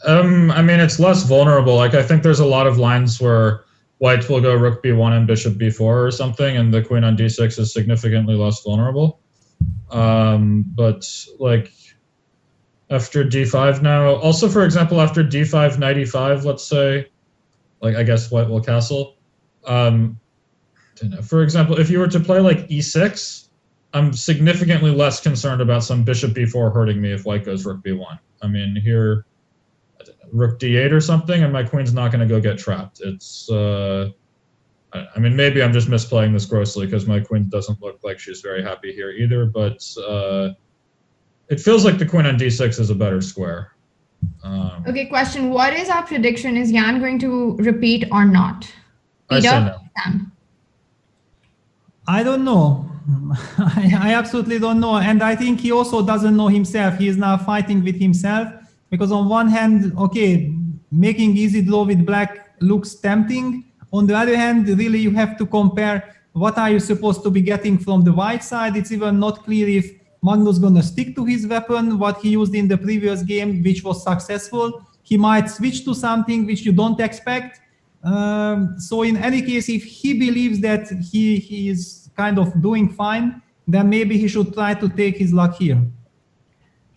I mean, it's less vulnerable. Like, I think there's a lot of lines where white will go rook b1 and bishop b4 or something, and the queen on d6 is significantly less vulnerable. But like after d5 now, also for example, after d5, knight e5, let's say, like I guess white will castle. For example, if you were to play like e6, I'm significantly less concerned about some bishop b4 hurting me if white goes rook b1. I mean, here, rook d8 or something, and my queen's not going to go get trapped. It's, I mean, maybe I'm just misplaying this grossly because my queen doesn't look like she's very happy here either, but it feels like the queen on d6 is a better square. Okay, question. What is our prediction? Is Jan going to repeat or not? I say no. I don't know. I absolutely don't know. And I think he also doesn't know himself. He is now fighting with himself because on one hand, okay, making easy draw with black looks tempting. On the other hand, really you have to compare what are you supposed to be getting from the white side. It's even not clear if Magnus gonna stick to his weapon, what he used in the previous game, which was successful. He might switch to something which you don't expect. So in any case, if he believes that he is kind of doing fine, then maybe he should try to take his luck here.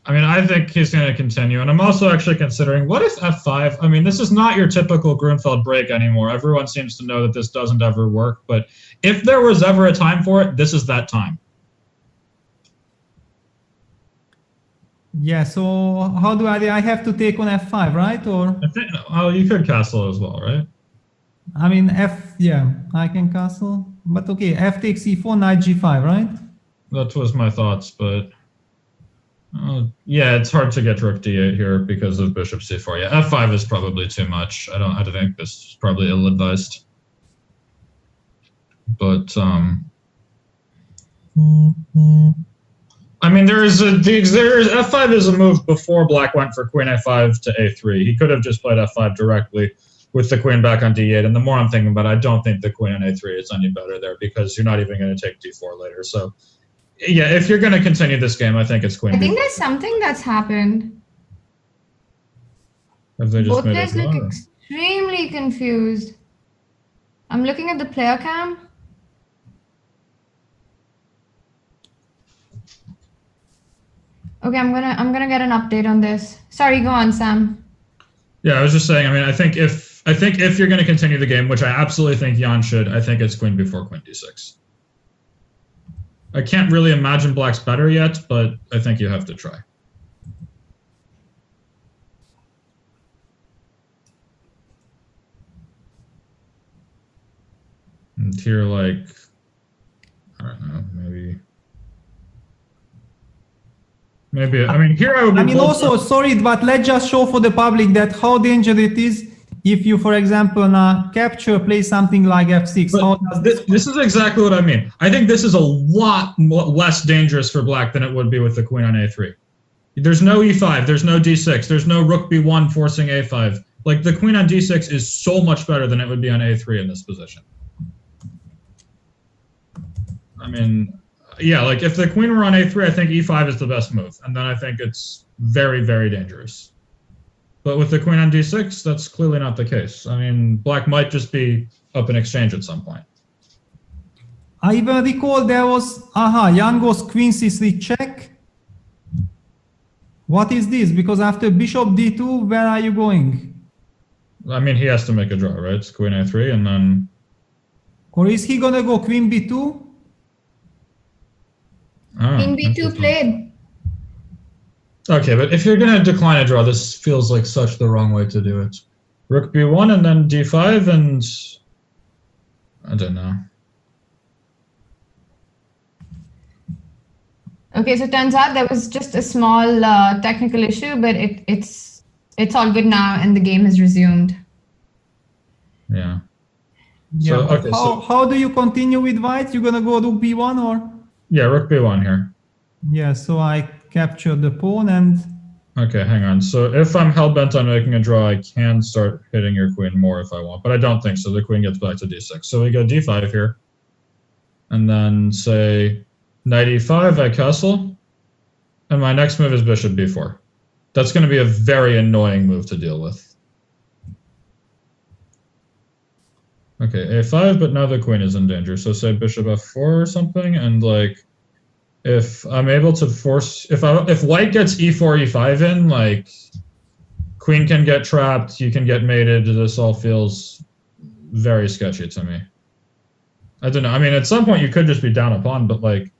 I mean, I think he's going to continue. And I'm also actually considering, what if f5? I mean, this is not your typical Grunfeld break anymore. Everyone seems to know that this doesn't ever work. But if there was ever a time for it, this is that time. Yeah, so how do I have to take on f5, right? Or I think, oh, you could castle as well, right? I mean, yeah, I can castle. But okay, f takes e4, knight g5, right? That was my thoughts, but yeah, it's hard to get rook d8 here because of bishop c4. Yeah, f5 is probably too much. I think this is probably ill-advised. But I mean, f5 is a move before black went for queen a5 to a3. He could have just played f5 directly with the queen back on d8. And the more I'm thinking about it, I don't think the queen on a3 is any better there because you're not even going to take d4 later. So yeah, if you're going to continue this game, I think it's queen. I think there's something that's happened. Have they just Both made players look extremely confused. I'm looking at the player cam. Okay, I'm gonna get an update on this. Sorry, go on, Sam. Yeah, I was just saying. I mean, I think if you're going to continue the game, which I absolutely think Jan should, I think it's queen before queen d6. I can't really imagine black's better yet, but I think you have to try. And here, like, I don't know, maybe, I mean, here I would be. I mean, also, sorry, but let's just show for the public that how dangerous it is if you, for example, capture, play something like f6. How does this is exactly what I mean. I think this is a lot less dangerous for black than it would be with the queen on a3. There's no e5, there's no d6, there's no rook b1 forcing a5. Like, the queen on d6 is so much better than it would be on a3 in this position. I mean, yeah, like if the queen were on a3, I think e5 is the best move. And then I think it's very, very dangerous. But with the queen on d6, that's clearly not the case. I mean, black might just be up in exchange at some point. I even recall there was, Jan goes queen c3 check. What is this? Because after bishop d2, where are you going? I mean, he has to make a draw, right? It's queen a3 and then... Or is he going to go queen b2? Queen b2 played. Okay, but if you're going to decline a draw, this feels like such the wrong way to do it. Rook b1 and then d5 and... I don't know. Okay, so it turns out there was just a small technical issue, but it's all good now and the game has resumed. Yeah. Yeah. So, okay, how do you continue with white? You're going to go rook b1 or? Yeah, rook b1 here. Yeah, so I capture the pawn and... Okay, hang on. So if I'm hell-bent on making a draw, I can start hitting your queen more if I want, but I don't think so. The queen gets back to d6. So we go d5 here. And then say knight e5, I castle. And my next move is bishop b4. That's going to be a very annoying move to deal with. Okay, a5, but now the queen is in danger. So say bishop f4 or something, and like, if I'm able to force, if white gets e4, e5 in, like, queen can get trapped, you can get mated. This all feels very sketchy to me. I don't know. I mean, at some point you could just be down a pawn, but like,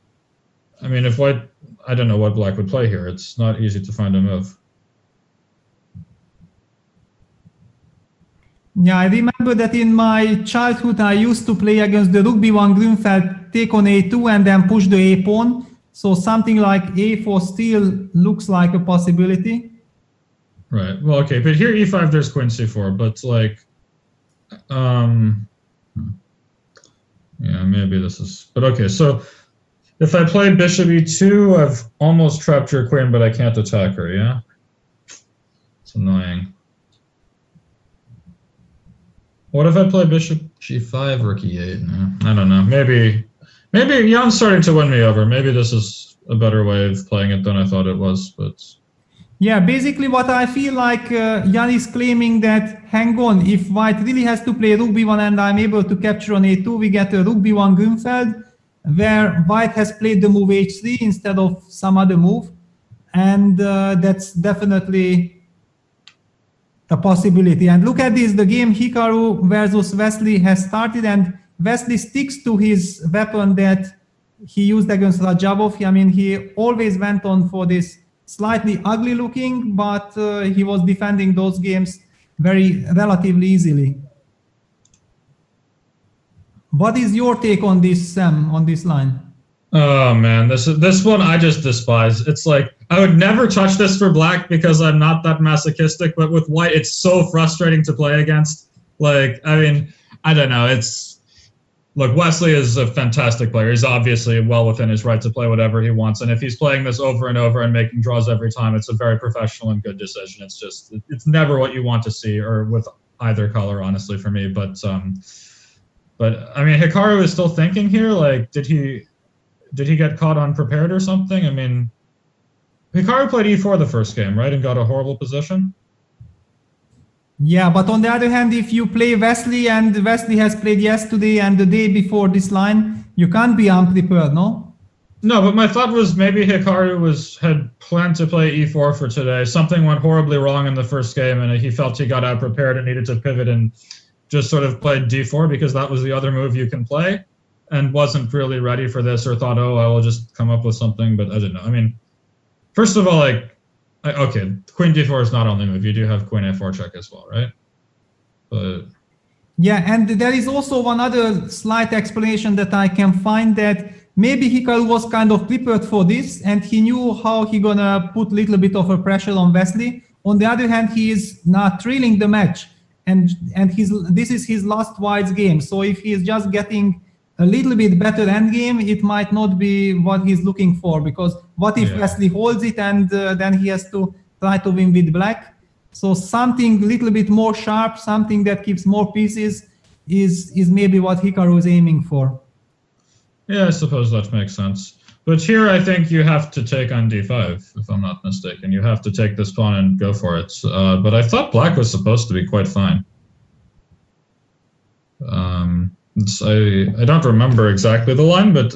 I mean, if white, I don't know what black would play here. It's not easy to find a move. Yeah, I remember that in my childhood I used to play against the rook b1 Grünfeld, take on a2 and then push the a pawn. So something like a4 still looks like a possibility. Right. Well, okay, but here e5 there's queen c4, but like, yeah, maybe this is, but okay, so if I play bishop e2, I've almost trapped your queen, but I can't attack her, yeah? It's annoying. What if I play bishop g5, rook e8? No, I don't know. Maybe Jan's starting to win me over. Maybe this is a better way of playing it than I thought it was, but... Yeah, basically what I feel like Jan is claiming that, hang on, if white really has to play rook b1 and I'm able to capture on a2, we get a rook b1 Grünfeld, where white has played the move h3 instead of some other move. And that's definitely a possibility. And look at this, the game Hikaru versus Wesley has started, and Wesley sticks to his weapon that he used against Radjabov. I mean, he always went on for this slightly ugly looking, but he was defending those games relatively easily. What is your take on this, Sam, on this line? Oh man, this one I just despise. It's like, I would never touch this for black because I'm not that masochistic, but with white, it's so frustrating to play against. Like, I mean, I don't know. Look, Wesley is a fantastic player. He's obviously well within his right to play whatever he wants. And if he's playing this over and over and making draws every time, it's a very professional and good decision. It's just, it's never what you want to see, or with either color, honestly, for me. But I mean, Hikaru is still thinking here. Like, did he get caught unprepared or something? I mean, Hikaru played e4 the first game, right, and got a horrible position? Yeah, but on the other hand, if you play Wesley, and Wesley has played yesterday and the day before this line, you can't be unprepared, no? No, but my thought was maybe Hikaru had planned to play e4 for today. Something went horribly wrong in the first game, and he felt he got out prepared and needed to pivot and just sort of played d4 because that was the other move you can play, and wasn't really ready for this, or thought, oh, I will just come up with something, but I don't know. I mean, first of all, like, okay, queen d4 is not only move. You do have queen a4 check as well, right? But yeah, and there is also one other slight explanation that I can find, that maybe Hikaru was kind of prepared for this, and he knew how he gonna put a little bit of a pressure on Wesley. On the other hand, he is not trailing the match, and this is his last white's game. So if he is just getting a little bit better endgame, it might not be what he's looking for, because what if Wesley holds it and then he has to try to win with black? So something a little bit more sharp, something that keeps more pieces is maybe what Hikaru is aiming for. yeah, I suppose that makes sense. But here I think you have to take on d5, if I'm not mistaken. You have to take this pawn and go for it. But I thought black was supposed to be quite fine. I don't remember exactly the line, but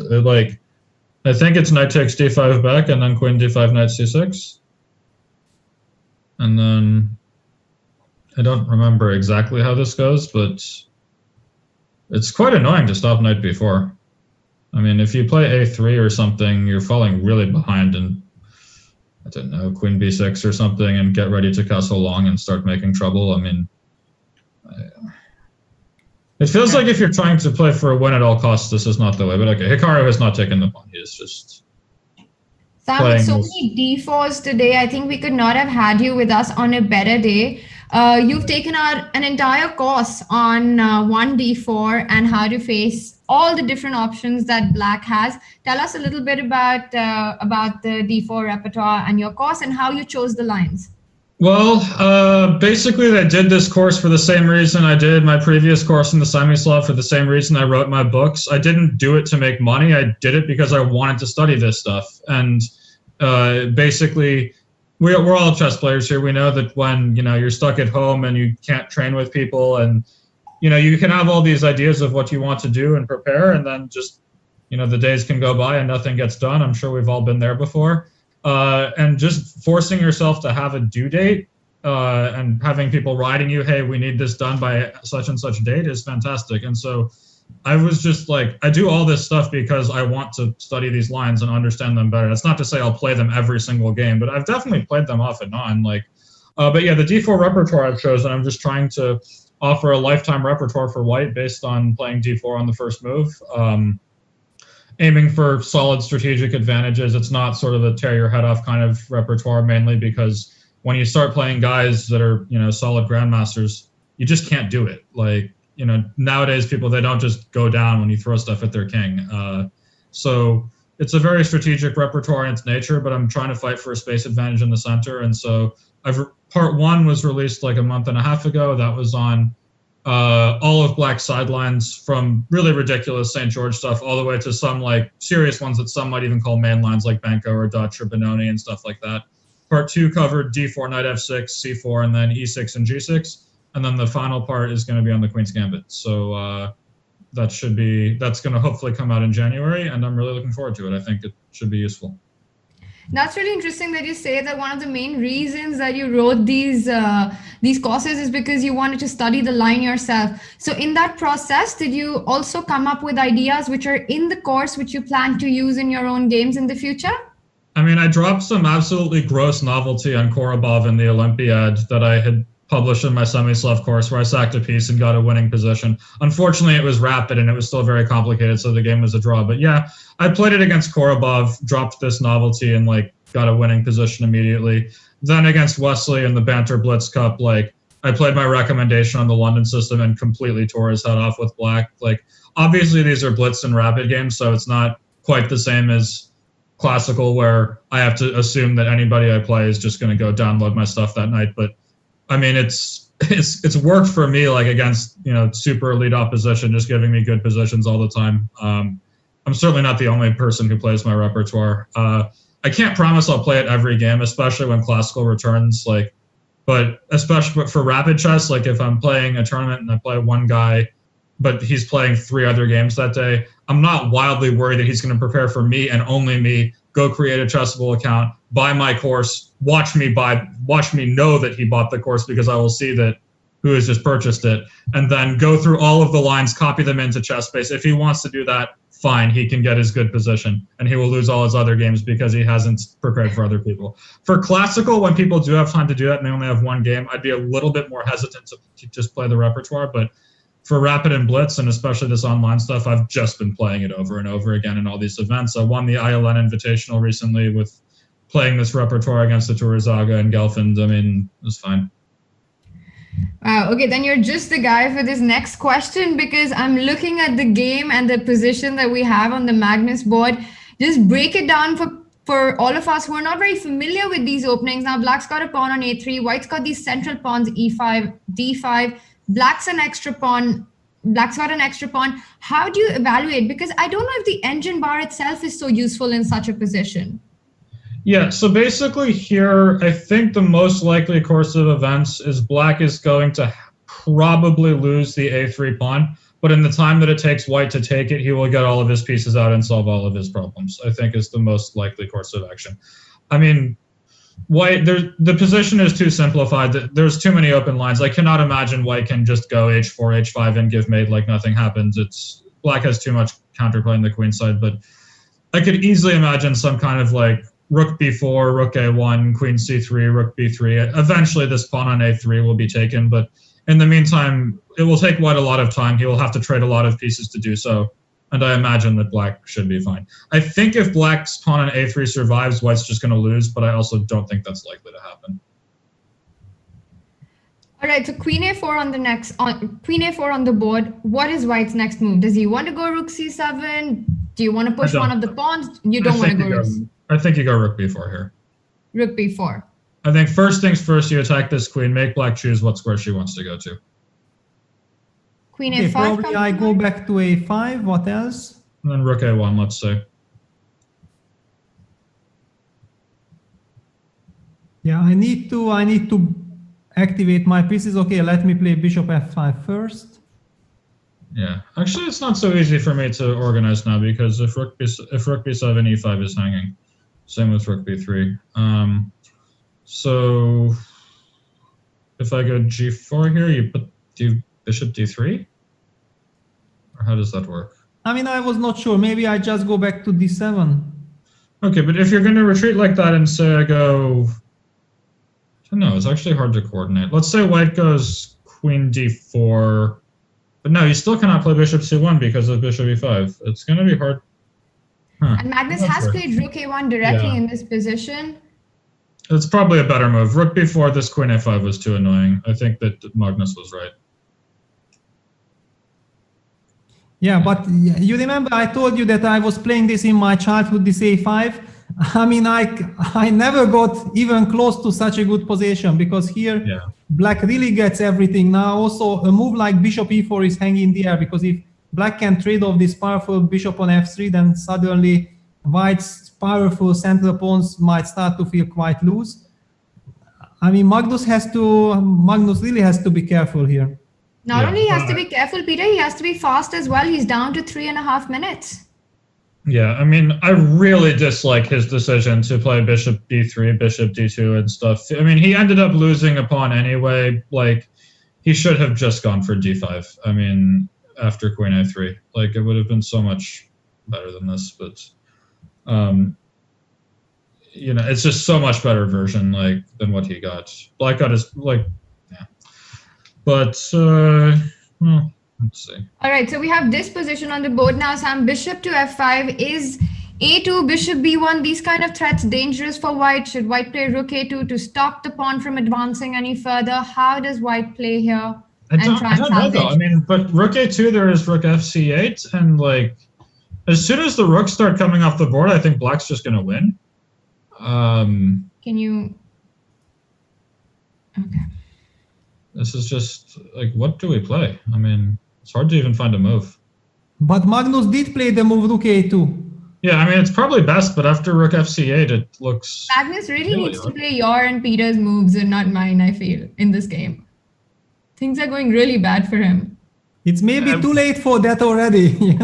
I think it's knight takes d5 back, and then queen d5, knight c6. And then I don't remember exactly how this goes, but it's quite annoying to stop knight b4. I mean, if you play a3 or something, you're falling really behind, and I don't know, queen b6 or something, and get ready to castle long and start making trouble. I mean, it feels like if you're trying to play for a win at all costs, this is not the way. But okay, Hikaru has not taken the pawn. He is just Sam, with so many d4s today, I think we could not have had you with us on a better day. You've taken out an entire course on 1d4 and how to face all the different options that Black has. Tell us a little bit about the d4 repertoire and your course and how you chose the lines. Well, basically I did this course for the same reason I did my previous course in the Semislav, for the same reason I wrote my books. I didn't do it to make money. I did it because I wanted to study this stuff. And basically, we're all chess players here. We know that when, you're stuck at home and you can't train with people, and, you can have all these ideas of what you want to do and prepare, and then just, the days can go by and nothing gets done. I'm sure we've all been there before. And just forcing yourself to have a due date and having people writing you, hey, we need this done by such and such date is fantastic. And so I was just like, I do all this stuff because I want to study these lines and understand them better. That's not to say I'll play them every single game, but I've definitely played them off and on. But yeah, the d4 repertoire I've chosen, I'm just trying to offer a lifetime repertoire for white based on playing d4 on the first move. Aiming for solid strategic advantages. It's not sort of a tear your head off kind of repertoire, mainly because when you start playing guys that are, solid grandmasters, you just can't do it. Nowadays people, they don't just go down when you throw stuff at their king. So it's a very strategic repertoire in its nature, but I'm trying to fight for a space advantage in the center. And so part 1 was released like a month and a half ago. That was on all of Black's sidelines, from really ridiculous St. George stuff all the way to some like serious ones that some might even call main lines, like Benko or Dutch or Benoni and stuff like that. Part 2 covered d4, knight f6, c4, and then e6 and g6. And then the final part is going to be on the Queen's Gambit. So that's going to hopefully come out in January, and I'm really looking forward to it. I think it should be useful. That's really interesting that you say that one of the main reasons that you wrote these courses is because you wanted to study the line yourself. So in that process, did you also come up with ideas which are in the course which you plan to use in your own games in the future? I mean, I dropped some absolutely gross novelty on Korobov in the Olympiad that I had published in my Semislav course, where I sacked a piece and got a winning position. Unfortunately, it was rapid and it was still very complicated, so the game was a draw. But yeah, I played it against Korobov, dropped this novelty, and got a winning position immediately. Then against Wesley in the Banter Blitz Cup, I played my recommendation on the London system and completely tore his head off with Black. Obviously these are blitz and rapid games, so it's not quite the same as classical, where I have to assume that anybody I play is just going to go download my stuff that night. But I mean, it's worked for me, against, super elite opposition, just giving me good positions all the time. I'm certainly not the only person who plays my repertoire. I can't promise I'll play it every game, especially when classical returns, but especially for rapid chess, if I'm playing a tournament and I play one guy, but he's playing 3 other games that day, I'm not wildly worried that he's going to prepare for me and only me, go create a Chessable account, buy my course, watch me know that he bought the course, because I will see that who has just purchased it, and then go through all of the lines, copy them into ChessBase. If he wants to do that, fine, he can get his good position, and he will lose all his other games because he hasn't prepared for other people. For classical, when people do have time to do that and they only have one game, I'd be a little bit more hesitant to just play the repertoire. But for rapid and blitz, and especially this online stuff, I've just been playing it over and over again in all these events. I won the ILN Invitational recently with playing this repertoire against the Turizaga and Gelfand. I mean, it was fine. Wow, okay, then you're just the guy for this next question, because I'm looking at the game and the position that we have on the Magnus board. Just break it down for all of us who are not very familiar with these openings. Now, Black's got a pawn on a3, White's got these central pawns, e5, d5, Black's got an extra pawn. How do you evaluate? Because I don't know if the engine bar itself is so useful in such a position. Yeah, so basically here, I think the most likely course of events is Black is going to probably lose the a3 pawn, but in the time that it takes White to take it, he will get all of his pieces out and solve all of his problems, I think, is the most likely course of action. I mean, White, the position is too simplified. There's too many open lines. I cannot imagine White can just go h4, h5 and give mate like nothing happens. Black has too much counterplay on the queen side, but I could easily imagine some kind of rook b4, rook a1, queen c3, rook b3. Eventually this pawn on a3 will be taken, but in the meantime, it will take White a lot of time. He will have to trade a lot of pieces to do so, and I imagine that Black should be fine. I think if Black's pawn on a3 survives, White's just going to lose, but I also don't think that's likely to happen. All right, so queen a4 on the queen a4 on the board. What is white's next move? Does he want to go rook c7? Do you want to push one of the pawns? You don't want to go rook. I think you go rook b4 here. Rook b4. I think first things first, you attack this queen, make black choose what square she wants to go to. Queen Okay, a5. probably I go back to a5. What else? And then rook a1, let's say. Yeah, I need to activate my pieces. Okay, let me play bishop f5 first. Yeah, actually, it's not so easy for me to organize now because if rook b7, e5 is hanging. Same with rook b3. So if I go g4 here, you put bishop d3? Or how does that work? I mean, I was not sure. Maybe I just go back to d7. Okay, but if you're going to retreat like that and say I go... I don't know, it's actually hard to coordinate. Let's say white goes queen d4. But no, you still cannot play bishop c1 because of bishop e5. It's going to be hard. Huh. And Magnus has played rook a1 directly in this position. It's probably a better move. Rook b4, this queen a5 was too annoying. I think that Magnus was right. Yeah, but you remember I told you that I was playing this in my childhood, this a5. I mean, I never got even close to such a good position because here black really gets everything. Now also a move like bishop e4 is hanging in the air because if black can trade off this powerful bishop on f3, then suddenly white's powerful central pawns might start to feel quite loose. I mean, Magnus really has to be careful here. Not only he has to be careful, Peter, he has to be fast as well. He's down to 3.5 minutes. Yeah, I mean, I really dislike his decision to play bishop d3, bishop d2 and stuff. I mean, he ended up losing a pawn anyway. Like, he should have just gone for d5. I mean, after queen a3. Like, it would have been so much better than this, but... you know, it's just so much better version, like, than what he got. Black got his, like, yeah. But, well, let's see. All right, so we have this position on the board now, Sam. Bishop to f5. Is a2, bishop b1, these kind of threats dangerous for white? Should white play rook a2 to stop the pawn from advancing any further? How does white play here? I don't know, though. I mean, but rook a2, there is rook fc8, and, like, as soon as the rooks start coming off the board, I think black's just going to win. Can you... Okay. This is just, like, what do we play? I mean, it's hard to even find a move. But Magnus did play the move rook a2. Yeah, I mean, it's probably best, but after rook fc8, it looks... Magnus really needs to play your and Peter's moves and not mine, I feel, in this game. Things are going really bad for him. It's maybe too late for that already.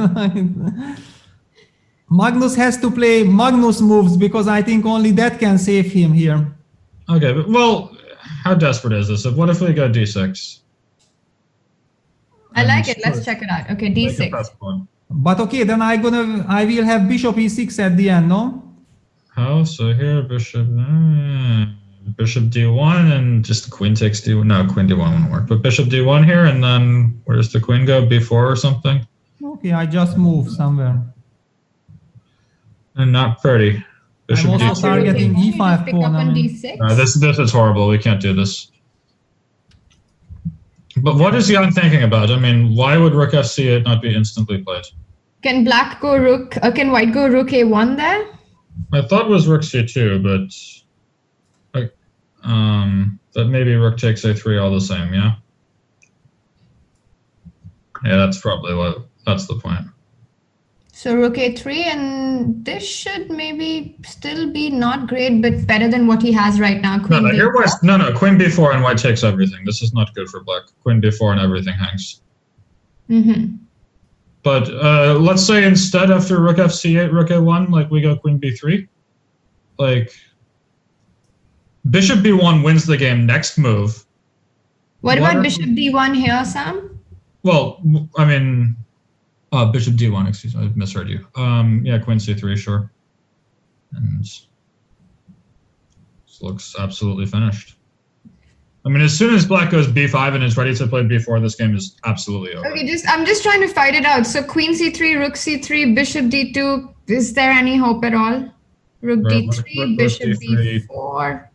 Magnus has to play Magnus moves because I think only that can save him here. Okay, but, well, how desperate is this? What if we go d6? I like it. Let's check it out. Okay, d6. But okay, then I will have bishop e6 at the end, no? How? So here, bishop d1 and just queen takes d1. No, queen d1 won't work. But bishop d1 here, and then where does the queen go? b4 or something? Okay, I just move somewhere. And not pretty. Bishop I'm also targeting e5 pawn. On d6? No, this is horrible. We can't do this. But what is Jan thinking about? I mean, why would rook fc8 not be instantly played? Can black go rook? Can white go rook a1 there? I thought it was rook c2, but that maybe rook takes a3 all the same. Yeah. Yeah, that's probably that's the point. So rook a3, and this should maybe still be not great, but better than what he has right now. Queen b4. No, queen b4 and white takes everything. This is not good for black. Queen b4 and everything hangs. Mm-hmm. But let's say instead after rook fc8, rook a1, like we go queen b3. Like bishop b1 wins the game. Next move. What about bishop d1 here, Sam? Well, I mean. Bishop d1, excuse me, I misheard you. Yeah, queen c3, sure. And this looks absolutely finished. I mean, as soon as black goes b5 and is ready to play b4, this game is absolutely over. Okay, I'm just trying to fight it out. So queen c3, rook c3, bishop d2. Is there any hope at all? Rook d3, bishop b4.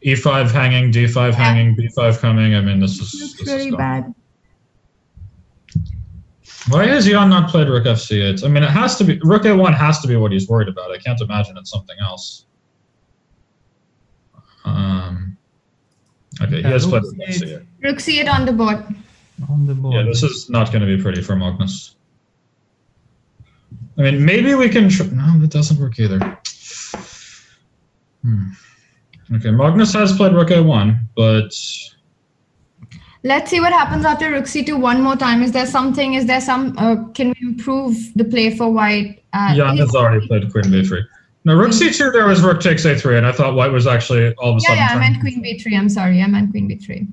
E5 hanging, D5 hanging, B5 coming. I mean, this Looks is really bad. Why has Jan not played Rook FC8? I mean, it has to be Rook A1 has to be what he's worried about. I can't imagine it's something else. Okay, he has played Rook FC8. Rook C8 on the board. On the board. Yeah, this is not going to be pretty for Magnus. I mean, maybe we can. No, that doesn't work either. Okay, Magnus has played Rook A1, but Let's see what happens after Rook C2 one more time. Is there some, can we improve the play for white? Jan has already played Queen B3. No, Rook C2, there was Rook takes A3, and I thought white was actually all of a sudden. Yeah, I meant Queen B3. I'm sorry, I meant Queen B3.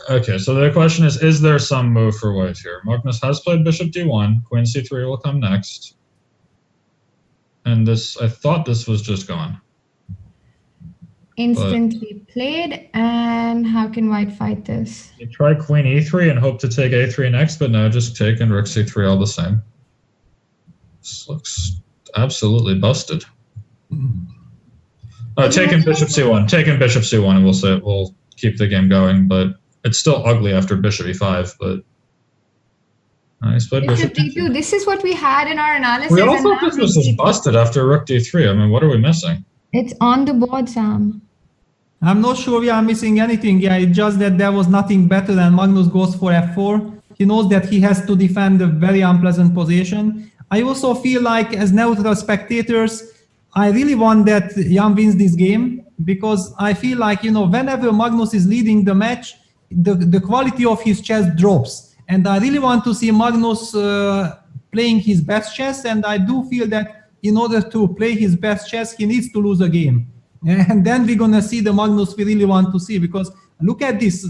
Okay, so the question is there some move for white here? Magnus has played Bishop D1, Queen C3 will come next. And this, I thought this was just gone. Instantly played, and how can white fight this? You try Queen E3 and hope to take A3 next, but no, just take and Rook C3 all the same. This looks absolutely busted. Oh, taking Bishop C1, and we'll keep the game going, but it's still ugly after Bishop E5, but he's played Bishop D2. This is what we had in our analysis. We all thought this was just busted after Rook D3. I mean, what are we missing? It's on the board, Sam. I'm not sure we are missing anything. Yeah, it's just that there was nothing better than Magnus goes for F4. He knows that he has to defend a very unpleasant position. I also feel like as neutral spectators, I really want that Jan wins this game, because I feel like, whenever Magnus is leading the match, the quality of his chess drops. And I really want to see Magnus playing his best chess, and I do feel that in order to play his best chess, he needs to lose a game. And then we're going to see the Magnus we really want to see, because look at this.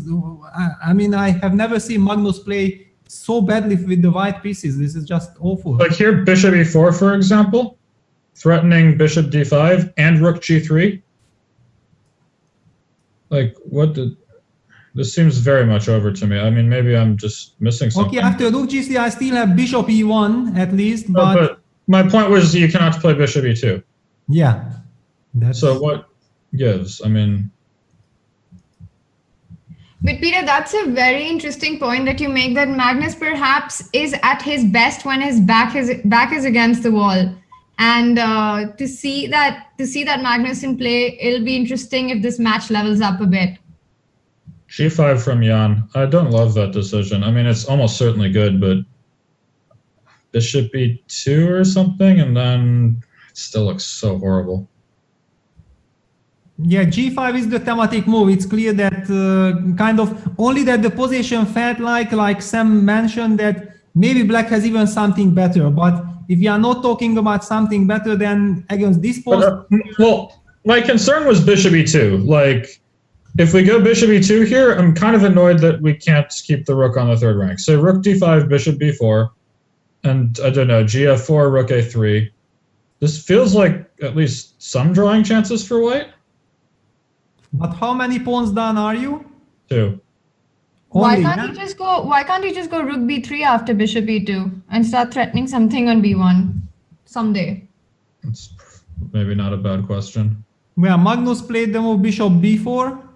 I mean, I have never seen Magnus play so badly with the white pieces. This is just awful. Like here, Bishop E4, for example, threatening Bishop D5 and Rook G3. Like, this seems very much over to me. I mean, maybe I'm just missing something. Okay, after Rook G3, I still have Bishop E1 at least, but my point was you cannot play Bishop E2. Yeah. So what gives? I mean... But Peter, that's a very interesting point that you make, that Magnus perhaps is at his best when his back is against the wall. And to see that Magnus in play, it'll be interesting if this match levels up a bit. G5 from Jan. I don't love that decision. I mean, it's almost certainly good, but Bishop E2 or something, and then it still looks so horrible. Yeah, G5 is the thematic move. It's clear that kind of only that the position felt like Sam mentioned, that maybe black has even something better. But if you are not talking about something better, then against this post... well, my concern was Bishop E2. Like, if we go Bishop E2 here, I'm kind of annoyed that we can't keep the rook on the third rank. So Rook D5, Bishop B4, and I don't know, GF4, Rook A3. This feels like at least some drawing chances for white. But how many pawns down are you? 2. Why can't you just go Rook B3 after Bishop E2 and start threatening something on B1 someday? It's maybe not a bad question. Well, Magnus played the move Bishop B4.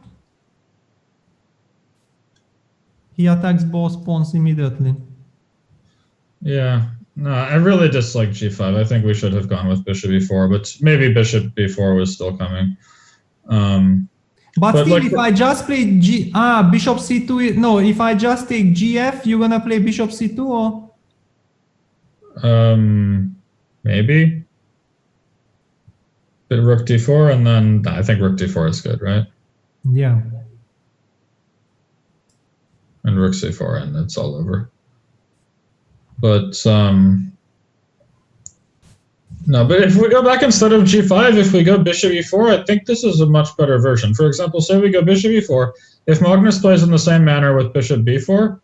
He attacks both pawns immediately. Yeah, no, I really dislike G5. I think we should have gone with Bishop E4, but maybe Bishop B4 was still coming. But still, like, if I just play Bishop C2, no, if I just take GF, you're gonna play Bishop C2 or? Maybe. But Rook D4, and then I think Rook D4 is good, right? Yeah. And Rook C4, and it's all over. But no, but if we go back instead of G5, if we go Bishop E4, I think this is a much better version. For example, say we go Bishop E4. If Magnus plays in the same manner with Bishop B4,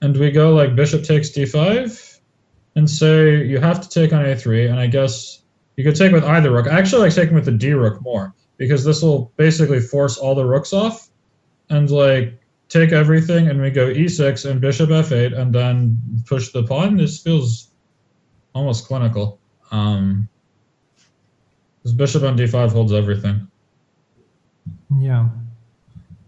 and we go like Bishop takes D5, and say you have to take on A3, and I guess you could take with either rook. I actually like taking with the D rook more, because this will basically force all the rooks off, and like take everything, and we go E6 and Bishop F8, and then push the pawn. This feels almost clinical. This Bishop on D5 holds everything. Yeah.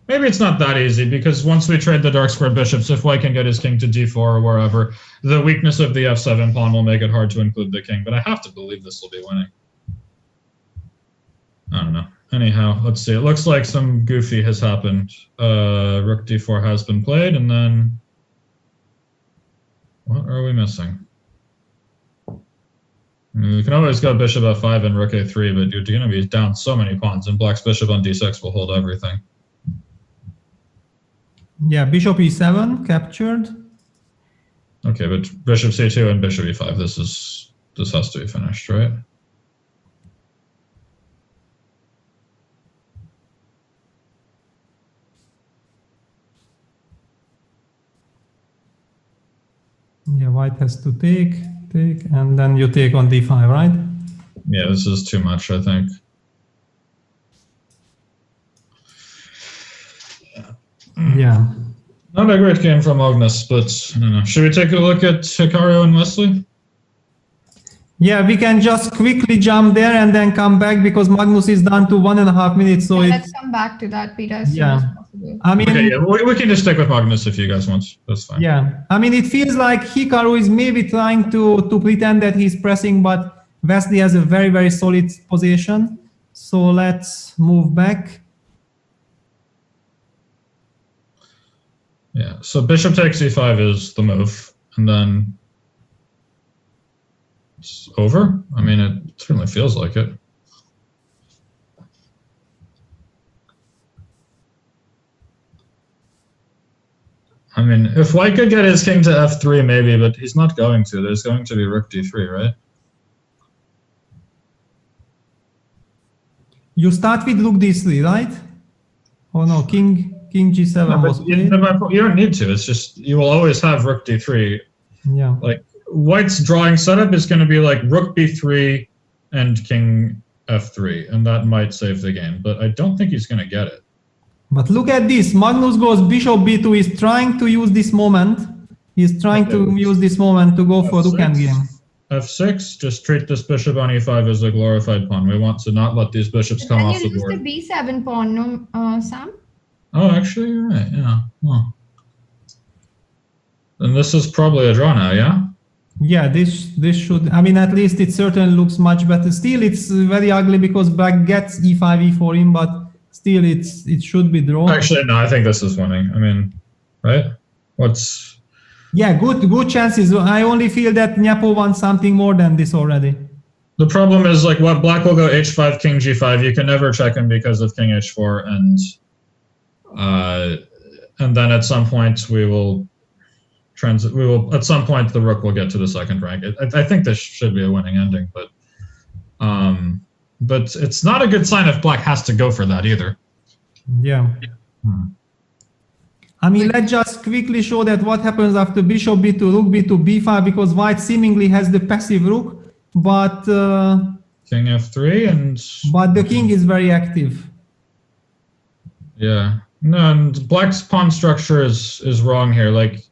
Maybe it's not that easy, because once we trade the dark square bishops, if white can get his king to d4 or wherever, the weakness of the f7 pawn will make it hard to include the king. But I have to believe this will be winning. I don't know. Anyhow, let's see. It looks like some goofy has happened. Rook d4 has been played, and then what are we missing? I mean, you can always go bishop f5 and rook a3, but you're going to be down so many pawns, and black's bishop on d6 will hold everything. Yeah, bishop e7 captured. Okay, but bishop c2 and bishop e5. This has to be finished, right? Yeah, white has to take, and then you take on d5, right? Yeah, this is too much, I think. Yeah. Not a great game from Magnus, but I don't know. Should we take a look at Hikaru and Wesley? Yeah, we can just quickly jump there and then come back, because Magnus is down to 1.5 minutes. So let's come back to that, Peter, as soon as possible. I mean, okay, yeah, we can just stick with Magnus if you guys want. That's fine. Yeah, I mean, it feels like Hikaru is maybe trying to pretend that he's pressing, but Wesley has a very, very solid position. So let's move back. Yeah, so bishop takes e5 is the move, and then it's over. I mean, it certainly feels like it. I mean, if white could get his king to f3, maybe, but he's not going to. There's going to be rook d3, right? You start with rook d3, right? Oh no, king g7 was played. You don't need to. It's just you will always have rook d3. Yeah. Like white's drawing setup is going to be like rook b3 and king f3, and that might save the game. But I don't think he's going to get it. But look at this. Magnus goes bishop b2. He's trying to use this moment. He's trying to use this moment to go for rook endgame. f6. Just treat this bishop on e5 as a glorified pawn. We want to not let these bishops come off the board. And you lose the b7 pawn, no, Sam? Oh, actually, you're right. Yeah. Well. And this is probably a draw now, yeah? Yeah, this should, I mean, at least it certainly looks much better. Still, it's very ugly because black gets e5, e4 in, but still it should be drawn. Actually, no, I think this is winning. I mean, right? What's... Yeah, good chances. I only feel that Nepo wants something more than this already. The problem is, like, what black will go h5, king g5. You can never check him because of king h4, and then at some point we will at some point the rook will get to the second rank. I think this should be a winning ending, but it's not a good sign if black has to go for that either. Yeah. I mean, let's just quickly show that what happens after bishop b2, rook b2, b5, because white seemingly has the passive rook, but king f3 but the king is very active. Yeah. No, and black's pawn structure is wrong here. Like,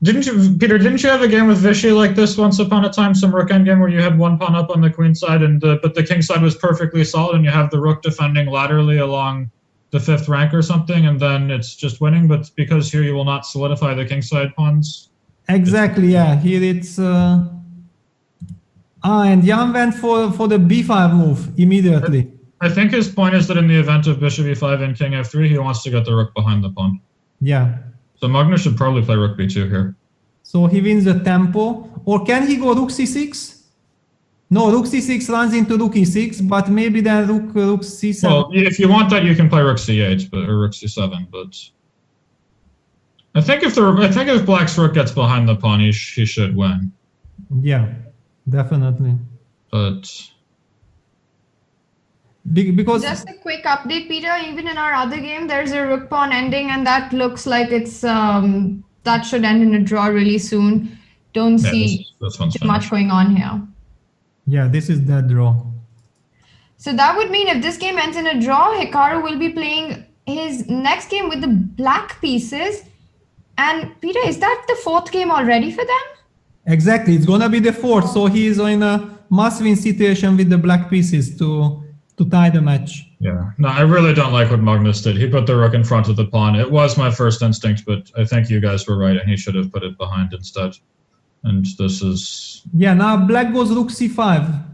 Peter, didn't you have a game with Vichy like this once upon a time, some rook endgame where you had one pawn up on the queen side, but the king side was perfectly solid, and you have the rook defending laterally along the fifth rank or something, and then it's just winning, but because here you will not solidify the king side pawns? Exactly, yeah. Here it's... and Jan went for the b5 move immediately. I think his point is that in the event of bishop e5 and king f3, he wants to get the rook behind the pawn. Yeah. So Magnus should probably play rook b2 here. So he wins the tempo. Or can he go rook c6? No, rook c6 runs into rook e6, but maybe then rook c7. Well, if you want that, you can play rook c8 or rook c7. But I think if black's rook gets behind the pawn, he should win. Yeah, definitely. But because just a quick update, Peter, even in our other game there's a rook pawn ending, and that looks like it's that should end in a draw really soon. Don't see too much going on here. Yeah, this is that draw. So that would mean if this game ends in a draw, Hikaru will be playing his next game with the black pieces. And Peter, is that the fourth game already for them? Exactly, it's gonna be the fourth. So he is in a must-win situation with the black pieces to to tie the match. Yeah, no, I really don't like what Magnus did. He put the rook in front of the pawn. It was my first instinct, but I think you guys were right, and he should have put it behind instead. And this is... Yeah, now black goes rook c5.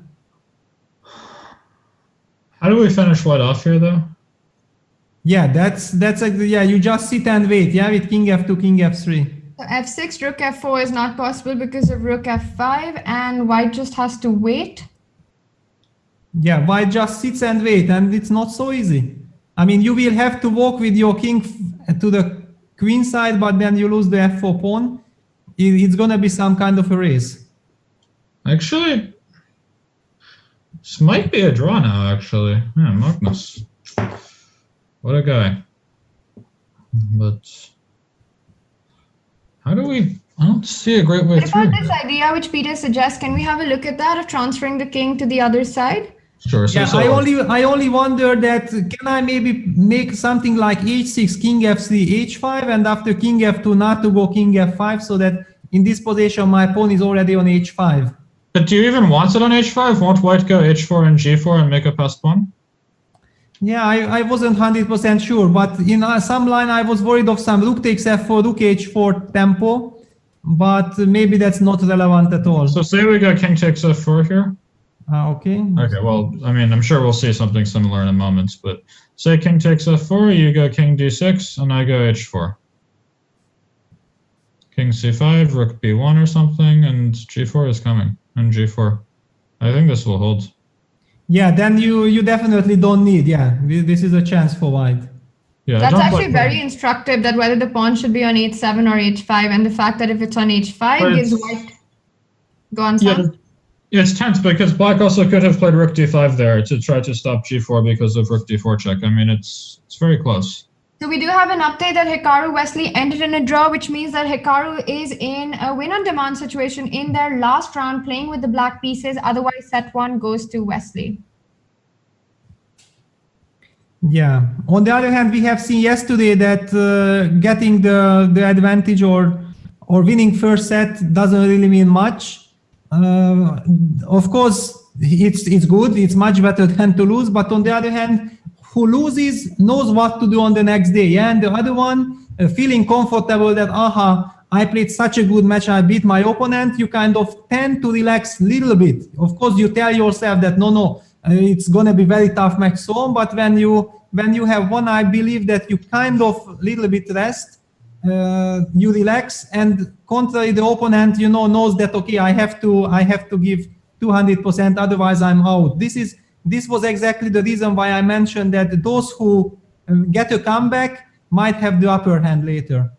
How do we finish white off here, though? Yeah, that's yeah, you just sit and wait, yeah, with king f2, king f3. So f6, rook f4 is not possible because of rook f5, and white just has to wait. Yeah, white just sits and wait, and it's not so easy. I mean, you will have to walk with your king to the queen side, but then you lose the f4 pawn. It's gonna be some kind of a race. Actually, this might be a draw now, actually. Yeah, Magnus. What a guy. But how do we... I don't see a great way What through. about this idea which Peter suggests? Can we have a look at that, of transferring the king to the other side? Sure. So, Yeah, I only wonder that can I maybe make something like h6, king f3, h5, and after king f2 not to go king f5, so that in this position my pawn is already on h5. But do you even want it on h5? Won't white go h4 and g4 and make a passed pawn? Yeah, I wasn't 100% sure, but in some line I was worried of some rook takes f4, rook h4 tempo, but maybe that's not relevant at all. So say we go king takes f4 here. Okay. Okay, well, I mean, I'm sure we'll see something similar in a moment, but say king takes f4, you go king d6, and I go h4. King c5, rook b1 or something, and g4 is coming, and g4. I think this will hold. Yeah, then you definitely don't need, yeah, this is a chance for white. Yeah, That's actually very instructive, that whether the pawn should be on h7 or h5, and the fact that if it's on h5 gives white... Go on, Sam. Yeah, it's tense because black also could have played rook d5 there to try to stop g4 because of rook d4 check. I mean, it's very close. So we do have an update that Hikaru Wesley ended in a draw, which means that Hikaru is in a win-on-demand situation in their last round, playing with the black pieces. Otherwise, set one goes to Wesley. Yeah. On the other hand, we have seen yesterday that getting the advantage or winning first set doesn't really mean much. Of course, it's good. It's much better than to lose. But on the other hand, who loses knows what to do on the next day. Yeah? And the other one, feeling comfortable that, I played such a good match, I beat my opponent, you kind of tend to relax a little bit. Of course, you tell yourself that, no, it's going to be very tough match, so on. But when you have won, I believe that you kind of little bit rest, you relax, and contrary, the opponent, knows that, okay, I have to give 200%, otherwise I'm out. This was exactly the reason why I mentioned that those who get a comeback might have the upper hand later.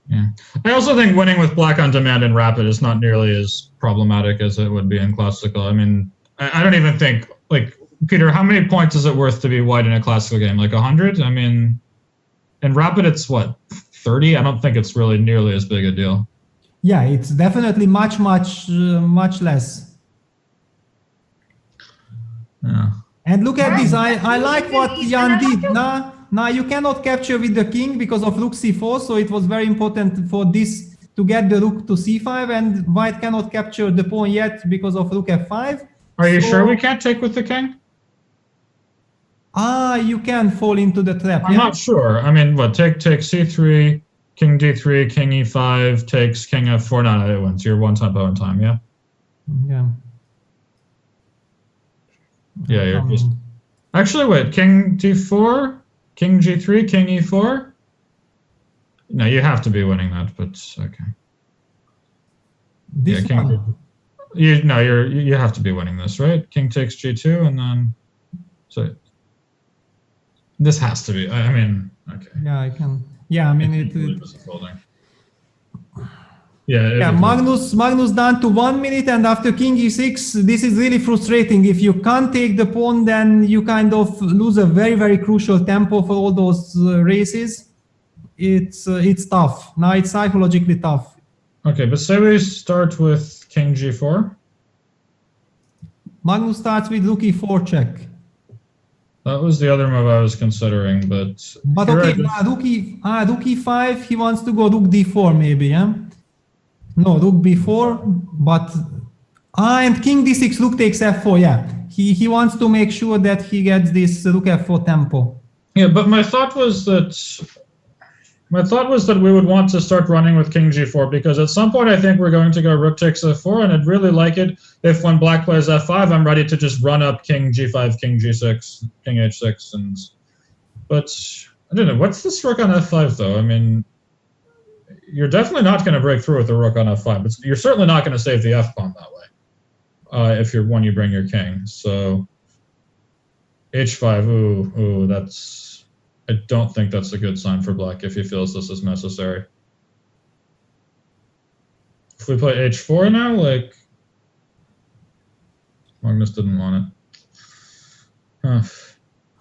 Yeah, I also think winning with black on demand in rapid is not nearly as problematic as it would be in classical. I mean, I don't even think, like, Peter, how many points is it worth to be white in a classical game? Like 100? I mean, in rapid, it's what, 30? I don't think it's really nearly as big a deal. Yeah, it's definitely much less. Yeah. And look at this. I like what Jan did. Now you cannot capture with the king because of rook c4, so it was very important for this to get the rook to c5, and white cannot capture the pawn yet because of rook f5. Are you sure we can't take with the king? You can fall into the trap. I'm not sure. I mean, what, take c3, king d3, king e5, takes king f4. No, it wins. You're one tempo in time, yeah? Yeah. Yeah, you're just... Actually, wait, king d4, king g3, king e4? No, you have to be winning that, but okay. This yeah, one. You have to be winning this, right? King takes g2, and then... So... This has to be, I mean, okay. Yeah, I can. Yeah, I mean, Yeah, Magnus down to 1 minute, and after king e6, this is really frustrating. If you can't take the pawn, then you kind of lose a very, very crucial tempo for all those races. It's tough. Now it's psychologically tough. Okay, but say we start with king g4. Magnus starts with rook e4 check. That was the other move I was considering, but okay, rook e5, he wants to go rook d4 maybe, yeah? No, rook b4, but... and king d6, rook takes f4, yeah. he wants to make sure that he gets this rook f4 tempo. Yeah, but my thought was that we would want to start running with king g4, because at some point I think we're going to go rook takes f4, and I'd really like it if when black plays f5, I'm ready to just run up king g5, king g6, king h6, but I don't know, what's this rook on f5 though? I mean, you're definitely not going to break through with the rook on f5, but you're certainly not going to save the f-pawn that way if you're when you bring your king. So h5, ooh, that's, I don't think that's a good sign for black if he feels this is necessary. If we play h4 now, like, Magnus didn't want it.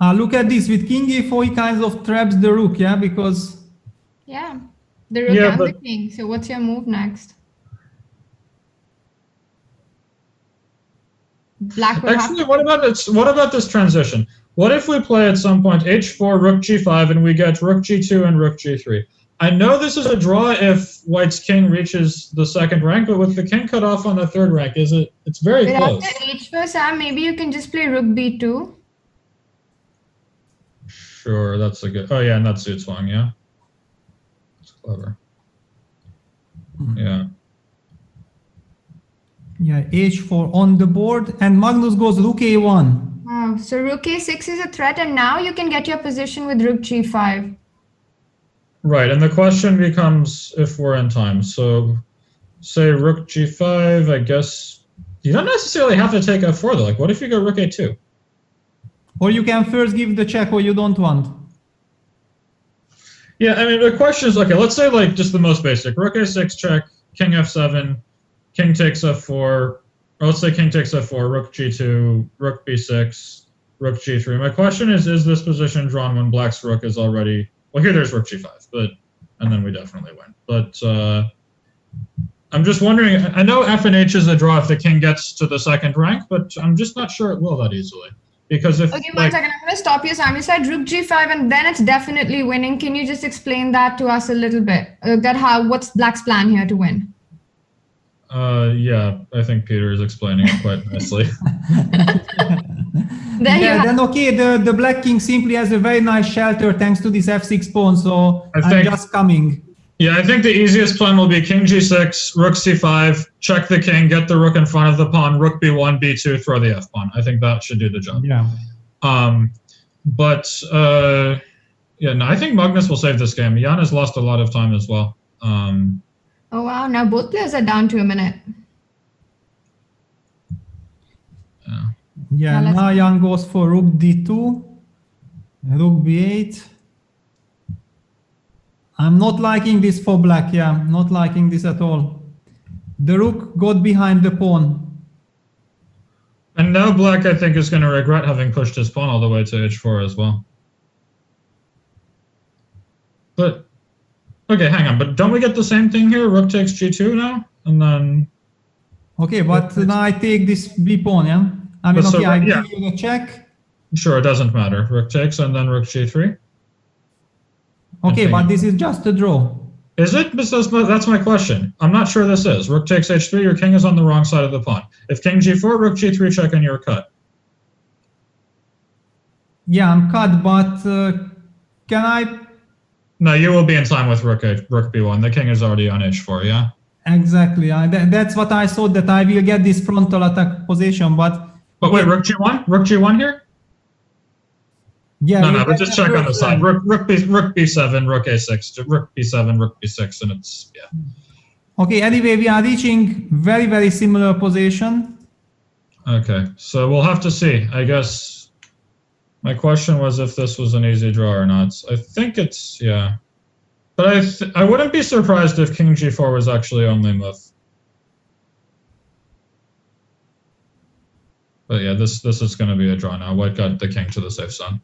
Look at this, with king e4 he kind of traps the rook, yeah, because... Yeah, the rook and the king. So what's your move next? Black will actually, what about this transition? What if we play at some point h4, rook g5, and we get rook g2 and rook g3? I know this is a draw if white's king reaches the second rank, but with the king cut off on the third rank, it's very close. After h4, Sam, maybe you can just play rook b2. Sure, that's a good... Oh yeah, and that suits Wang, yeah? That's clever. Yeah. Yeah, h4 on the board, and Magnus goes rook a1. Oh, so rook a6 is a threat, and now you can get your position with rook g5. Right, and the question becomes if we're in time. So, say rook g5, I guess... You don't necessarily have to take f4 though. Like, what if you go rook a2? Or you can first give the check or you don't want. Yeah, I mean, the question is, okay, let's say like just the most basic. Rook a6 check, king f7, king takes f4, or let's say king takes f4, rook g2, rook b6, rook g3. My question is this position drawn when black's rook is already... Well, here there's rook g5, and then we definitely win. But I'm just wondering, I know f and h is a draw if the king gets to the second rank, but I'm just not sure it will that easily. Because if... Okay, one second, I'm going to stop you, Sam. You said rook g5 and then it's definitely winning. Can you just explain that to us a little bit? What's black's plan here to win? Yeah, I think Peter is explaining it quite nicely. Then okay, the black king simply has a very nice shelter thanks to this f6 pawn, so I'm just coming. Yeah, I think the easiest plan will be king g6, rook c5, check the king, get the rook in front of the pawn, rook b1, b2, throw the f-pawn. I think that should do the job. Yeah. Yeah, no, I think Magnus will save this game. Jan has lost a lot of time as well. Oh wow, now both players are down to a minute. Yeah, now Jan goes for rook d2, rook b8. I'm not liking this for black, yeah, not liking this at all. The rook got behind the pawn. And now black, I think, is going to regret having pushed his pawn all the way to h4 as well. But, okay, hang on, but don't we get the same thing here? Rook takes g2 now, and then... Okay, but now I take this b pawn, yeah? I mean, okay, I give you the check. Sure, it doesn't matter. Rook takes, and then rook g3. Okay, but this is just a draw. Is it? That's my question. I'm not sure this is. Rook takes h3, your king is on the wrong side of the pawn. If king g4, rook g3 check, and you're cut. Yeah, I'm cut, but can I... No, you will be in time with rook b1. The king is already on h4, yeah? Exactly. That's what I thought, that I will get this frontal attack position, but... But wait, rook g1? Rook g1 here? Yeah. No, but just check on the side. Rook b7, rook a6, rook b7, rook b6, and it's, yeah. Okay, anyway, we are reaching very, very similar position. Okay, so we'll have to see. I guess my question was if this was an easy draw or not. I think it's, yeah. But I wouldn't be surprised if king g4 was actually only move. But yeah, this is going to be a draw now. White got the king to the safe zone.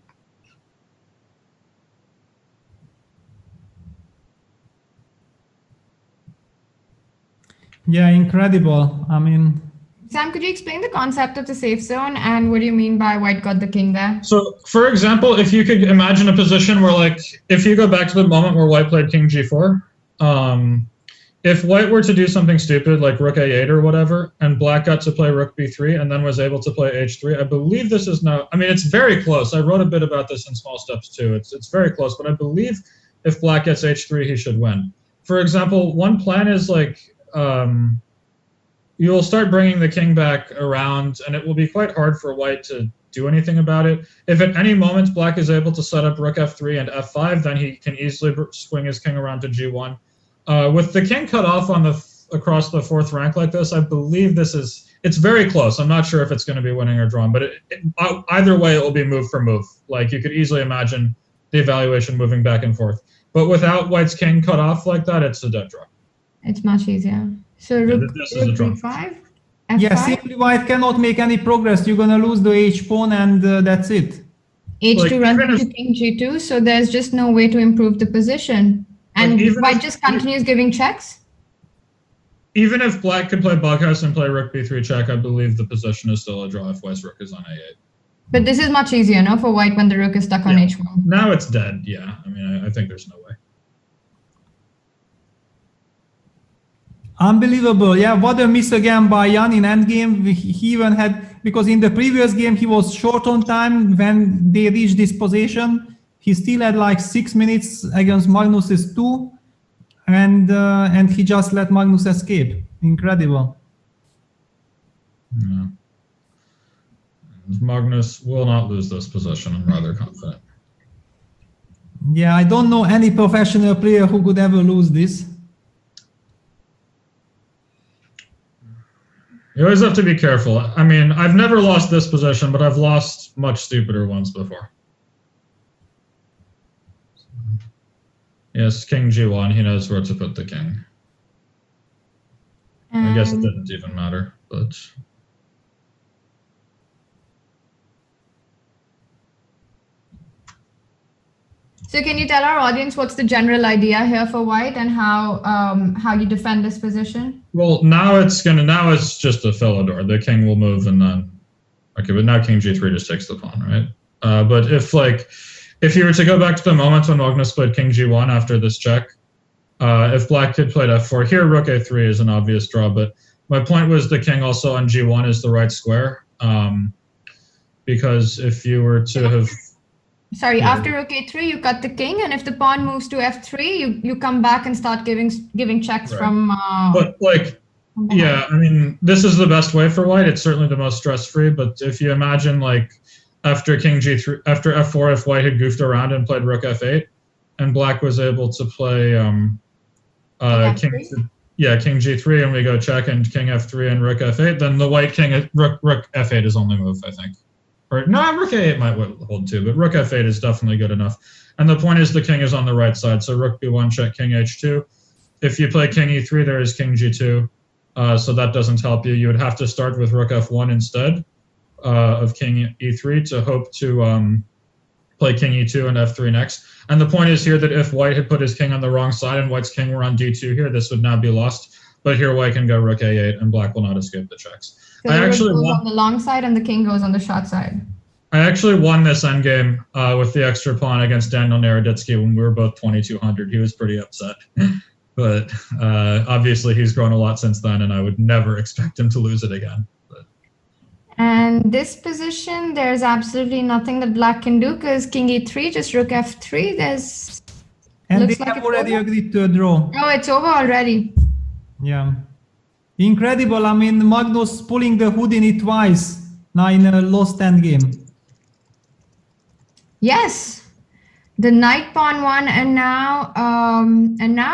Yeah, incredible. I mean... Sam, could you explain the concept of the safe zone and what do you mean by white got the king there? So, for example, if you could imagine a position where, like, if you go back to the moment where white played king g4, if white were to do something stupid like rook a8 or whatever, and black got to play rook b3 and then was able to play h3, I believe this is now, I mean, it's very close. I wrote a bit about this in Small Steps too. It's very close, but I believe if black gets h3, he should win. For example, one plan is like, you will start bringing the king back around, and it will be quite hard for white to do anything about it. If at any moment black is able to set up rook f3 and f5, then he can easily swing his king around to g1. With the king cut off on across the fourth rank like this, I believe it's very close. I'm not sure if it's going to be winning or drawn, but either way, it will be move for move. Like, you could easily imagine the evaluation moving back and forth. But without white's king cut off like that, it's a dead draw. It's much easier. So rook b5? F5? Yeah, simply white cannot make any progress. You're going to lose the h-pawn and that's it. h2 runs into king g2, so there's just no way to improve the position. And white just continues giving checks? Even if black could play Bughouse and play rook b3 check, I believe the position is still a draw if white's rook is on a8. But this is much easier, no, for white when the rook is stuck on h1. Now it's dead, yeah. I mean, I think there's no way. Unbelievable. Yeah, what a miss again by Jan in endgame. He even had, because in the previous game he was short on time when they reached this position. He still had like 6 minutes against Magnus's 2, and he just let Magnus escape. Incredible. Yeah. Magnus will not lose this position, I'm rather confident. Yeah, I don't know any professional player who could ever lose this. You always have to be careful. I mean, I've never lost this position, but I've lost much stupider ones before. Yes, king g1, he knows where to put the king. I guess it didn't even matter, but... So can you tell our audience what's the general idea here for white and how you defend this position? Well, now it's just a Philidor. The king will move and then, okay, but now king g3 just takes the pawn, right? But if you were to go back to the moment when Magnus played king g1 after this check, if black had played f4, here rook a3 is an obvious draw, but my point was the king also on g1 is the right square, because if you were to have... Sorry, after rook a3, you cut the king, and if the pawn moves to f3, you come back and start giving checks from... But like, yeah, I mean, this is the best way for white. It's certainly the most stress-free, but if you imagine like after king g3, after f4, if white had goofed around and played rook f8, and black was able to play king g3, and we go check and king f3 and rook f8, then the white king rook f8 is only move, I think. Or no, rook a8 might hold too, but rook f8 is definitely good enough. And the point is the king is on the right side, so rook b1 check king h2. If you play king e3, there is king g2, so that doesn't help you. You would have to start with rook f1 instead of king e3 to hope to play king e2 and f3 next. And the point is here that if white had put his king on the wrong side and white's king were on d2 here, this would now be lost. But here white can go rook a8 and black will not escape the checks. So the rook goes on the long side and the king goes on the short side. I actually won this endgame with the extra pawn against Daniel Naroditsky when we were both 2200. He was pretty upset. But obviously he's grown a lot since then, and I would never expect him to lose it again. But. And this position, there's absolutely nothing that black can do because king e3, just rook f3. And they have already agreed to a draw. Oh, it's over already. Yeah. Incredible. I mean, Magnus pulling the Houdini twice now in a lost endgame. Yes. The knight pawn won, and now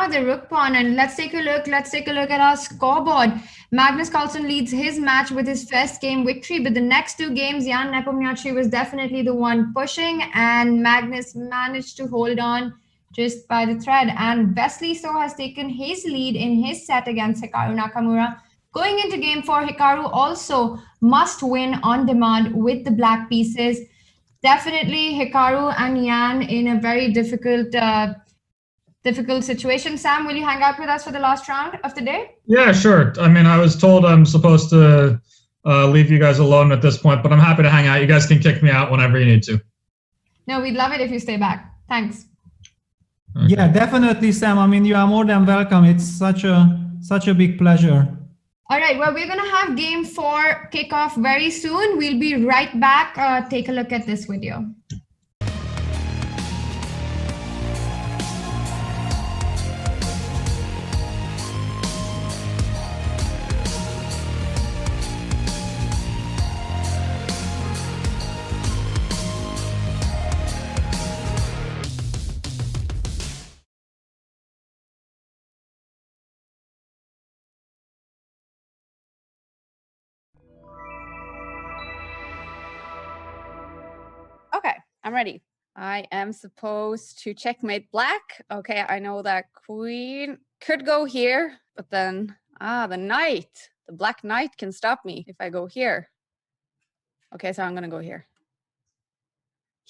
the rook pawn. And let's take a look at our scoreboard. Magnus Carlsen leads his match with his first game victory, but the next two games, Jan Nepomniachtchi was definitely the one pushing, and Magnus managed to hold on just by the thread. And Wesley So has taken his lead in his set against Hikaru Nakamura. Going into game 4, Hikaru also must win on demand with the black pieces. Definitely Hikaru and Jan in a very difficult situation. Sam, will you hang out with us for the last round of the day? Yeah, sure. I mean, I was told I'm supposed to leave you guys alone at this point, but I'm happy to hang out. You guys can kick me out whenever you need to. No, we'd love it if you stay back. Thanks. Okay. Yeah, definitely, Sam. I mean, you are more than welcome. It's such a big pleasure. All right, well, we're going to have game 4 kick off very soon. We'll be right back. Take a look at this video. Okay, I'm ready. I am supposed to checkmate black. Okay, I know that queen could go here, but then, the knight. The black knight can stop me if I go here. Okay, so I'm gonna go here.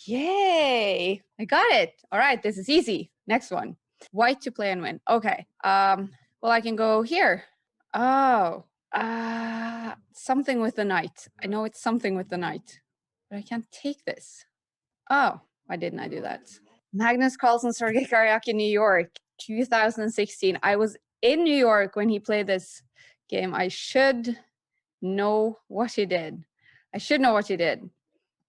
Yay! I got it. All right, this is easy. Next one. White to play and win. Okay. Well, I can go here. Oh. Something with the knight. I know it's something with the knight, but I can't take this. Oh, why didn't I do that? Magnus Carlsen, Sergei Karyakin, New York, 2016. I was in New York when he played this game. I should know what he did. I should know what he did.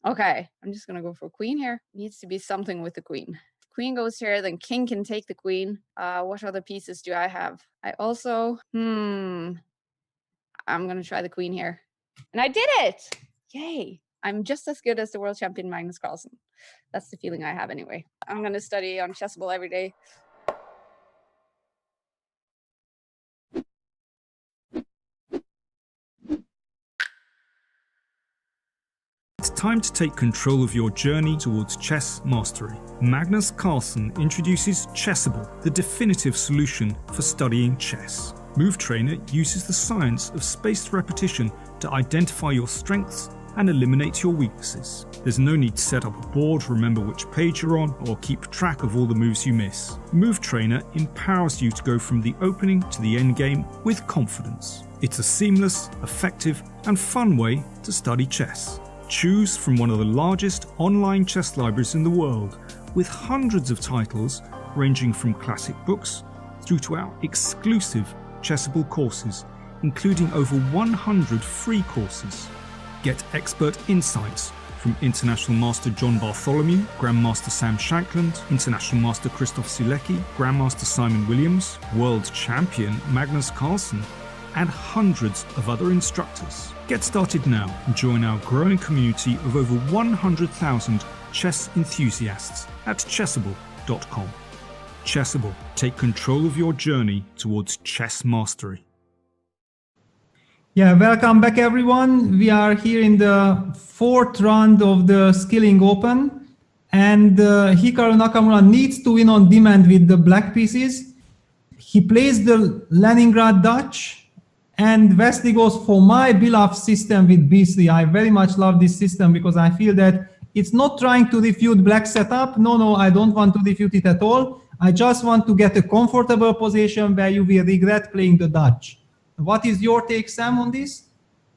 Okay, I'm just gonna go for queen here. Needs to be something with the queen. Queen goes here, then king can take the queen. What other pieces do I have? I also, I'm gonna try the queen here. And I did it! Yay! I'm just as good as the world champion Magnus Carlsen. That's the feeling I have anyway. I'm gonna study on Chessable every day. It's time to take control of your journey towards chess mastery. Magnus Carlsen introduces Chessable, the definitive solution for studying chess. Move Trainer uses the science of spaced repetition to identify your strengths and eliminate your weaknesses. There's no need to set up a board, remember which page you're on, or keep track of all the moves you miss. Move Trainer empowers you to go from the opening to the endgame with confidence. It's a seamless, effective, and fun way to study chess. Choose from one of the largest online chess libraries in the world, with hundreds of titles ranging from classic books through to our exclusive Chessable courses, including over 100 free courses. Get expert insights from International Master John Bartholomew, Grandmaster Sam Shankland, International Master Krzysztof Sielecki, Grandmaster Simon Williams, World Champion Magnus Carlsen, and hundreds of other instructors. Get started now and join our growing community of over 100,000 chess enthusiasts at chessable.com. Chessable, take control of your journey towards chess mastery. Yeah, welcome back everyone. We are here in the 4th round of the Skilling Open, and Hikaru Nakamura needs to win on demand with the black pieces. He plays the Leningrad Dutch, and Wesley goes for my beloved system with B3. I very much love this system because I feel that it's not trying to refute black setup. No, I don't want to refute it at all. I just want to get a comfortable position where you will regret playing the Dutch. What is your take, Sam, on this?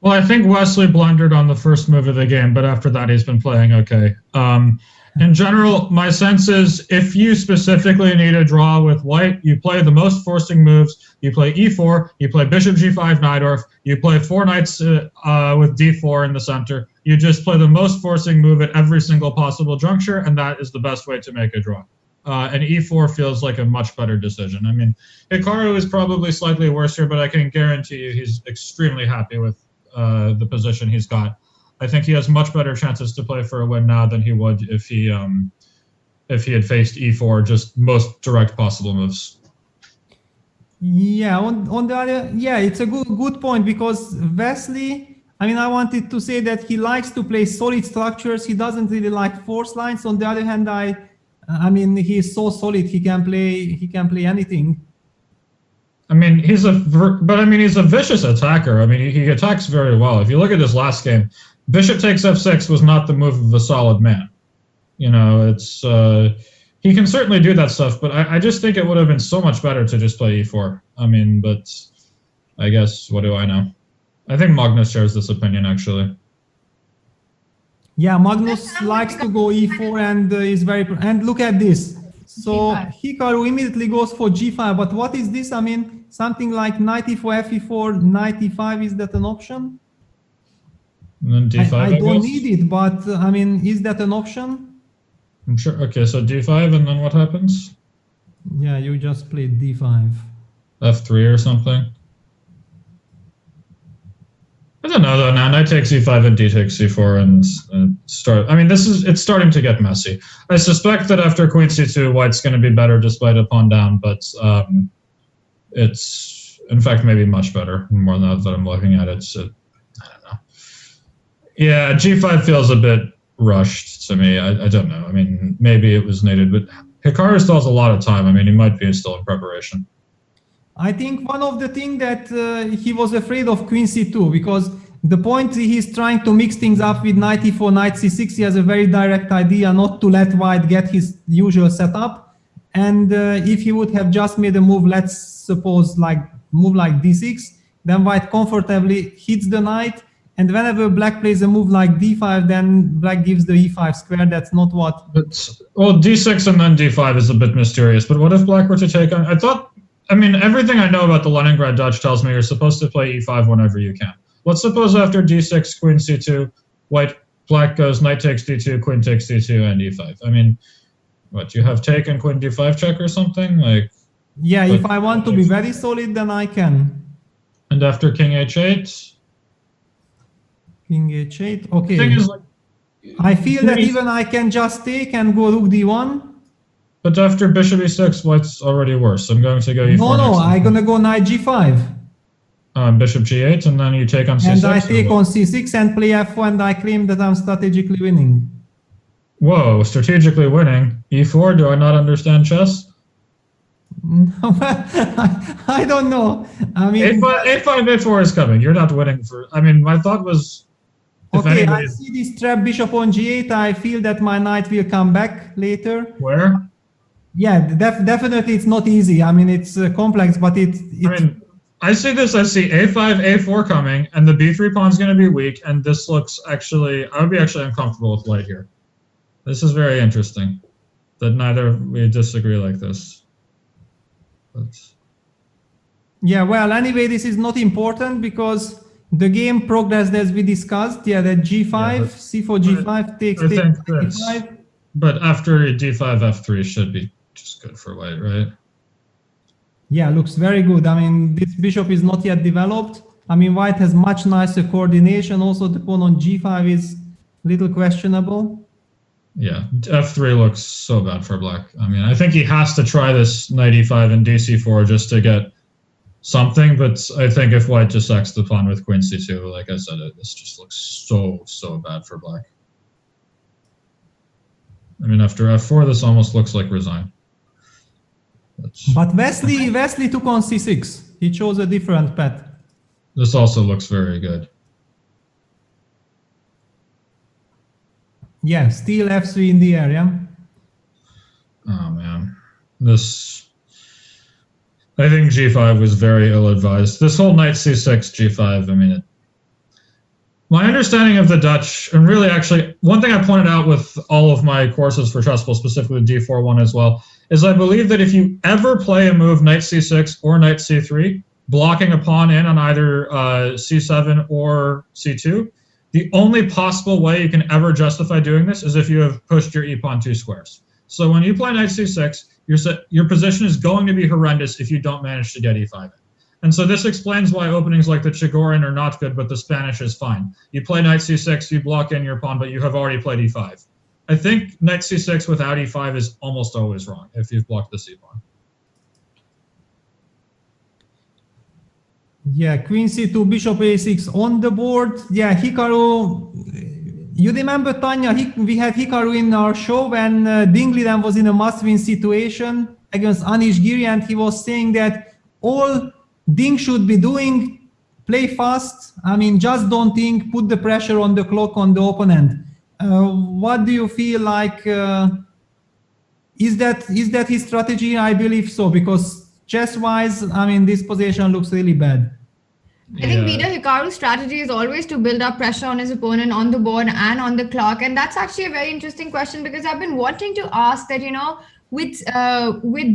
Well, I think Wesley blundered on the first move of the game, but after that he's been playing okay. In general, my sense is if you specifically need a draw with white, you play the most forcing moves. You play e4, you play bishop g5 Najdorf, you play 4 knights with d4 in the center. You just play the most forcing move at every single possible juncture, and that is the best way to make a draw. And e4 feels like a much better decision. I mean, Hikaru is probably slightly worse here, but I can guarantee you he's extremely happy with the position he's got. I think he has much better chances to play for a win now than he would if he had faced e4, just most direct possible moves. Yeah, on the other, yeah, it's a good point because Wesley, I mean, I wanted to say that he likes to play solid structures. He doesn't really like force lines. On the other hand, I mean, he's so solid. He can play anything. I mean, he's a vicious attacker. I mean, he attacks very well. If you look at his last game, bishop takes f6 was not the move of a solid man. You know, it's he can certainly do that stuff, but I just think it would have been so much better to just play e4. I mean, but I guess what do I know? I think Magnus shares this opinion actually. Yeah, Magnus likes to go e4 and is very. And look at this. So G5. Hikaru immediately goes for G5, but what is this? I mean, something like knight e4, fe4, knight e5, is that an option? And then D5, I don't guess? need it, but I mean, is that an option? I'm sure. Okay, so D5, and then what happens? Yeah, you just played D5. F3 or something? I don't know though. Now knight takes e5 and d takes c4 and start. I mean, it's starting to get messy. I suspect that after queen c2, white's going to be better despite a pawn down, but it's in fact maybe much better. More now that I'm looking at it, I don't know. Yeah, g5 feels a bit rushed to me. I don't know. I mean, maybe it was needed, but Hikaru still has a lot of time. I mean, he might be still in preparation. I think one of the things that he was afraid of queen c2, because the point he's trying to mix things up with knight e4, knight c6, he has a very direct idea not to let white get his usual setup. And if he would have just made a move, let's suppose move like d6, then white comfortably hits the knight. And whenever black plays a move like d5, then black gives the e5 square. That's not what... But, well, d6 and then d5 is a bit mysterious. But what if black were to take on... I mean, everything I know about the Leningrad Dutch tells me you're supposed to play e5 whenever you can. Let's suppose after d6, queen c2, black goes knight takes d2, queen takes d2, and e5. I mean, what, you have taken queen d5 check or something? Yeah, if I want to be very solid, then I can. And after king h8? King h8, okay. The thing is, I feel that even I can just take and go rook d1. But after bishop e6, white's already worse. I'm going to go e4 No, I'm going to go knight g5. Bishop g8, and then you take on c6. And I take on c6 and play f4, and I claim that I'm strategically winning. Whoa, strategically winning? e4? Do I not understand chess? I don't know. I mean, a5, a4 is coming. You're not winning for... I mean, my thought was... Okay, I see this trap bishop on g8. I feel that my knight will come back later. Where? Yeah, definitely it's not easy. I mean, it's complex, but it's... I mean, I see this, I see a5, a4 coming, and the b3 pawn's going to be weak, and this looks actually... I would be actually uncomfortable with white here. This is very interesting, that neither we disagree like this. But... Yeah, well, anyway, this is not important, because the game progressed as we discussed. Yeah, that g5, c4, g5, takes d5. But after d5, f3 should be just good for white, right? Yeah, looks very good. I mean, this bishop is not yet developed. I mean, white has much nicer coordination. Also, the pawn on g5 is a little questionable. Yeah, f3 looks so bad for black. I mean, I think he has to try this knight e5 and dc4 just to get something, but I think if white just sacks the pawn with queen c2, like I said, this just looks so bad for black. I mean, after f4, this almost looks like resign. But Wesley took on c6. He chose a different path. This also looks very good. Yeah, still f3 in the area. Oh, man. I think g5 was very ill-advised. This whole knight c6, g5, I mean, my understanding of the Dutch, and really actually, one thing I pointed out with all of my courses for chessable, specifically d4 one as well, is I believe that if you ever play a move knight c6 or knight c3, blocking a pawn in on either c7 or c2, the only possible way you can ever justify doing this is if you have pushed your e-pawn 2 squares. So when you play knight c6, your position is going to be horrendous if you don't manage to get e5 in. And so this explains why openings like the Chigorin are not good, but the Spanish is fine. You play knight c6, you block in your pawn, but you have already played e5. I think knight c6 without e5 is almost always wrong if you've blocked the c-pawn. Yeah, queen c2, bishop a6 on the board. Yeah, Hikaru, you remember, Tanya, we had Hikaru in our show when Dingley then was in a must-win situation against Anish Giri, and he was saying that all Ding should be doing, play fast. I mean, just don't think, put the pressure on the clock on the opponent. What do you feel like? Is that his strategy? I believe so, because chess-wise, I mean, this position looks really bad. I think Peter Hikaru's strategy is always to build up pressure on his opponent on the board and on the clock. And that's actually a very interesting question because I've been wanting to ask that, with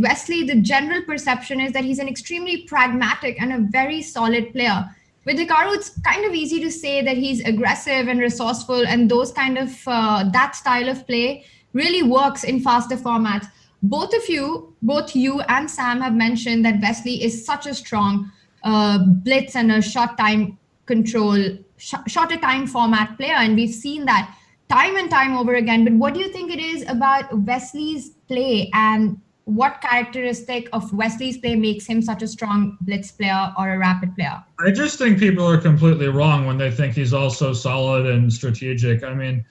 Wesley, the general perception is that he's an extremely pragmatic and a very solid player. With Hikaru, it's kind of easy to say that he's aggressive and resourceful, and those kind of that style of play really works in faster formats. Both you and Sam have mentioned that Wesley is such a strong blitz and a short time control, shorter time format player, and we've seen that time and time over again. But what do you think it is about Wesley's play, and what characteristic of Wesley's play makes him such a strong blitz player or a rapid player? I just think people are completely wrong when they think he's also solid and strategic. I mean,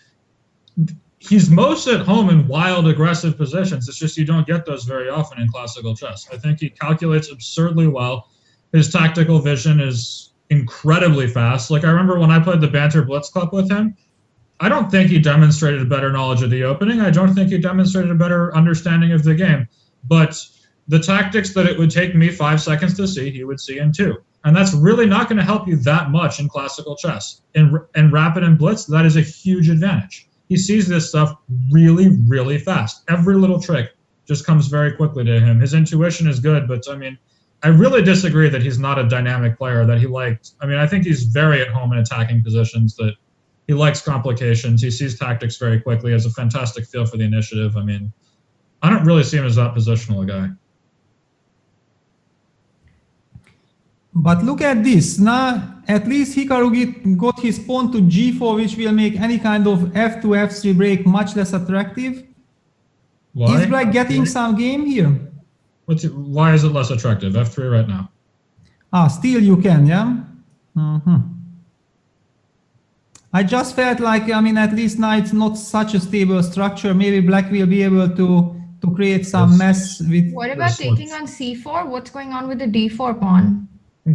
he's most at home in wild, aggressive positions. It's just you don't get those very often in classical chess. I think he calculates absurdly well. His tactical vision is incredibly fast. Like, I remember when I played the Banter Blitz Club with him, I don't think he demonstrated a better knowledge of the opening. I don't think he demonstrated a better understanding of the game. But the tactics that it would take me 5 seconds to see, he would see in 2. And that's really not going to help you that much in classical chess. In rapid and blitz, that is a huge advantage. He sees this stuff really, really fast. Every little trick just comes very quickly to him. His intuition is good, but I mean, I really disagree that he's not a dynamic player, that he liked. I mean, I think he's very at home in attacking positions, that he likes complications. He sees tactics very quickly, has a fantastic feel for the initiative. I mean, I don't really see him as that positional a guy. But look at this. Now, at least Hikaru got his pawn to g4, which will make any kind of f2, f3 break much less attractive. Why? He's like getting some game here. Why is it less attractive? f3 right now. Still you can, yeah? I just felt like, I mean, at least now it's not such a stable structure. Maybe black will be able to create some mess with... What about taking on c4? What's going on with the d4 pawn?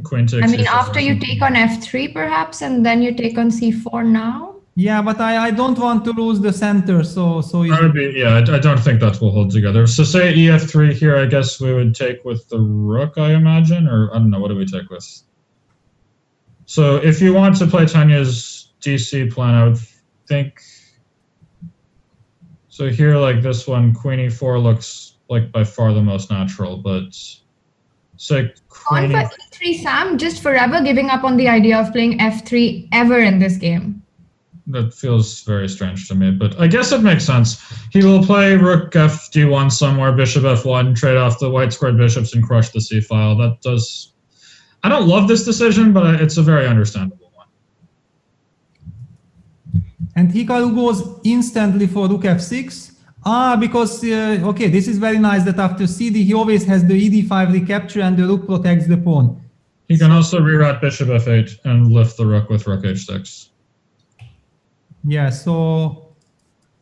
Queen takes. I mean, after you take on f3 perhaps, and then you take on c4 now? Yeah, but I don't want to lose the center, so that would be, yeah, I don't think that will hold together. So say ef3 here, I guess we would take with the rook, I imagine, or I don't know, what do we take with? So if you want to play Tania's DC plan, I would think, so here, like this one, queen e4 looks like by far the most natural, but say queen for e3, Sam, just forever giving up on the idea of playing f3 ever in this game. That feels very strange to me, but I guess it makes sense. He will play rook fd1 somewhere, bishop f1, trade off the white squared bishops and crush the c file. That does... I don't love this decision, but it's a very understandable one. And Hikaru goes instantly for rook f6. Because, okay, this is very nice that after cd, he always has the ed5 recapture and the rook protects the pawn. He can also reroute bishop f8 and lift the rook with rook h6. Yeah, so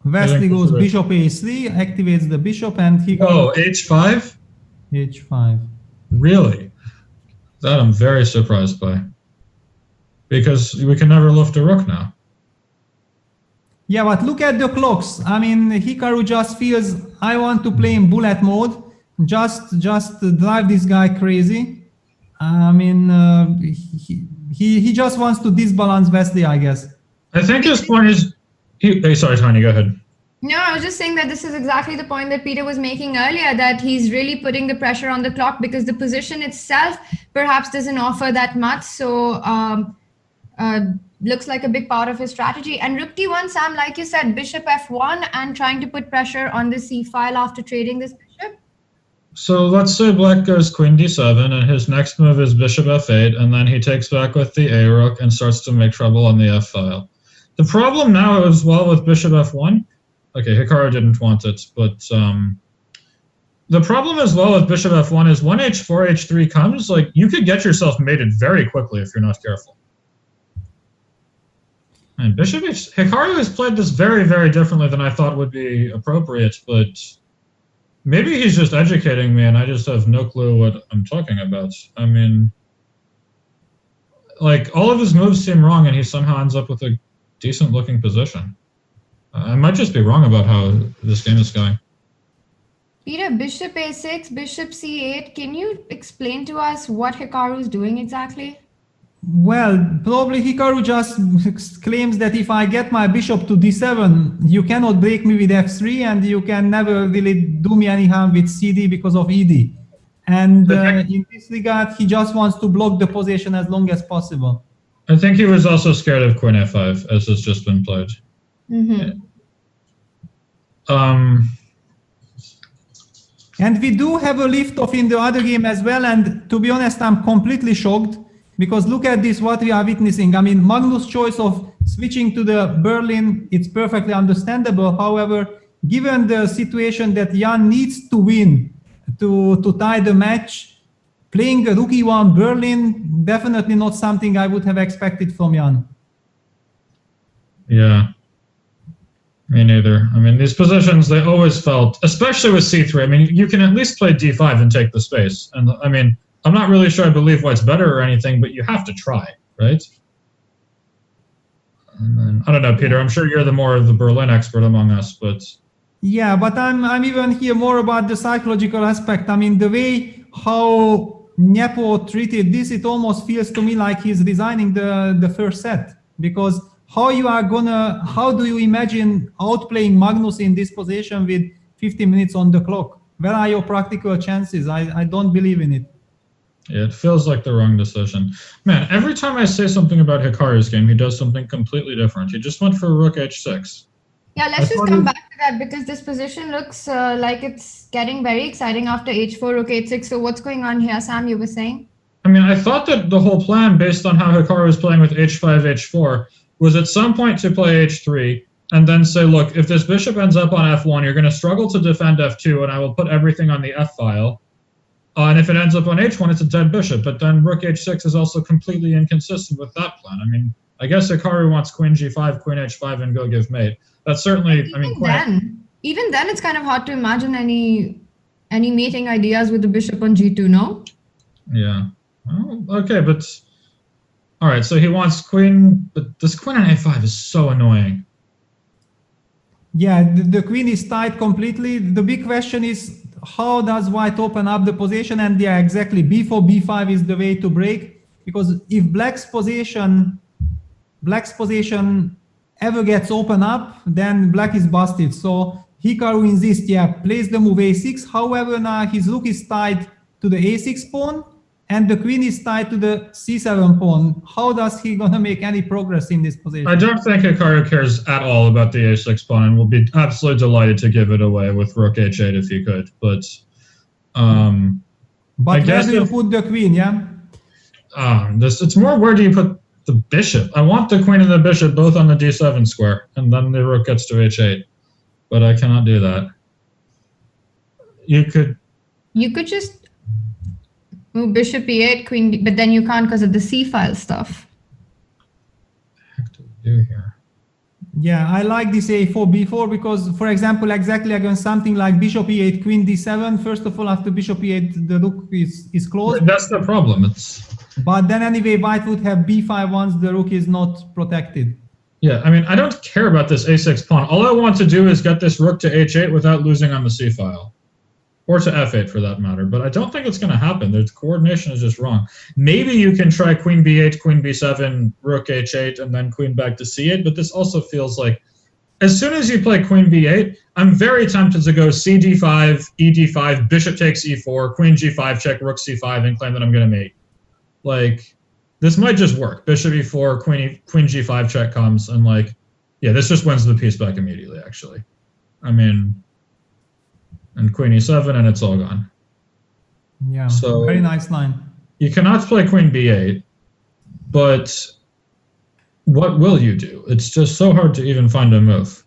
Wesley goes bishop a3, activates the bishop, and he goes... Oh, h5? h5. Really? That I'm very surprised by. Because we can never lift a rook now. Yeah, but look at the clocks. I mean, Hikaru just feels, I want to play in bullet mode, just drive this guy crazy. I mean, he just wants to disbalance Wesley, I guess. I think his point is... sorry, Tanya, go ahead. No, I was just saying that this is exactly the point that Peter was making earlier, that he's really putting the pressure on the clock because the position itself perhaps doesn't offer that much. So looks like a big part of his strategy. And rook d1, Sam, like you said, bishop f1 and trying to put pressure on the c file after trading this bishop. So let's say black goes queen d7 and his next move is bishop f8, and then he takes back with the a rook and starts to make trouble on the f file. The problem now as well with bishop f1, okay, Hikaru didn't want it, but the problem as well with bishop f1 is when h4, h3 comes, like, you could get yourself mated very quickly if you're not careful. And bishop Hikaru has played this very, very differently than I thought would be appropriate, but maybe he's just educating me and I just have no clue what I'm talking about. I mean, like, all of his moves seem wrong and he somehow ends up with a decent looking position. I might just be wrong about how this game is going. Peter, bishop a6, bishop c8. Can you explain to us what Hikaru is doing exactly? Well, probably Hikaru just claims that if I get my bishop to d7, you cannot break me with f3, and you can never really do me any harm with cd because of ed. And in this regard, he just wants to block the position as long as possible. I think he was also scared of queen f5, as has just been played. Mm-hmm. And we do have a lift-off in the other game as well, and to be honest, I'm completely shocked, because look at this, what we are witnessing. I mean, Magnus' choice of switching to the Berlin, it's perfectly understandable. However, given the situation that Jan needs to win to tie the match, playing a rook e1 Berlin, definitely not something I would have expected from Jan. Yeah. Me neither. I mean, these positions, they always felt, especially with c3, I mean, you can at least play d5 and take the space. And I mean, I'm not really sure I believe white's better or anything, but you have to try, right? And then, I don't know, Peter, I'm sure you're the more of the Berlin expert among us, but... Yeah, but I'm even here more about the psychological aspect. I mean, the way how Nepo treated this, it almost feels to me like he's resigning the first set, because how do you imagine outplaying Magnus in this position with 50 minutes on the clock? Where are your practical chances? I don't believe in it. Yeah, it feels like the wrong decision. Man, every time I say something about Hikaru's game, he does something completely different. He just went for rook h6. Yeah, let's just come back to that, because this position looks like it's getting very exciting after h4, rook h6. So what's going on here, Sam, you were saying? I mean, I thought that the whole plan, based on how Hikaru was playing with h5, h4, was at some point to play h3, and then say, look, if this bishop ends up on f1, you're going to struggle to defend f2, and I will put everything on the f-file. And if it ends up on h1, it's a dead bishop. But then rook h6 is also completely inconsistent with that plan. I mean, I guess Hikaru wants queen g5, queen h5, and go give mate. That's certainly, Even then, it's kind of hard to imagine any mating ideas with the bishop on g2, no? Yeah. Well, okay, but... All right, so he wants queen, but this queen on a5 is so annoying. Yeah, the queen is tied completely. The big question is, how does white open up the position? And yeah, exactly, b4, b5 is the way to break, because if black's position ever gets open up, then black is busted. So Hikaru insists, yeah, plays the move a6. However, now his rook is tied to the a6 pawn, and the queen is tied to the c7 pawn. How does he gonna make any progress in this position? I don't think Hikaru cares at all about the a6 pawn, and will be absolutely delighted to give it away with rook h8 if he could. But where do you put the queen? Yeah. It's more, where do you put the bishop? I want the queen and the bishop both on the d7 square, and then the rook gets to h8. But I cannot do that. You could just move bishop e8, queen, but then you can't because of the c-file stuff. What the heck do we do here? Yeah, I like this a4, b4, because, for example, exactly against something like bishop e8, queen d7, first of all, after bishop e8, the rook is closed. That's the problem. But then anyway, white would have b5 once the rook is not protected. Yeah, I mean, I don't care about this a6 pawn. All I want to do is get this rook to h8 without losing on the c-file. Or to f8 for that matter, but I don't think it's going to happen. The coordination is just wrong. Maybe you can try queen b8, queen b7, rook h8, and then queen back to c8, but this also feels like, as soon as you play queen b8, I'm very tempted to go cd5, ed5, bishop takes e4, queen g5, check rook c5, and claim that I'm going to mate. Like, this might just work. Bishop e4, queen g5 check comes, and like, yeah, this just wins the piece back immediately, actually. I mean... and queen e7, and it's all gone. Yeah, so very nice line. You cannot play queen b8, but what will you do? It's just so hard to even find a move.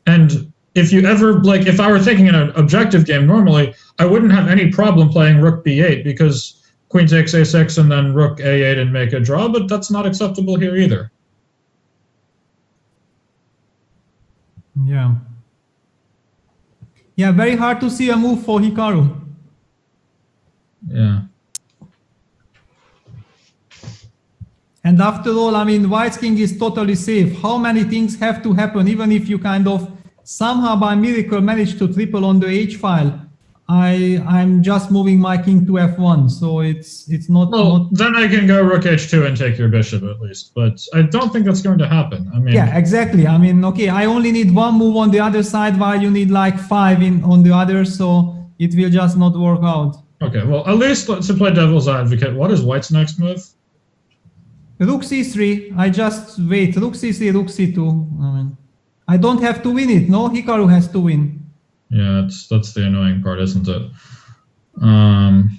And if you ever, like, if I were thinking in an objective game normally, I wouldn't have any problem playing rook b8, because queen takes a6 and then rook a8 and make a draw, but that's not acceptable here either. Yeah. Yeah, very hard to see a move for Hikaru. Yeah. And after all, I mean, white's king is totally safe. How many things have to happen, even if you kind of somehow by miracle manage to triple on the h-file? I'm just moving my king to f1, so it's not. Well, then I can go rook h2 and take your bishop at least, but I don't think that's going to happen. I mean, yeah, exactly. I mean, okay, I only need one move on the other side, while you need like 5 on the other, so it will just not work out. Okay, well, at least to play devil's advocate, what is White's next move? Rook c3. I just wait. Rook c3, rook c2. I mean, I don't have to win it. No, Hikaru has to win. Yeah, that's the annoying part, isn't it? And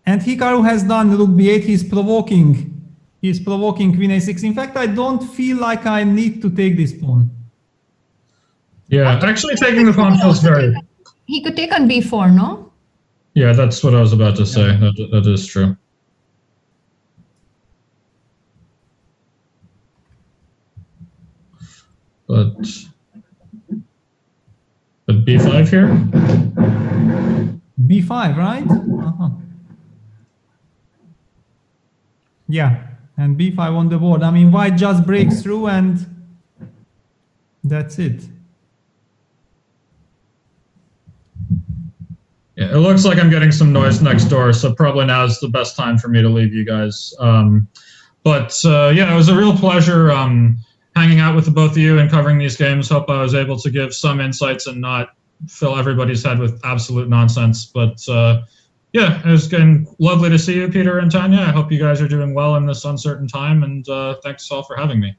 Hikaru has done rook b8. He's provoking queen a6. In fact, I don't feel like I need to take this pawn. Yeah, actually taking the pawn feels very... He could take on b4, no? Yeah, that's what I was about to say. That is true. But b5 here? b5, right? Yeah, and b5 on the board. I mean, white just breaks through and that's it. Yeah, it looks like I'm getting some noise next door, so probably now is the best time for me to leave you guys. Yeah, it was a real pleasure hanging out with the both of you and covering these games. Hope I was able to give some insights and not fill everybody's head with absolute nonsense. But yeah, it was been lovely to see you, Peter and Tanya. I hope you guys are doing well in this uncertain time, and thanks all for having me.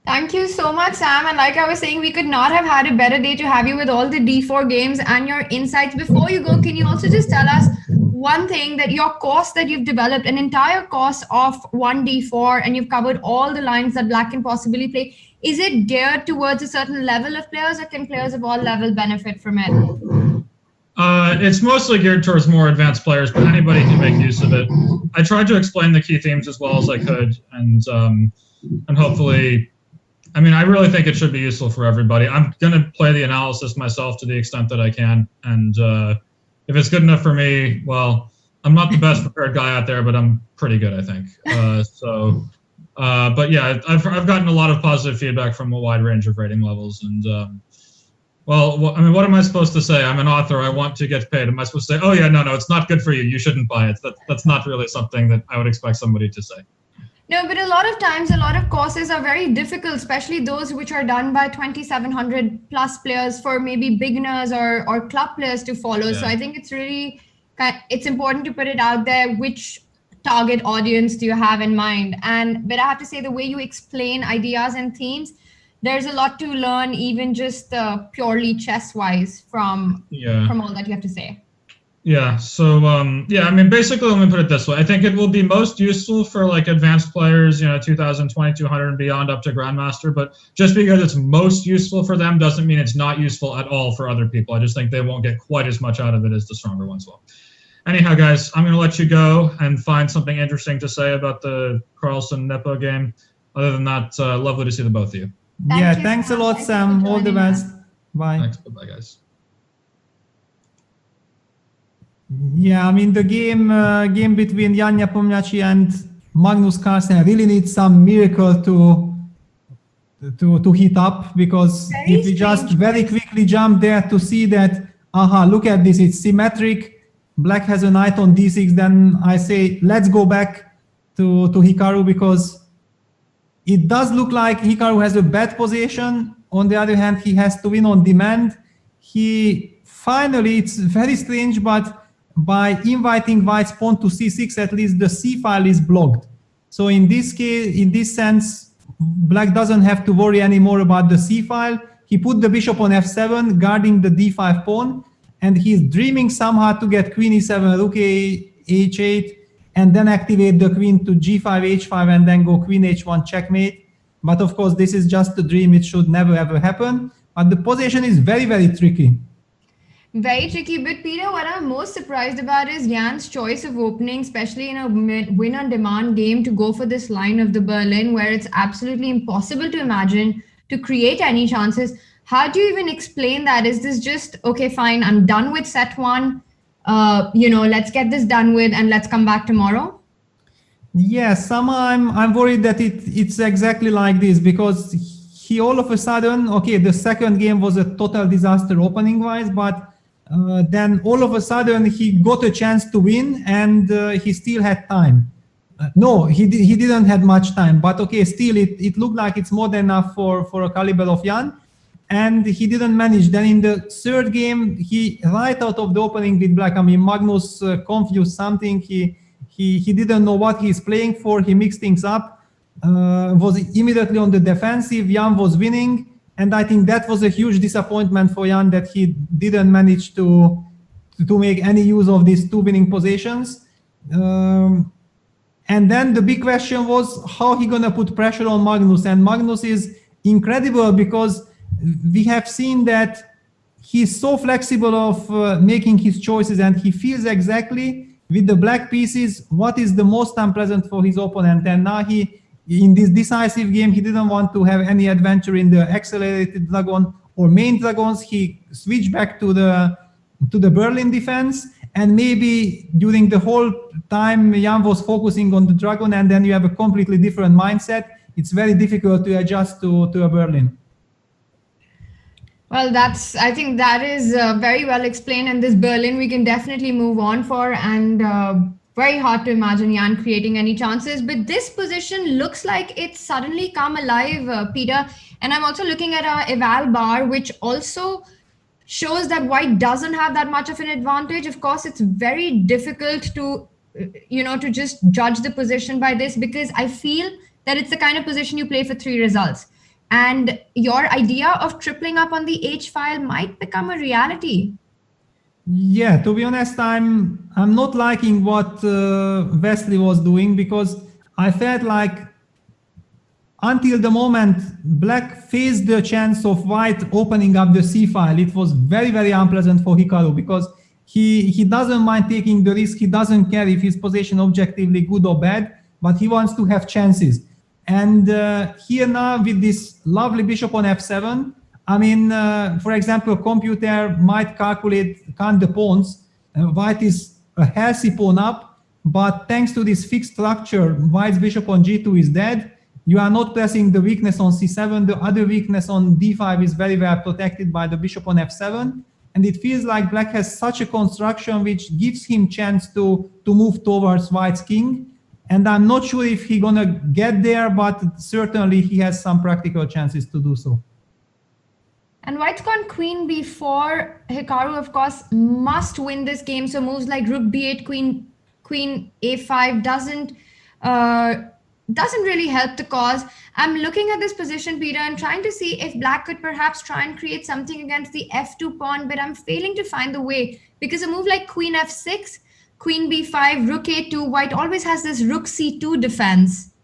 Thank you so much, Sam. And like I was saying, we could not have had a better day to have you with all the D4 games and your insights. Before you go, can you also just tell us one thing, that your course that you've developed, an entire course of 1D4, and you've covered all the lines that Black can possibly play. Is it geared towards a certain level of players, or can players of all levels benefit from it? It's mostly geared towards more advanced players, but anybody can make use of it. I tried to explain the key themes as well as I could, and hopefully, I mean, I really think it should be useful for everybody. I'm going to play the analysis myself to the extent that I can, and if it's good enough for me, well, I'm not the best prepared guy out there, but I'm pretty good, I think. But yeah, I've gotten a lot of positive feedback from a wide range of rating levels, and well, I mean, what am I supposed to say? I'm an author. I want to get paid. Am I supposed to say, oh yeah, no, it's not good for you. You shouldn't buy it. That's not really something that I would expect somebody to say. No, but a lot of times, a lot of courses are very difficult, especially those which are done by 2,700 plus players for maybe beginners or club players to follow. Yeah. So I think it's really, it's important to put it out there, which target audience do you have in mind? But I have to say, the way you explain ideas and themes, there's a lot to learn, even just purely chess-wise from all that you have to say. Yeah, so yeah, I mean, basically, let me put it this way. I think it will be most useful for like advanced players, 2,000, 2,200 and beyond up to Grandmaster, but just because it's most useful for them doesn't mean it's not useful at all for other people. I just think they won't get quite as much out of it as the stronger ones will. Anyhow, guys, I'm going to let you go and find something interesting to say about the Carlsen Nepo game. Other than that, lovely to see the both of you. Thanks a lot, Sam. All the best. Bye. Thanks. Bye-bye, guys. Yeah, I mean, the game between Jan Nepomniachtchi and Magnus Carlsen really needs some miracle to heat up, because if we just very quickly jump there to see that, look at this, it's symmetric, Black has a knight on d6, then I say, let's go back to Hikaru, because it does look like Hikaru has a bad position. On the other hand, he has to win on demand. It's very strange, but by inviting White's pawn to c6, at least the c file is blocked. So in this case, in this sense, Black doesn't have to worry anymore about the c file. He put the bishop on f7, guarding the d5 pawn, and he's dreaming somehow to get queen e7, rook h8, and then activate the queen to g5, h5, and then go queen h1 checkmate. But of course, this is just a dream. It should never ever happen. But the position is very, very tricky. Very tricky. But Peter, what I'm most surprised about is Jan's choice of opening, especially in a win-on-demand game, to go for this line of the Berlin, where it's absolutely impossible to imagine to create any chances. How do you even explain that? Is this just, okay, fine, I'm done with set one, let's get this done with and let's come back tomorrow? Yes, I'm worried that it's exactly like this, because he all of a sudden, okay, the second game was a total disaster opening wise, but then all of a sudden he got a chance to win, and he still had time. No, he didn't have much time, but okay, still it looked like it's more than enough for a caliber of Jan, and he didn't manage. Then in the third game, he right out of the opening with black, I mean, Magnus confused something. He didn't know what he's playing for. He mixed things up, was immediately on the defensive. Jan was winning, and I think that was a huge disappointment for Jan that he didn't manage to make any use of these two winning positions. And then the big question was how he gonna put pressure on Magnus. And Magnus is incredible because we have seen that he's so flexible of making his choices, and he feels exactly with the black pieces what is the most unpleasant for his opponent. And now in this decisive game, he didn't want to have any adventure in the accelerated dragon or main dragons. He switched back to the Berlin defense. And maybe during the whole time, Jan was focusing on the dragon, and then you have a completely different mindset. It's very difficult to adjust to a Berlin. Well, I think that is very well explained. And this Berlin, we can definitely move on for, and very hard to imagine Jan creating any chances. But this position looks like it's suddenly come alive, Peter. And I'm also looking at our eval bar, which also shows that white doesn't have that much of an advantage. Of course, it's very difficult to, to just judge the position by this, because I feel that it's the kind of position you play for 3 results. And your idea of tripling up on the H file might become a reality. Yeah, to be honest, I'm not liking what Wesley was doing, because I felt like until the moment black faced the chance of white opening up the C file, it was very, very unpleasant for Hikaru, because he doesn't mind taking the risk. He doesn't care if his position objectively good or bad, but he wants to have chances. And here now with this lovely bishop on f7, I mean, for example, a computer might count the pawns. White is a healthy pawn up, but thanks to this fixed structure, white's bishop on g2 is dead. You are not pressing the weakness on c7. The other weakness on d5 is very well protected by the bishop on f7. And it feels like black has such a construction which gives him chance to move towards white's king. And I'm not sure if he's gonna get there, but certainly he has some practical chances to do so. And white's gone queen b4. Hikaru, of course, must win this game. So moves like rook b8, queen a5 doesn't really help the cause. I'm looking at this position, Peter, and trying to see if black could perhaps try and create something against the f2 pawn, but I'm failing to find the way, because a move like queen f6, queen b5, rook a2, white always has this rook c2 defense.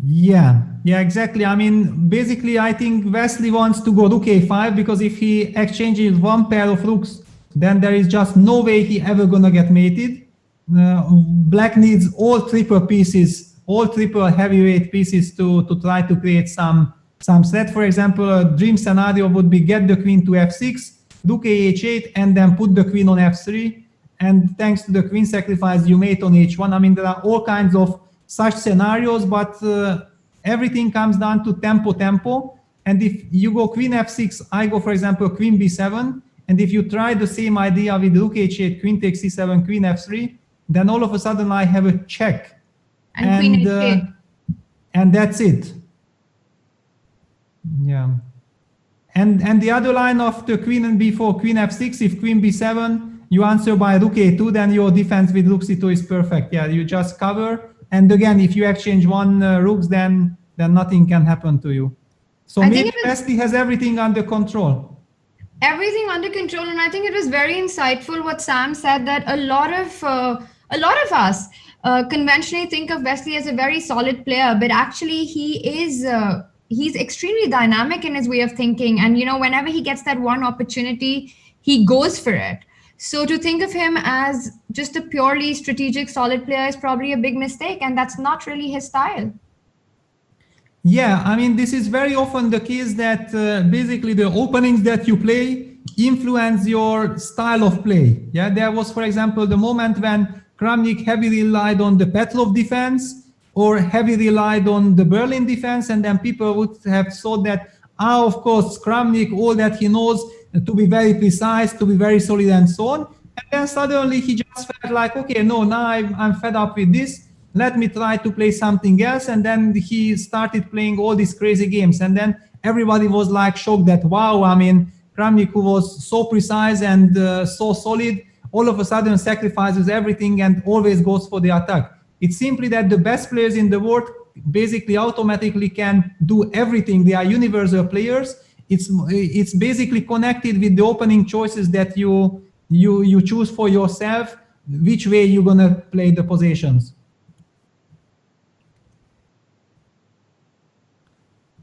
Yeah, exactly. I mean, basically, I think Wesley wants to go rook a5, because if he exchanges one pair of rooks, then there is just no way he ever gonna get mated. Black needs all triple pieces, all triple heavyweight pieces to try to create some threat. For example, a dream scenario would be get the queen to f6, rook ah8, and then put the queen on f3. And thanks to the queen sacrifice, you mate on h1. I mean, there are all kinds of such scenarios, but everything comes down to tempo. And if you go queen f6, I go, for example, queen b7. And if you try the same idea with rook h8, queen takes c7, queen f3, then all of a sudden I have a check. And queen h8. And that's it. Yeah. And the other line of the queen and b4, queen f6, if queen b7, you answer by rook a2, then your defense with rook c2 is perfect. Yeah, you just cover. And again, if you exchange one rooks, then nothing can happen to you. So maybe Wesley has everything under control. Everything under control, and I think it was very insightful what Sam said, that a lot of us conventionally think of Wesley as a very solid player, but actually he's extremely dynamic in his way of thinking, and whenever he gets that one opportunity, he goes for it. So to think of him as just a purely strategic, solid player is probably a big mistake, and that's not really his style. Yeah, I mean, this is very often the case that basically the openings that you play influence your style of play. Yeah, there was, for example, the moment when Kramnik heavily relied on the Petrov defense. or heavily relied on the Berlin defense, and then people would have thought that, of course, Kramnik, all that he knows, to be very precise, to be very solid, and so on. And then suddenly he just felt like, okay, no, now I'm fed up with this. Let me try to play something else. And then he started playing all these crazy games. And then everybody was like shocked that, wow, I mean, Kramnik, who was so precise and so solid, all of a sudden sacrifices everything and always goes for the attack. It's simply that the best players in the world basically automatically can do everything. They are universal players. It's basically connected with the opening choices that you choose for yourself, which way you're gonna play the positions.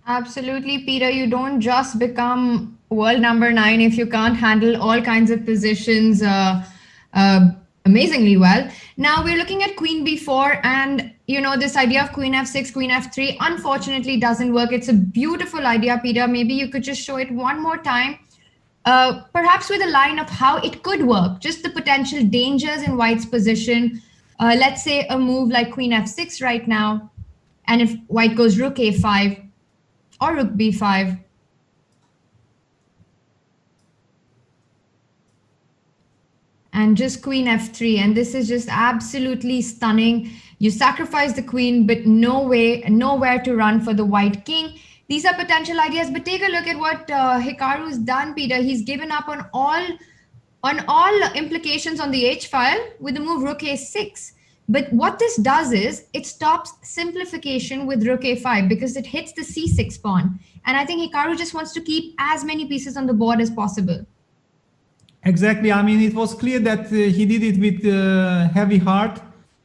Absolutely, Peter. You don't just become world number 9 if you can't handle all kinds of positions amazingly well. Now we're looking at Queen B4, and you know, this idea of Queen F6, Queen F3 unfortunately doesn't work. It's a beautiful idea, Peter. Maybe you could just show it one more time, perhaps with a line of how it could work, just the potential dangers in White's position. Let's say a move like Queen F6 right now, and if White goes Rook A5 or Rook B5. And just Queen F3, and this is just absolutely stunning. You sacrifice the queen, but nowhere to run for the white king. These are potential ideas, but take a look at what Hikaru's done, Peter. He's given up on all implications on the H file with the move Rook A6. But what this does is it stops simplification with Rook A5 because it hits the C6 pawn. And I think Hikaru just wants to keep as many pieces on the board as possible. Exactly. I mean, it was clear that he did it with heavy heart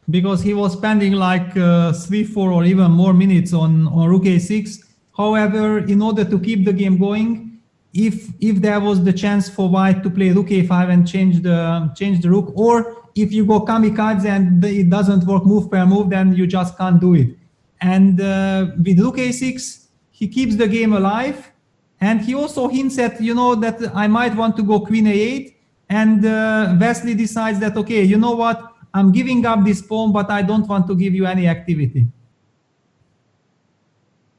because he was spending like 3, 4 or even more minutes on Rook A6. However, in order to keep the game going, if there was the chance for White to play Rook A5 and change the Rook, or if you go kamikaze and it doesn't work move per move, then you just can't do it. And with Rook A6, he keeps the game alive. And he also hints at, you know, that I might want to go Queen A8. And Wesley decides that, okay, you know what? I'm giving up this pawn, but I don't want to give you any activity.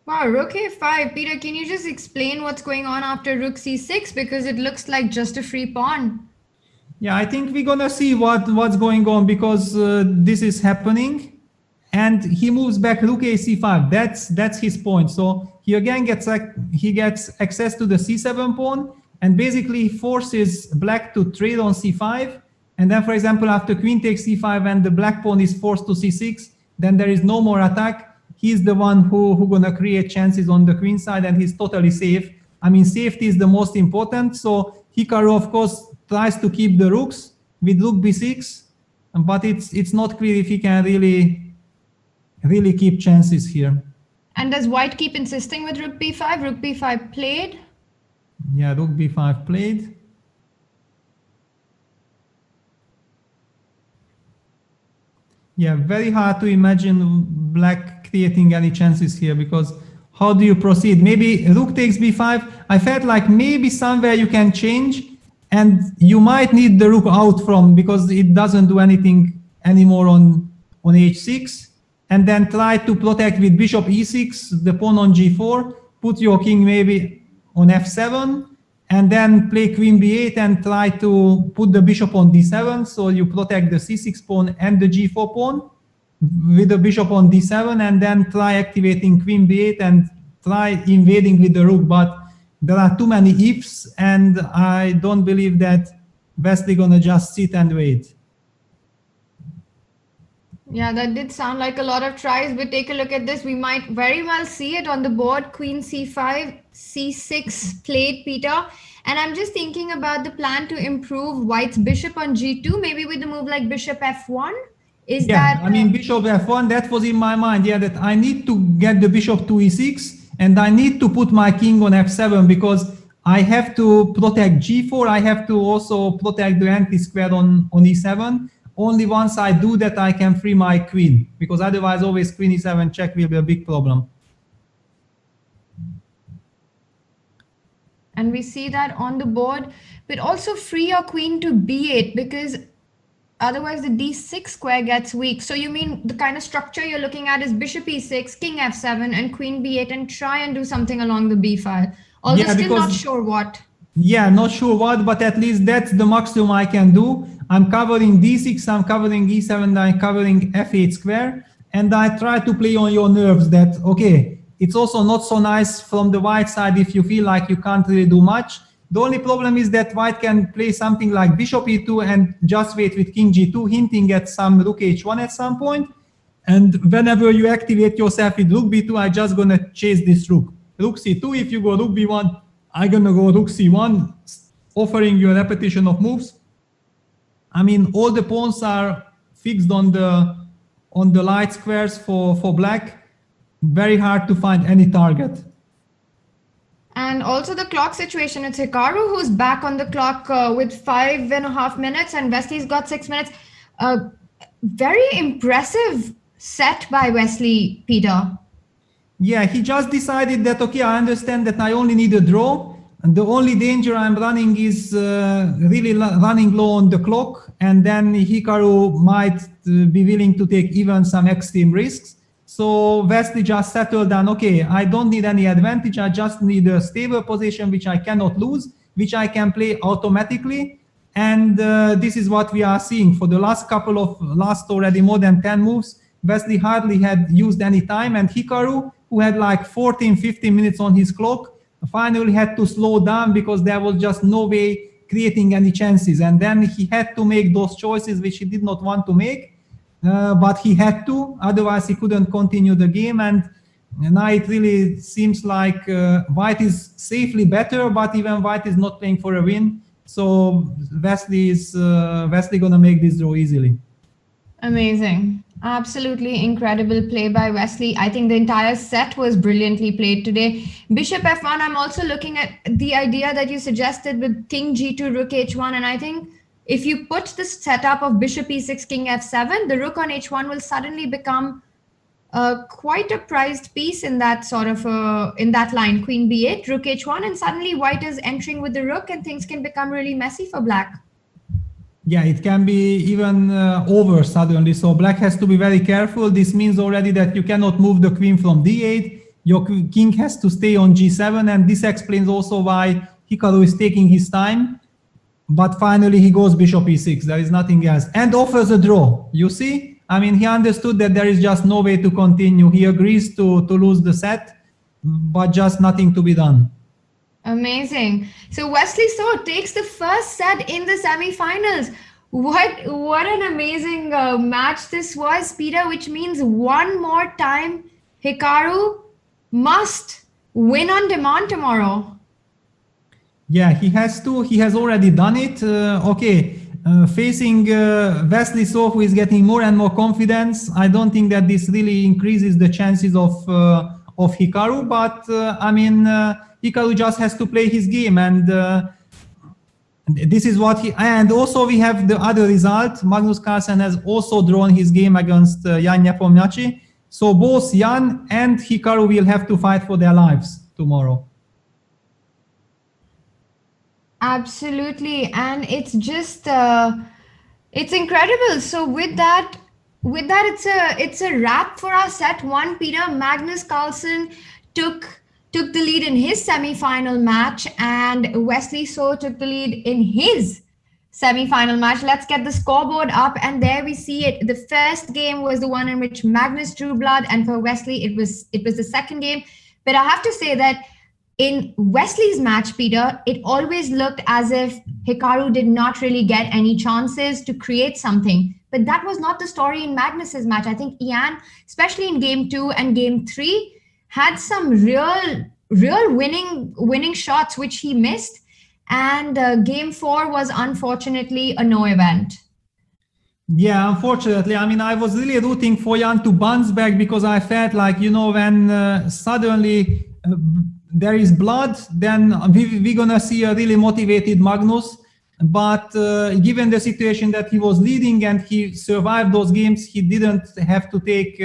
Wow, Rook A5. Peter, can you just explain what's going on after Rook C6? Because it looks like just a free pawn. Yeah, I think we're going to see what's going on because this is happening. And he moves back Rook A5. That's his point. So he again gets access to the C7 pawn, and basically forces Black to trade on C5. And then, for example, after Queen takes C5 and the Black pawn is forced to C6, then there is no more attack. He's the one who gonna create chances on the Queen side, and he's totally safe. I mean, safety is the most important. So Hikaru, of course, tries to keep the rooks with Rook B6, but it's not clear if he can really keep chances here. And does White keep insisting with Rook B5? Rook B5 played. Yeah, Rook B5 played. Yeah, very hard to imagine Black creating any chances here because how do you proceed? Maybe Rook takes B5. I felt like maybe somewhere you can change and you might need the Rook out from because it doesn't do anything anymore on H6. And then try to protect with Bishop E6, the pawn on G4, put your king maybe on F7, and then play Queen B8 and try to put the bishop on D7, so you protect the C6 pawn and the G4 pawn with the bishop on D7, and then try activating Queen B8 and try invading with the rook. But there are too many ifs, and I don't believe that Wesley gonna just sit and wait. Yeah, that did sound like a lot of tries, but take a look at this. We might very well see it on the board. Queen C5, C6 played, Peter. And I'm just thinking about the plan to improve White's bishop on G2, maybe with a move like bishop F1. I mean, bishop F1, that was in my mind. Yeah, that I need to get the bishop to E6 and I need to put my king on F7 because I have to protect G4. I have to also protect the anti-square on E7. Only once I do that, I can free my queen, because otherwise always Queen E7 check will be a big problem. And we see that on the board, but also free your queen to B8, because otherwise the d6 square gets weak. So you mean the kind of structure you're looking at is bishop e6, king f7, and queen b8, and try and do something along the b file. Although still not sure what. Yeah, not sure what, but at least that's the maximum I can do. I'm covering d6, I'm covering e7, I'm covering f8 square, and I try to play on your nerves that, okay, it's also not so nice from the white side if you feel like you can't really do much. The only problem is that white can play something like bishop e2 and just wait with king g2, hinting at some rook h1 at some point. And whenever you activate yourself with rook b2, I'm just gonna chase this rook. Rook c2, if you go rook b1, I'm gonna go rook c1, offering you a repetition of moves. I mean, all the pawns are fixed on the light squares for black. Very hard to find any target. And also the clock situation, it's Hikaru who's back on the clock with 5.5 minutes, and Wesley's got 6 minutes. Very impressive set by Wesley, Peter. Yeah, he just decided that, okay, I understand that I only need a draw. And the only danger I'm running is really running low on the clock. And then Hikaru might be willing to take even some extreme risks. So Wesley just settled on, okay, I don't need any advantage. I just need a stable position, which I cannot lose, which I can play automatically. And this is what we are seeing. For the last already more than 10 moves, Wesley hardly had used any time. And Hikaru, who had like 14, 15 minutes on his clock, finally had to slow down because there was just no way creating any chances. And then he had to make those choices, which he did not want to make. But he had to, otherwise he couldn't continue the game. And now it really seems like white is safely better, but even white is not playing for a win. So Wesley gonna make this draw easily. Amazing. Absolutely incredible play by Wesley. I think the entire set was brilliantly played today. Bishop f1, I'm also looking at the idea that you suggested with king g2, rook h1, and I think if you put the setup of bishop e6, king f7, the rook on h1 will suddenly become quite a prized piece in that sort of in that line, queen b8, rook h1, and suddenly white is entering with the rook and things can become really messy for black. Yeah, it can be even over suddenly. So black has to be very careful. This means already that you cannot move the queen from d8. Your king has to stay on g7, and this explains also why Hikaru is taking his time. But finally, he goes bishop e6. There is nothing else. And offers a draw. You see? I mean, he understood that there is just no way to continue. He agrees to lose the set, but just nothing to be done. Amazing. So Wesley So takes the first set in the semi-finals. What an amazing match this was, Peter, which means one more time Hikaru must win on demand tomorrow. Yeah, he has to. He has already done it. Facing Wesley So, who is getting more and more confidence, I don't think that this really increases the chances of Hikaru. But Hikaru just has to play his game, and this is what he. And also we have the other result. Magnus Carlsen has also drawn his game against Jan Nepomniachtchi. So both Jan and Hikaru will have to fight for their lives tomorrow. Absolutely, and it's just it's incredible. So with that, it's a wrap for our set one. Peter, Magnus Carlsen took the lead in his semi-final match, and Wesley So took the lead in his semi-final match. Let's get the scoreboard up, and there we see it. The first game was the one in which Magnus drew blood, and for Wesley it was the second game. But I have to say that in Wesley's match, Peter, it always looked as if Hikaru did not really get any chances to create something. But that was not the story in Magnus's match. I think Jan, especially in game 2 and game 3, had some real winning shots which he missed. And game 4 was unfortunately a no event. Yeah, unfortunately. I mean, I was really rooting for Jan to bounce back because I felt like, when suddenly there is blood, then we're going to see a really motivated Magnus. But given the situation that he was leading and he survived those games, he didn't have to take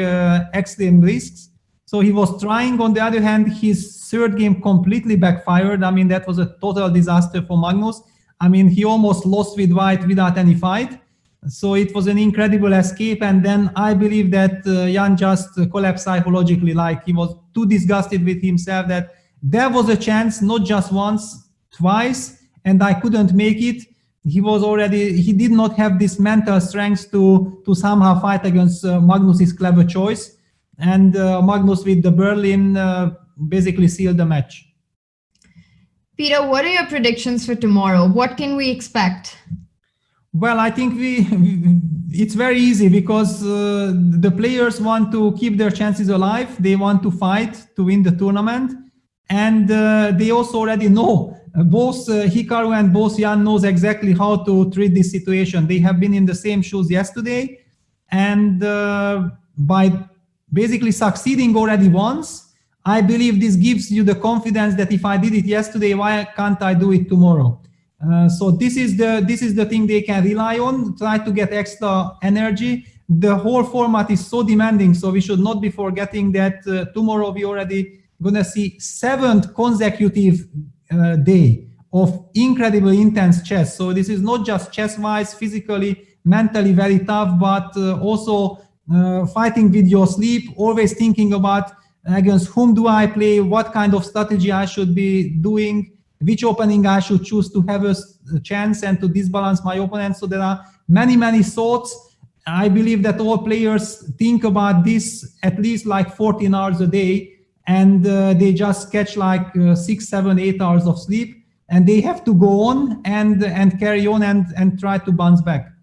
extreme risks. So he was trying. On the other hand, his third game completely backfired. I mean, that was a total disaster for Magnus. I mean, he almost lost with white without any fight. So it was an incredible escape. And then I believe that Jan just collapsed psychologically, like he was too disgusted with himself that there was a chance, not just once, twice, and I couldn't make it. He did not have this mental strength to somehow fight against Magnus's clever choice. And Magnus with the Berlin basically sealed the match. Peter, what are your predictions for tomorrow? What can we expect? Well, I think it's very easy because the players want to keep their chances alive. They want to fight to win the tournament. And they also already know, both Hikaru and both Jan knows exactly how to treat this situation. They have been in the same shoes yesterday. And by basically succeeding already once, I believe this gives you the confidence that if I did it yesterday, why can't I do it tomorrow? So this is the thing they can rely on, try to get extra energy. The whole format is so demanding, so we should not be forgetting that tomorrow we already gonna see 7th consecutive day of incredibly intense chess. So this is not just chess-wise, physically, mentally very tough, but also fighting with your sleep, always thinking about against whom do I play, what kind of strategy I should be doing, which opening I should choose to have a chance and to disbalance my opponent. So there are many, many thoughts. I believe that all players think about this at least like 14 hours a day, and they just catch like 6, 7, 8 hours of sleep, and they have to go on and carry on and try to bounce back.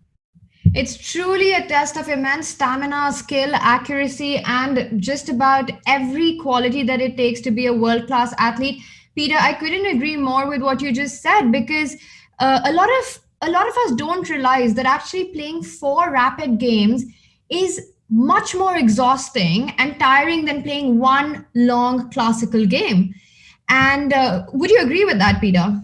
It's truly a test of immense stamina, skill, accuracy, and just about every quality that it takes to be a world-class athlete. Peter, I couldn't agree more with what you just said, because a lot of us don't realize that actually playing 4 rapid games is much more exhausting and tiring than playing one long classical game. And would you agree with that, Peter?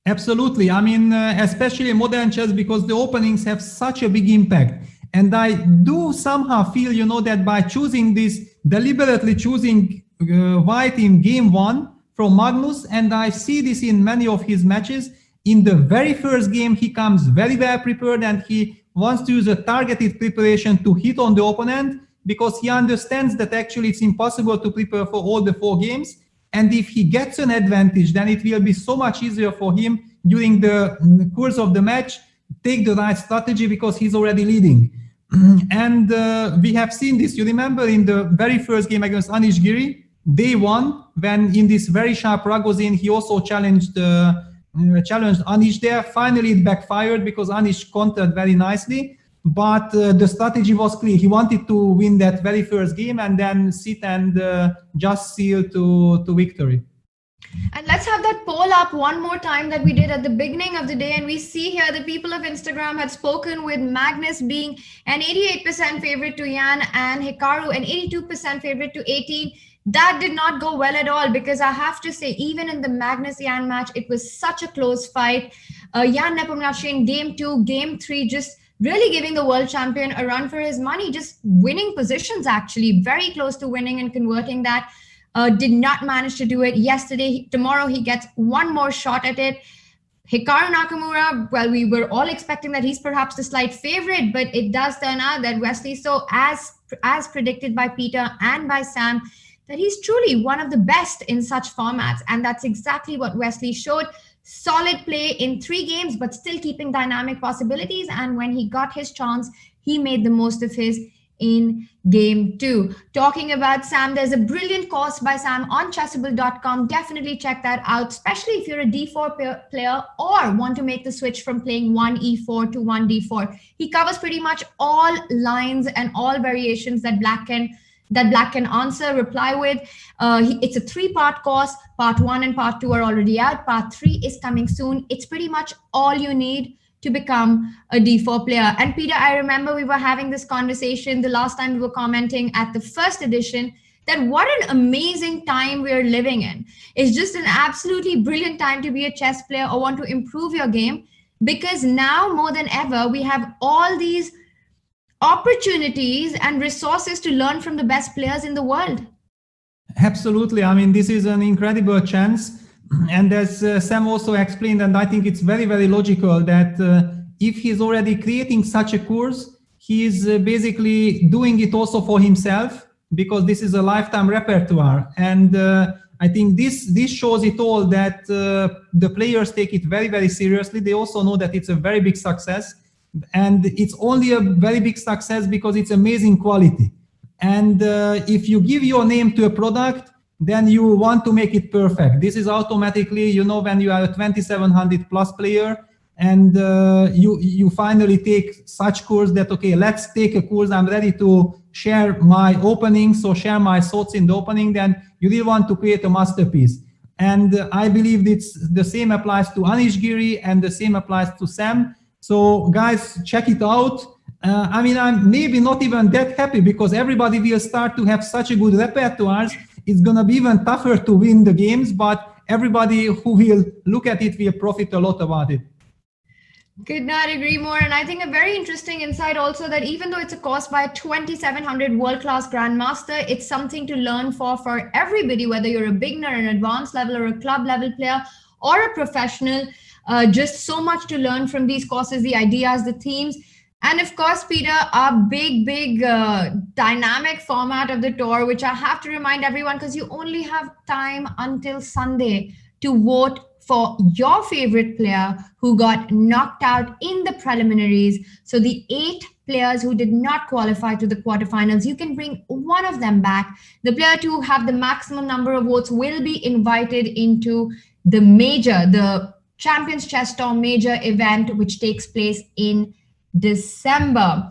Absolutely. I mean, especially modern chess, because the openings have such a big impact. And I do somehow feel, that by choosing this, deliberately choosing white in game 1 from Magnus, and I see this in many of his matches, in the very first game, he comes very well prepared and he wants to use a targeted preparation to hit on the opponent, because he understands that actually it's impossible to prepare for all the 4 games. And if he gets an advantage, then it will be so much easier for him during the course of the match, take the right strategy because he's already leading. And we have seen this. You remember in the very first game against Anish Giri, day 1, when in this very sharp Ragozin, he also challenged Anish there. Finally, it backfired because Anish countered very nicely. But the strategy was clear. He wanted to win that very first game and then sit and just seal to victory. And let's have that poll up one more time that we did at the beginning of the day. And we see here the people of Instagram had spoken with Magnus being an 88% favorite to Jan and Hikaru an 82% favorite to 18. That did not go well at all, because I have to say, even in the Magnus-Jan match, it was such a close fight. Jan Nepomniachtchi in game 2, game 3, just really giving the world champion a run for his money, just winning positions, actually very close to winning and converting that. Did not manage to do it yesterday. Tomorrow he gets one more shot at it. Hikaru Nakamura, well, we were all expecting that he's perhaps the slight favorite, but it does turn out that Wesley So, as predicted by Peter and by Sam, that he's truly one of the best in such formats. And that's exactly what Wesley showed. Solid play in 3 games, but still keeping dynamic possibilities. And when he got his chance, he made the most of his in game 2. Talking about Sam, there's a brilliant course by Sam on chessable.com. Definitely check that out, especially if you're a d4 player or want to make the switch from playing 1e4 to 1d4. He covers pretty much all lines and all variations that Black can answer, reply with. It's a 3-part course. Part 1 and part 2 are already out. Part 3 is coming soon. It's pretty much all you need to become a d4 player. And Peter, I remember we were having this conversation the last time we were commenting at the first edition, that what an amazing time we're living in. It's just an absolutely brilliant time to be a chess player or want to improve your game, because now more than ever, we have all these opportunities and resources to learn from the best players in the world. Absolutely. I mean, this is an incredible chance. And as Sam also explained, and I think it's very, very logical, that if he's already creating such a course, he's basically doing it also for himself, because this is a lifetime repertoire. And I think this shows it all, that the players take it very, very seriously. They also know that it's a very big success, and it's only a very big success because it's amazing quality. And if you give your name to a product, then you want to make it perfect. This is automatically, you know, when you are a 2700 plus player, and you finally take such course that, okay, let's take a course, I'm ready to share my openings or share my thoughts in the opening, then you really want to create a masterpiece. And I believe the same applies to Anish Giri, and the same applies to Sam. So guys, check it out. I mean, I'm maybe not even that happy, because everybody will start to have such a good repertoires. It's gonna be even tougher to win the games, but everybody who will look at it will profit a lot about it. Could not agree more. And I think a very interesting insight also, that even though it's a course by a 2700 world-class grandmaster, it's something to learn for everybody, whether you're a beginner, an advanced level, or a club level player, or a professional. Just so much to learn from these courses, the ideas, the themes. And of course, Peter, our big dynamic format of the tour, which I have to remind everyone, because you only have time until Sunday to vote for your favorite player who got knocked out in the preliminaries. So the 8 players who did not qualify to the quarterfinals, you can bring one of them back. The player to have the maximum number of votes will be invited into the major, the Champions Chess Tour major event, which takes place in December.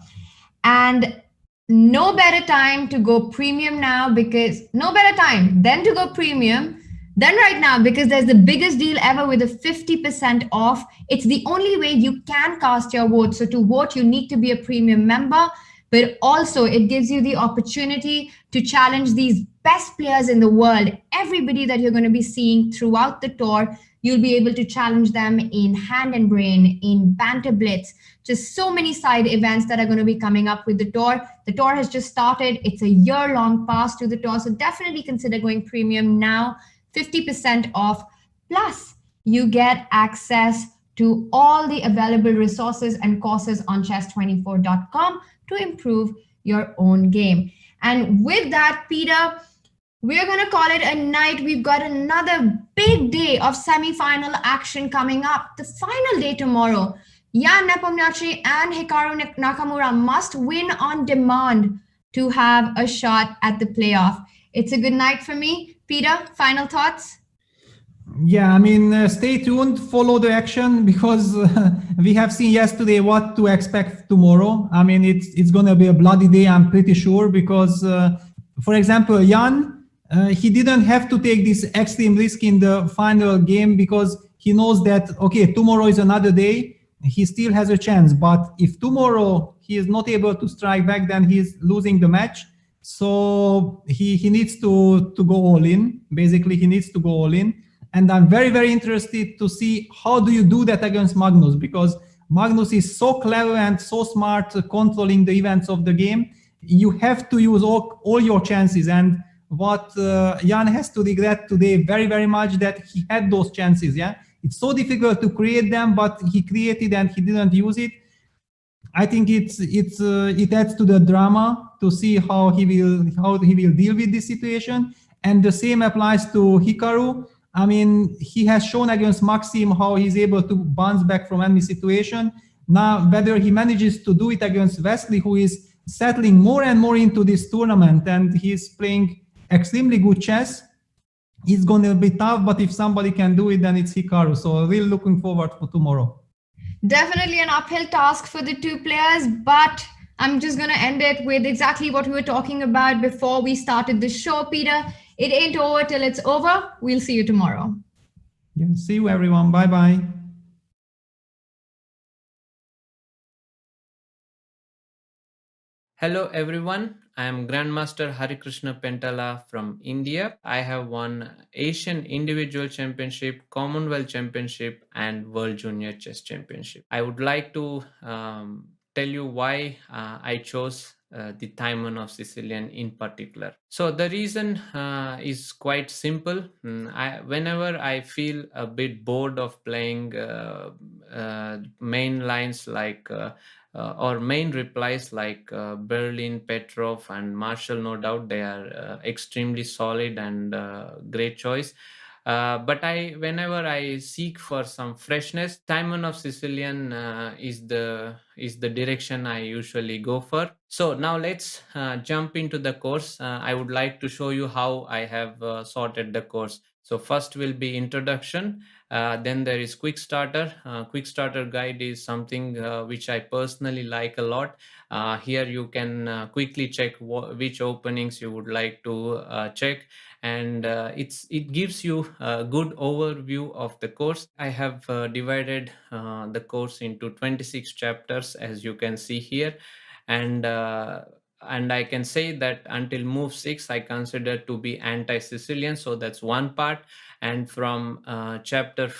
And no better time to go premium now, because no better time than to go premium than right now, because there's the biggest deal ever with a 50% off. It's the only way you can cast your vote. So to vote, you need to be a premium member, but also it gives you the opportunity to challenge these best players in the world. Everybody that you're going to be seeing throughout the tour, you'll be able to challenge them in Hand and Brain, in Banter Blitz, just so many side events that are going to be coming up with the tour. The tour has just started. It's a year-long pass to the tour, so definitely consider going premium now. 50% off, plus you get access to all the available resources and courses on chess24.com to improve your own game. And with that, Peter, we're going to call it a night. We've got another big day of semi-final action coming up. The final day tomorrow. Jan Nepomniachtchi and Hikaru Nakamura must win on demand to have a shot at the playoff. It's a good night for me. Peter, final thoughts? Yeah, I mean, stay tuned, follow the action, because we have seen yesterday what to expect tomorrow. I mean, it's going to be a bloody day, I'm pretty sure, because, for example, Jan, he didn't have to take this extreme risk in the final game, because he knows that, okay, tomorrow is another day, he still has a chance. But if tomorrow he is not able to strike back, then he's losing the match. So he needs to go all in. Basically, he needs to go all in. And I'm very, very interested to see how do you do that against Magnus, because Magnus is so clever and so smart controlling the events of the game. You have to use all your chances. And what Jan has to regret today very, very much, that he had those chances. Yeah, it's so difficult to create them, but he created and he didn't use it. I think it adds to the drama to see how he will deal with this situation. And the same applies to Hikaru. I mean, he has shown against Maxim how he's able to bounce back from any situation. Now, whether he manages to do it against Wesley, who is settling more and more into this tournament, and he's playing extremely good chess, it's going to be tough. But if somebody can do it, then it's Hikaru. So really looking forward for tomorrow. Definitely an uphill task for the two players, but I'm just going to end it with exactly what we were talking about before we started the show, Peter. It ain't over till it's over. We'll see you tomorrow. Yeah, see you everyone. Bye-bye. Hello everyone, I am Grandmaster Harikrishna Pentala from India. I have won Asian Individual Championship, Commonwealth Championship and World Junior Chess Championship. I would like to tell you why I chose the Taimanov Sicilian in particular. So the reason is quite simple. Whenever I feel a bit bored of playing main lines like or main replies like Berlin, Petrov, and Marshall. No doubt they are extremely solid and great choice. But whenever I seek for some freshness, Taimanov Sicilian is the direction I usually go for. So now let's jump into the course. I would like to show you how I have sorted the course. So first will be introduction. Then there is quick starter. Quick starter guide is something which I personally like a lot. Here you can quickly check which openings you would like to check, and it gives you a good overview of the course. I have divided the course into 26 chapters, as you can see here, and I can say that until move 6 I consider to be anti-Sicilian, so that's one part. And from chapter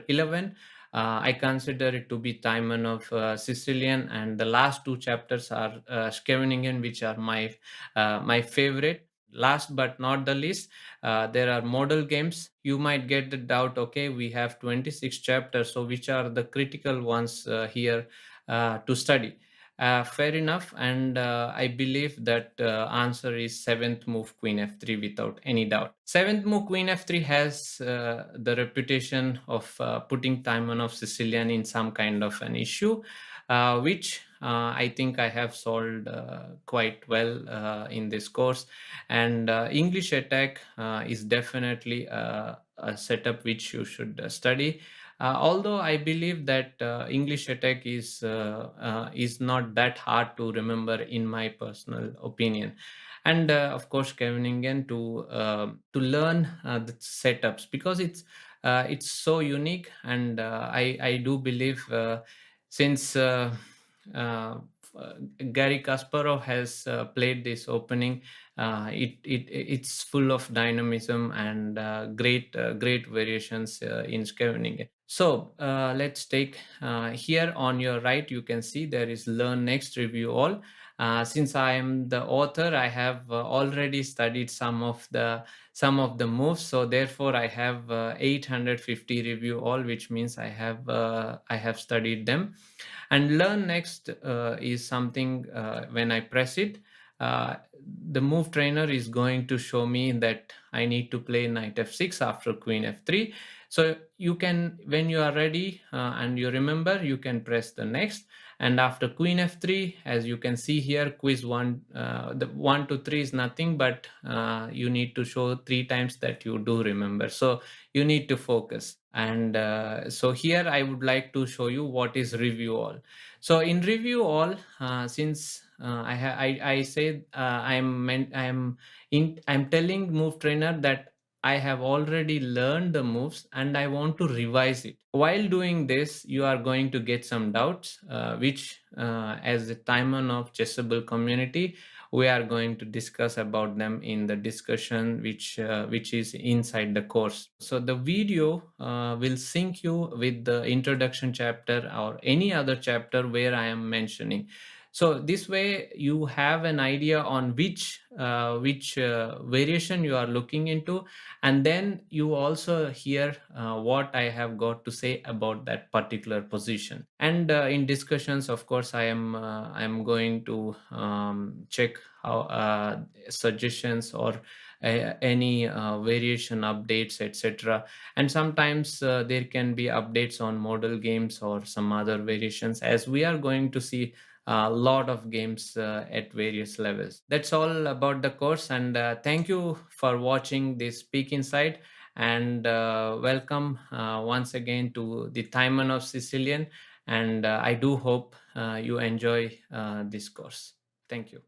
11 I consider it to be Taimanov Sicilian, and the last two chapters are Scheveningen, which are my favorite. Last but not the least, there are model games. You might get the doubt, okay, we have 26 chapters, so which are the critical ones here to study? Fair enough, and I believe that answer is 7th move Queen F3 without any doubt. 7th move Queen F3 has the reputation of putting Taimanov Sicilian in some kind of an issue, which I think I have solved quite well in this course. And English attack is definitely a setup which you should study. Although I believe that English attack is not that hard to remember, in my personal opinion. And of course, Scheveningen to learn the setups, because it's so unique, and I do believe since Gary Kasparov has played this opening, it's full of dynamism and great variations in Scheveningen. So let's take here on your right, you can see there is learn next, review all. Since I am the author, I have already studied some of the moves, so therefore I have 850 review all, which means I have studied them. And learn next is something when I press it, the move trainer is going to show me that I need to play knight f6 after queen f3. So you can, when you are ready and you remember, you can press the next. And after queen f3, as you can see here, quiz 1, the 1 to 3 is nothing, but you need to show 3 times that you do remember. So you need to focus. And so here I would like to show you what is review all. So in review all, since I say I'm telling move trainer that I have already learned the moves and I want to revise it. While doing this, you are going to get some doubts, which as the Taimanov Chessable community, we are going to discuss about them in the discussion which is inside the course. So the video will sync you with the introduction chapter or any other chapter where I am mentioning. So this way you have an idea on which variation you are looking into, and then you also hear what I have got to say about that particular position. And in discussions, of course, I am going to check how suggestions or any variation updates, etc. And sometimes there can be updates on model games or some other variations, as we are going to see a lot of games at various levels. That's all about the course, and thank you for watching this Peek Inside, and welcome once again to the Taimanov Sicilian, and I do hope you enjoy this course. Thank you.